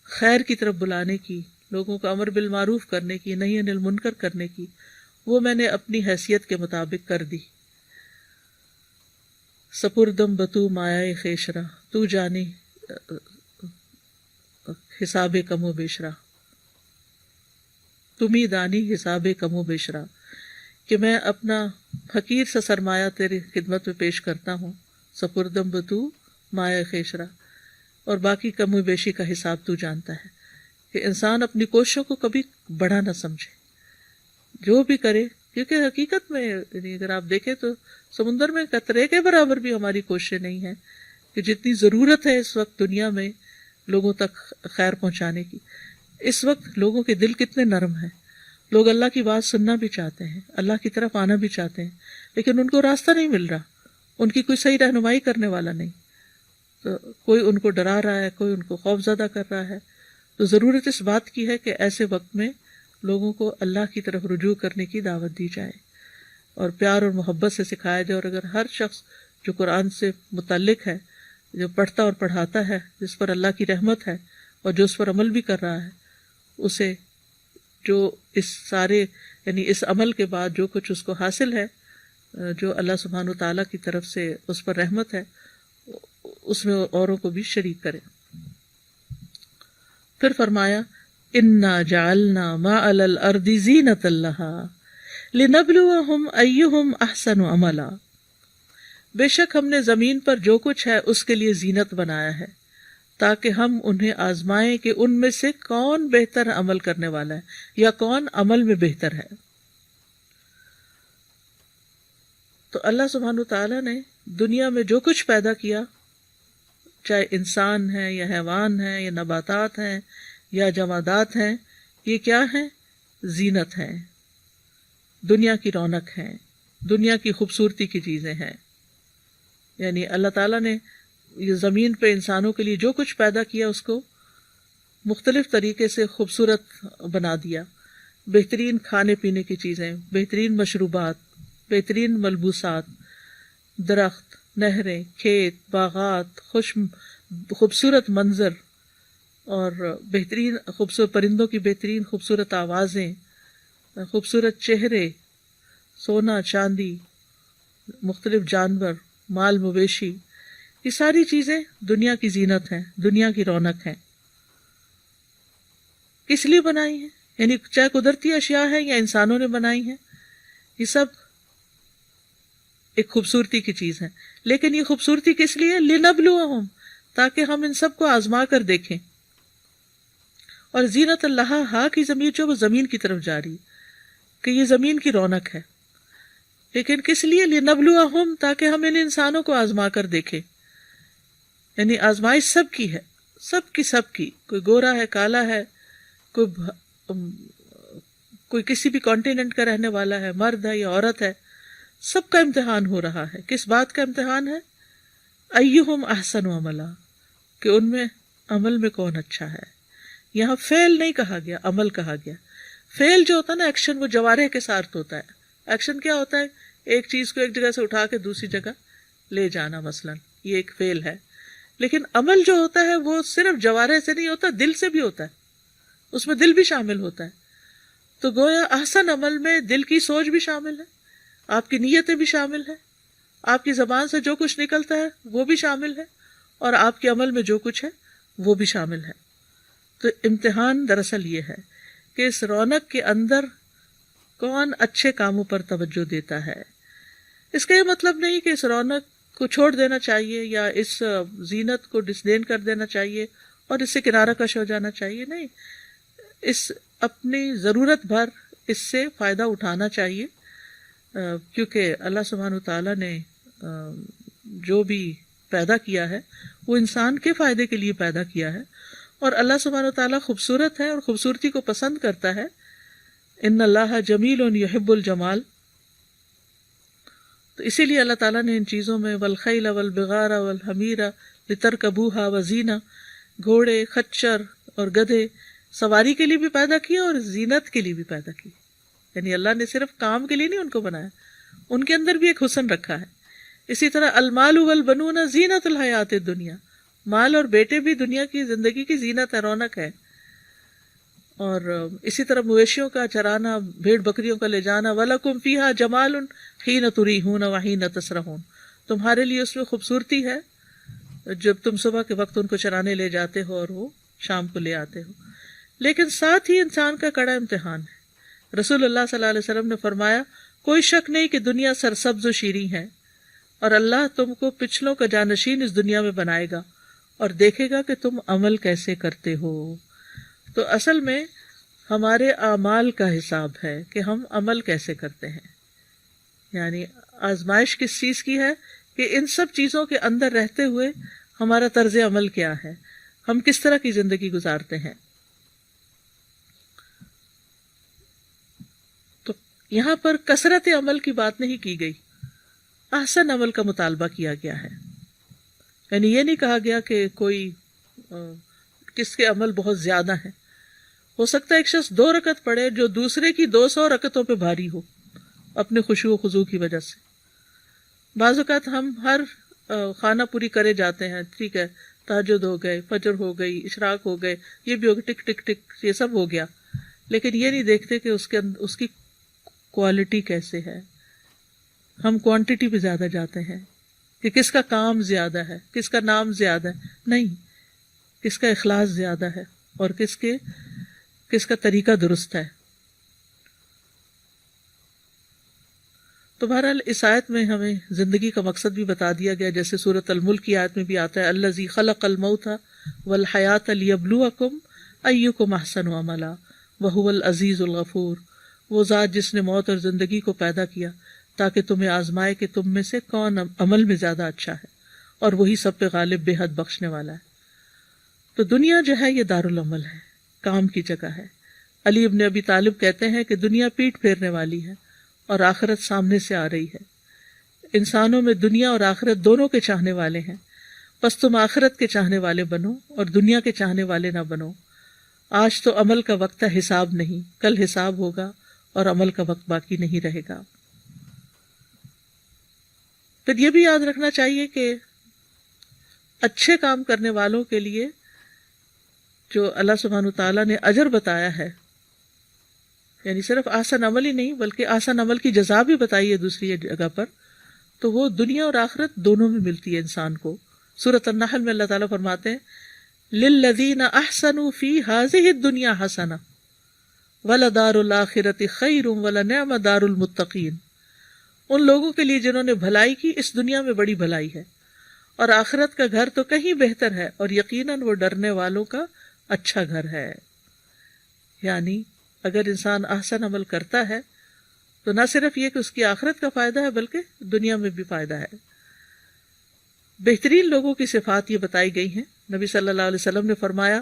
خیر کی طرف بلانے کی، لوگوں کو امر بالمعروف کرنے کی، نہی عن المنکر کرنے کی، وہ میں نے اپنی حیثیت کے مطابق کر دی. سپردم بتو مایہ خیشرا، تو جانی حساب کم و بیشرا، تمہیں دانی حساب کم و بیشرا، کہ میں اپنا حقیر سا سرمایہ تیری خدمت میں پیش کرتا ہوں. سپردم بتو مایہ خیشرا، اور باقی کم و بیشی کا حساب تو جانتا ہے. کہ انسان اپنی کوششوں کو کبھی بڑا نہ سمجھے، جو بھی کرے، کیونکہ حقیقت میں اگر آپ دیکھیں تو سمندر میں قطرے کے برابر بھی ہماری کوششیں نہیں ہیں کہ جتنی ضرورت ہے اس وقت دنیا میں لوگوں تک خیر پہنچانے کی. اس وقت لوگوں کے دل کتنے نرم ہیں، لوگ اللہ کی بات سننا بھی چاہتے ہیں، اللہ کی طرف آنا بھی چاہتے ہیں، لیکن ان کو راستہ نہیں مل رہا، ان کی کوئی صحیح رہنمائی کرنے والا نہیں. تو کوئی ان کو ڈرا رہا ہے، کوئی ان کو خوف زدہ کر رہا ہے. تو ضرورت اس بات کی ہے کہ ایسے وقت میں لوگوں کو اللہ کی طرف رجوع کرنے کی دعوت دی جائے اور پیار اور محبت سے سکھایا جائے. اور اگر ہر شخص جو قرآن سے متعلق ہے، جو پڑھتا اور پڑھاتا ہے، جس پر اللہ کی رحمت ہے اور جو اس پر عمل بھی کر رہا ہے، اسے جو اس سارے یعنی اس عمل کے بعد جو کچھ اس کو حاصل ہے، جو اللہ سبحانہ و تعالیٰ کی طرف سے اس پر رحمت ہے، اس میں اوروں کو بھی شریک کرے. پھر فرمایا انا جعلنا ما علی الارض زینۃ لها لنبلوہم ایہم احسن عملا، بے شک ہم نے زمین پر جو کچھ ہے اس کے لیے زینت بنایا ہے تاکہ ہم انہیں آزمائیں کہ ان میں سے کون بہتر عمل کرنے والا ہے یا کون عمل میں بہتر ہے. تو اللہ سبحانہ وتعالیٰ نے دنیا میں جو کچھ پیدا کیا، چاہے انسان ہیں یا حیوان ہیں یا نباتات ہیں یا جمادات ہیں، یہ کیا ہیں؟ زینت ہیں، دنیا کی رونق ہیں، دنیا کی خوبصورتی کی چیزیں ہیں. یعنی اللہ تعالیٰ نے یہ زمین پہ انسانوں کے لیے جو کچھ پیدا کیا اس کو مختلف طریقے سے خوبصورت بنا دیا. بہترین کھانے پینے کی چیزیں، بہترین مشروبات، بہترین ملبوسات، درخت، نہریں، کھیت، باغات، خوبصورت منظر اور بہترین خوبصورت پرندوں کی بہترین خوبصورت آوازیں، خوبصورت چہرے، سونا چاندی، مختلف جانور، مال مویشی، یہ ساری چیزیں دنیا کی زینت ہیں، دنیا کی رونق ہیں۔ کس لیے بنائی ہیں؟ یعنی چاہے قدرتی اشیاء ہیں یا انسانوں نے بنائی ہیں، یہ سب ایک خوبصورتی کی چیز ہے، لیکن یہ خوبصورتی کس لیے؟ لِنَبْلُوَهُمْ، تاکہ ہم ان سب کو آزما کر دیکھیں۔ اور زینت اللہ ہا کی ضمیر جو وہ زمین کی طرف جا رہی کہ یہ زمین کی رونق ہے، لیکن کس لیے؟ لِنَبْلُوَهُمْ، تاکہ ہم ان انسانوں کو آزما کر دیکھیں۔ یعنی آزمائش سب کی ہے، سب کی، کوئی گورا ہے، کالا ہے، کوئی کسی بھی کانٹیننٹ کا رہنے والا ہے، مرد ہے یا عورت ہے، سب کا امتحان ہو رہا ہے۔ کس بات کا امتحان ہے؟ ایہم احسن عملا، کہ ان میں عمل میں کون اچھا ہے۔ یہاں فعل نہیں کہا گیا، عمل کہا گیا۔ فعل جو ہوتا ہے نا، ایکشن، وہ جوارح کے ساتھ ہوتا ہے۔ ایکشن کیا ہوتا ہے؟ ایک چیز کو ایک جگہ سے اٹھا کے دوسری جگہ لے جانا، مثلا یہ ایک فعل ہے۔ لیکن عمل جو ہوتا ہے وہ صرف جوارح سے نہیں ہوتا، دل سے بھی ہوتا ہے، اس میں دل بھی شامل ہوتا ہے۔ تو گویا احسن عمل میں دل کی سوچ بھی شامل ہے، آپ کی نیتیں بھی شامل ہے، آپ کی زبان سے جو کچھ نکلتا ہے وہ بھی شامل ہے، اور آپ کے عمل میں جو کچھ ہے وہ بھی شامل ہے۔ تو امتحان دراصل یہ ہے کہ اس رونق کے اندر کون اچھے کاموں پر توجہ دیتا ہے۔ اس کا یہ مطلب نہیں کہ اس رونق کو چھوڑ دینا چاہیے یا اس زینت کو ڈسڈین کر دینا چاہیے اور اس سے کنارہ کش ہو جانا چاہیے، نہیں، اس اپنی ضرورت بھر اس سے فائدہ اٹھانا چاہیے، کیونکہ اللہ سبحانہ وتعالیٰ نے جو بھی پیدا کیا ہے وہ انسان کے فائدے کے لیے پیدا کیا ہے، اور اللہ سبحانہ وتعالیٰ خوبصورت ہے اور خوبصورتی کو پسند کرتا ہے۔ ان اللہ جمیل یحب الجمال، تو اسی لیے اللہ تعالیٰ نے ان چیزوں میں والخیل والبغار والحمیر لترکبوها وزینہ، گھوڑے، خچر اور گدھے سواری کے لیے بھی پیدا کیا اور زینت کے لیے بھی پیدا کی۔ یعنی اللہ نے صرف کام کے لیے نہیں ان کو بنایا، ان کے اندر بھی ایک حسن رکھا ہے۔ اسی طرح المال والبنون زینت الحیات الدنیا، مال اور بیٹے بھی دنیا کی زندگی کی زینت ہے، رونق ہے۔ اور اسی طرح مویشیوں کا چرانا، بھیڑ بکریوں کا لے جانا، وَلَكُمْ فِيهَا جَمَالٌ حِينَ تُرِيحُونَ وَحِينَ تَسْرَحُونَ، تمہارے لیے اس میں خوبصورتی ہے جب تم صبح کے وقت ان کو چرانے لے جاتے ہو اور وہ شام کو لے آتے ہو۔ لیکن ساتھ ہی انسان کا کڑا امتحان ہے۔ رسول اللہ صلی اللہ علیہ وسلم نے فرمایا، کوئی شک نہیں کہ دنیا سرسبز و شیریں ہے، اور اللہ تم کو پچھلوں کا جانشین اس دنیا میں بنائے گا اور دیکھے گا کہ تم عمل کیسے کرتے ہو۔ تو اصل میں ہمارے اعمال کا حساب ہے کہ ہم عمل کیسے کرتے ہیں۔ یعنی آزمائش کس چیز کی ہے؟ کہ ان سب چیزوں کے اندر رہتے ہوئے ہمارا طرز عمل کیا ہے، ہم کس طرح کی زندگی گزارتے ہیں۔ تو یہاں پر کثرت عمل کی بات نہیں کی گئی، احسن عمل کا مطالبہ کیا گیا ہے۔ یعنی یہ نہیں کہا گیا کہ کوئی کس کے عمل بہت زیادہ ہیں۔ ہو سکتا ہے ایک شخص 2 رکعت پڑھے جو دوسرے کی 200 رکعتوں پہ بھاری ہو اپنے خشوع و خضوع کی وجہ سے۔ بعض اوقات ہم ہر خانہ پوری کرے جاتے ہیں، ٹھیک ہے، تہجد ہو گئے، فجر ہو گئی، اشراق ہو گئے، یہ بھی ہو گیا، ٹک ٹک ٹک، یہ سب ہو گیا، لیکن یہ نہیں دیکھتے کہ اس کی کوالٹی کیسے ہے۔ ہم کوانٹٹی پہ زیادہ جاتے ہیں کہ کس کا کام زیادہ ہے، کس کا نام زیادہ ہے، نہیں، کس کا اخلاص زیادہ ہے اور کس کا طریقہ درست ہے۔ تو بہرحال اس آیت میں ہمیں زندگی کا مقصد بھی بتا دیا گیا، جیسے سورۃ الملک کی آیت میں بھی آتا ہے، الذی خلق الموت والحیات لیبلوکم ایکم احسن عملا وہو العزیز الغفور، وہ ذات جس نے موت اور زندگی کو پیدا کیا تاکہ تمہیں آزمائے کہ تم میں سے کون عمل میں زیادہ اچھا ہے، اور وہی سب پہ غالب بے حد بخشنے والا ہے۔ تو دنیا جو ہے یہ دارالعمل ہے، کام کی جگہ ہے۔ علی ابن ابی طالب کہتے ہیں کہ دنیا پیٹ پھیرنے والی ہے اور آخرت سامنے سے آ رہی ہے۔ انسانوں میں دنیا اور آخرت دونوں کے چاہنے والے ہیں، بس تم آخرت کے چاہنے والے بنو اور دنیا کے چاہنے والے نہ بنو۔ آج تو عمل کا وقت ہے، حساب نہیں، کل حساب ہوگا اور عمل کا وقت باقی نہیں رہے گا۔ پھر یہ بھی یاد رکھنا چاہیے کہ اچھے کام کرنے والوں کے لیے جو اللہ سبحانہ تعالیٰ نے اجر بتایا ہے، یعنی صرف آسن عمل ہی نہیں بلکہ آسن عمل کی جزا بھی بتائی ہے دوسری جگہ پر، تو وہ دنیا اور آخرت دونوں میں ملتی ہے انسان کو. سورۃ النحل میں اللہ تعالیٰ فرماتے ہیں للذین احسنوا فی ہذہ الدنیا حسنہ ولدار الآخرۃ خیر ولنعم دار المتقین. ان لوگوں کے لیے جنہوں نے بھلائی کی اس دنیا میں بڑی بھلائی ہے، اور آخرت کا گھر تو کہیں بہتر ہے، اور یقیناً وہ ڈرنے والوں کا اچھا گھر ہے. یعنی اگر انسان احسن عمل کرتا ہے تو نہ صرف یہ کہ اس کی آخرت کا فائدہ ہے بلکہ دنیا میں بھی فائدہ ہے. بہترین لوگوں کی صفات یہ بتائی گئی ہیں. نبی صلی اللہ علیہ وسلم نے فرمایا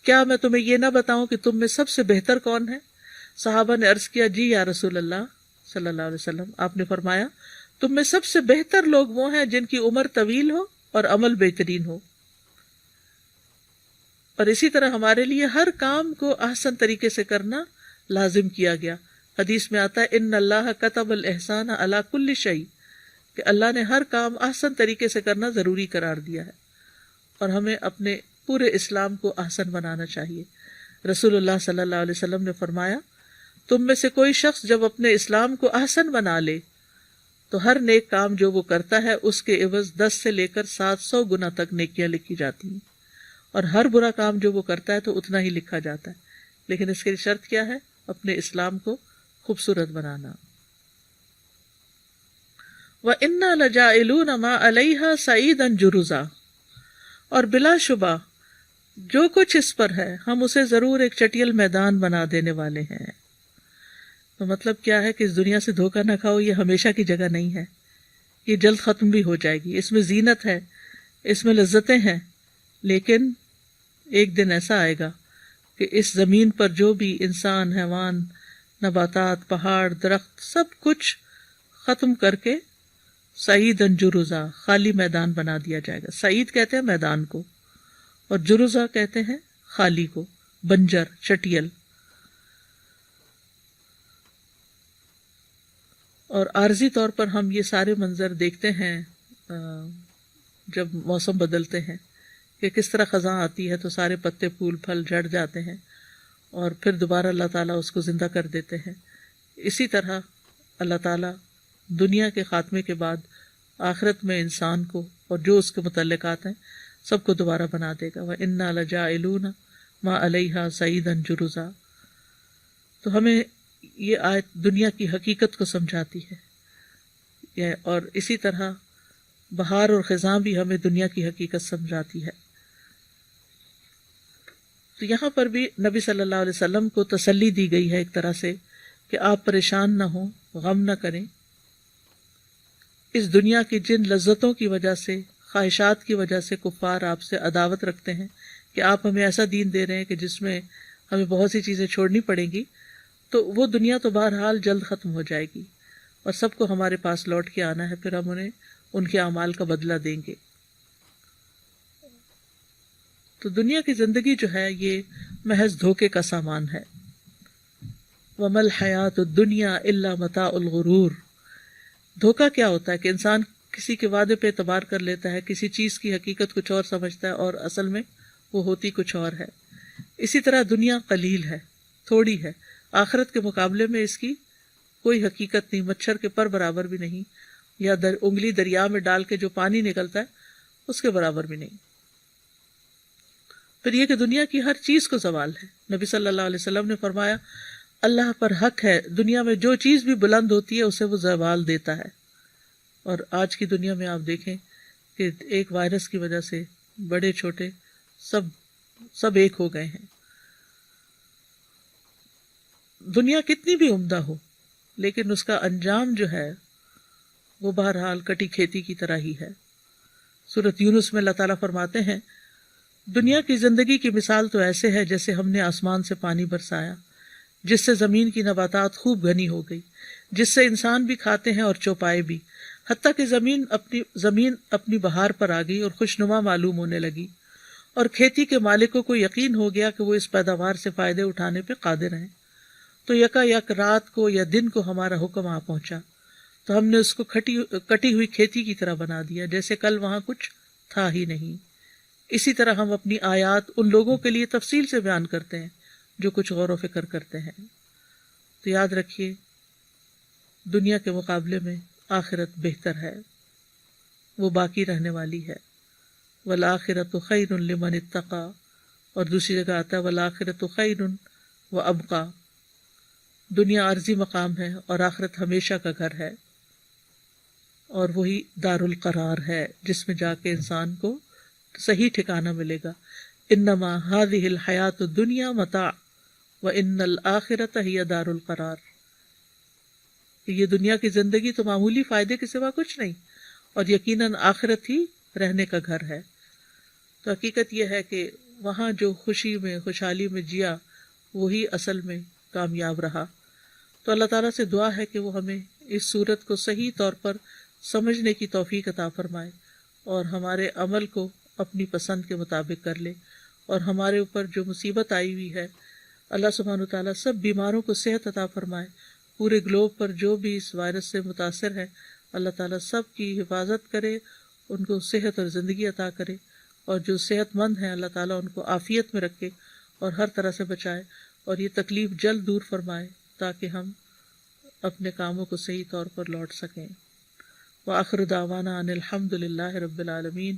کیا میں تمہیں یہ نہ بتاؤں کہ تم میں سب سے بہتر کون ہے؟ صحابہ نے عرض کیا جی یا رسول اللہ صلی اللہ علیہ وسلم. آپ نے فرمایا تم میں سب سے بہتر لوگ وہ ہیں جن کی عمر طویل ہو اور عمل بہترین ہو. اور اسی طرح ہمارے لیے ہر کام کو احسن طریقے سے کرنا لازم کیا گیا. حدیث میں آتا ہے ان اللہ کتب الاحسان علی کل شیء، کہ اللہ نے ہر کام احسن طریقے سے کرنا ضروری قرار دیا ہے، اور ہمیں اپنے پورے اسلام کو احسن بنانا چاہیے. رسول اللہ صلی اللہ علیہ وسلم نے فرمایا تم میں سے کوئی شخص جب اپنے اسلام کو احسن بنا لے تو ہر نیک کام جو وہ کرتا ہے اس کے عوض 10 سے لے کر 700 گنا تک نیکیاں لکھی جاتی ہیں، اور ہر برا کام جو وہ کرتا ہے تو اتنا ہی لکھا جاتا ہے. لیکن اس کی شرط کیا ہے؟ اپنے اسلام کو خوبصورت بنانا. وَإِنَّا لَجَاعِلُونَ مَا عَلَيْهَا سَعِيدًا جُرُزًا، اور بلا شبہ جو کچھ اس پر ہے ہم اسے ضرور ایک چٹیل میدان بنا دینے والے ہیں. تو مطلب کیا ہے کہ اس دنیا سے دھوکہ نہ کھاؤ، یہ ہمیشہ کی جگہ نہیں ہے، یہ جلد ختم بھی ہو جائے گی. اس میں زینت ہے، اس میں لذتیں ہیں، لیکن ایک دن ایسا آئے گا کہ اس زمین پر جو بھی انسان، حیوان، نباتات، پہاڑ، درخت، سب کچھ ختم کر کے سعیداً جرزا، خالی میدان بنا دیا جائے گا. سعید کہتے ہیں میدان کو، اور جرزا کہتے ہیں خالی کو، بنجر، چٹیل. اور عارضی طور پر ہم یہ سارے منظر دیکھتے ہیں جب موسم بدلتے ہیں کہ کس طرح خزاں آتی ہے تو سارے پتے پھول پھل جھڑ جاتے ہیں، اور پھر دوبارہ اللہ تعالیٰ اس کو زندہ کر دیتے ہیں. اسی طرح اللہ تعالیٰ دنیا کے خاتمے کے بعد آخرت میں انسان کو اور جو اس کے متعلقات ہیں سب کو دوبارہ بنا دے گا. وَإِنَّا لَجَاعِلُونَ مَا عَلَيْهَا سَعِيدًا جُرُزًا. تو ہمیں یہ آیت دنیا کی حقیقت کو سمجھاتی ہے، اور اسی طرح بہار اور خزاں بھی ہمیں دنیا کی حقیقت سمجھاتی ہے. تو یہاں پر بھی نبی صلی اللہ علیہ وسلم کو تسلی دی گئی ہے ایک طرح سے کہ آپ پریشان نہ ہوں، غم نہ کریں. اس دنیا کی جن لذتوں کی وجہ سے، خواہشات کی وجہ سے کفار آپ سے عداوت رکھتے ہیں کہ آپ ہمیں ایسا دین دے رہے ہیں کہ جس میں ہمیں بہت سی چیزیں چھوڑنی پڑیں گی، تو وہ دنیا تو بہرحال جلد ختم ہو جائے گی اور سب کو ہمارے پاس لوٹ کے آنا ہے، پھر ہم انہیں ان کے اعمال کا بدلہ دیں گے. تو دنیا کی زندگی جو ہے یہ محض دھوکے کا سامان ہے. وَمَا الْحَيَاةُ الدُّنْيَا إِلَّا مَتَاعُ الْغُرُورِ. دھوکہ کیا ہوتا ہے کہ انسان کسی کے وعدے پہ اعتبار کر لیتا ہے، کسی چیز کی حقیقت کچھ اور سمجھتا ہے اور اصل میں وہ ہوتی کچھ اور ہے. اسی طرح دنیا قلیل ہے، تھوڑی ہے، آخرت کے مقابلے میں اس کی کوئی حقیقت نہیں، مچھر کے پر برابر بھی نہیں، یا انگلی دریا میں ڈال کے جو پانی نکلتا ہے اس کے برابر بھی نہیں. پھر یہ کہ دنیا کی ہر چیز کو زوال ہے. نبی صلی اللہ علیہ وسلم نے فرمایا اللہ پر حق ہے، دنیا میں جو چیز بھی بلند ہوتی ہے اسے وہ زوال دیتا ہے. اور آج کی دنیا میں آپ دیکھیں کہ ایک وائرس کی وجہ سے بڑے چھوٹے سب ایک ہو گئے ہیں. دنیا کتنی بھی عمدہ ہو لیکن اس کا انجام جو ہے وہ بہرحال کٹی کھیتی کی طرح ہی ہے. سورۃ یونس میں اللہ تعالیٰ فرماتے ہیں دنیا کی زندگی کی مثال تو ایسے ہے جیسے ہم نے آسمان سے پانی برسایا، جس سے زمین کی نباتات خوب گھنی ہو گئی، جس سے انسان بھی کھاتے ہیں اور چوپائے بھی، حتیٰ کہ زمین اپنی بہار پر آ گئی اور خوشنما معلوم ہونے لگی، اور کھیتی کے مالکوں کو یقین ہو گیا کہ وہ اس پیداوار سے فائدے اٹھانے پہ قادر ہیں. تو یکا یک رات کو یا دن کو ہمارا حکم آ پہنچا تو ہم نے اس کو کٹی ہوئی کھیتی کی طرح بنا دیا، جیسے کل وہاں کچھ تھا ہی نہیں۔ اسی طرح ہم اپنی آیات ان لوگوں کے لیے تفصیل سے بیان کرتے ہیں جو کچھ غور و فکر کرتے ہیں۔ تو یاد رکھیے دنیا کے مقابلے میں آخرت بہتر ہے، وہ باقی رہنے والی ہے۔ والآخرۃ خیر لمن اتقی، اور دوسری جگہ آتا ہے والآخرۃ خیر وابقی۔ دنیا عارضی مقام ہے اور آخرت ہمیشہ کا گھر ہے، اور وہی دار القرار ہے جس میں جا کے انسان کو صحیح ٹھکانہ ملے گا۔ انما هذه الحیات الدنیا متاع وان الآخرۃ ہی دار القرار۔ یہ دنیا کی زندگی تو معمولی فائدے کے سوا کچھ نہیں، اور یقیناً آخرت ہی رہنے کا گھر ہے۔ تو حقیقت یہ ہے کہ وہاں جو خوشی میں خوشحالی میں جیا وہی اصل میں کامیاب رہا۔ تو اللہ تعالیٰ سے دعا ہے کہ وہ ہمیں اس صورت کو صحیح طور پر سمجھنے کی توفیق عطا فرمائے، اور ہمارے عمل کو اپنی پسند کے مطابق کر لے، اور ہمارے اوپر جو مصیبت آئی ہوئی ہے اللہ سبحانہ وتعالیٰ سب بیماروں کو صحت عطا فرمائے۔ پورے گلوب پر جو بھی اس وائرس سے متاثر ہے اللہ تعالیٰ سب کی حفاظت کرے، ان کو صحت اور زندگی عطا کرے، اور جو صحت مند ہیں اللہ تعالیٰ ان کو عافیت میں رکھے اور ہر طرح سے بچائے، اور یہ تکلیف جلد دور فرمائے تاکہ ہم اپنے کاموں کو صحیح طور پر لوٹ سکیں۔ وآخر دعوانا ان الحمد للہ رب العالمین۔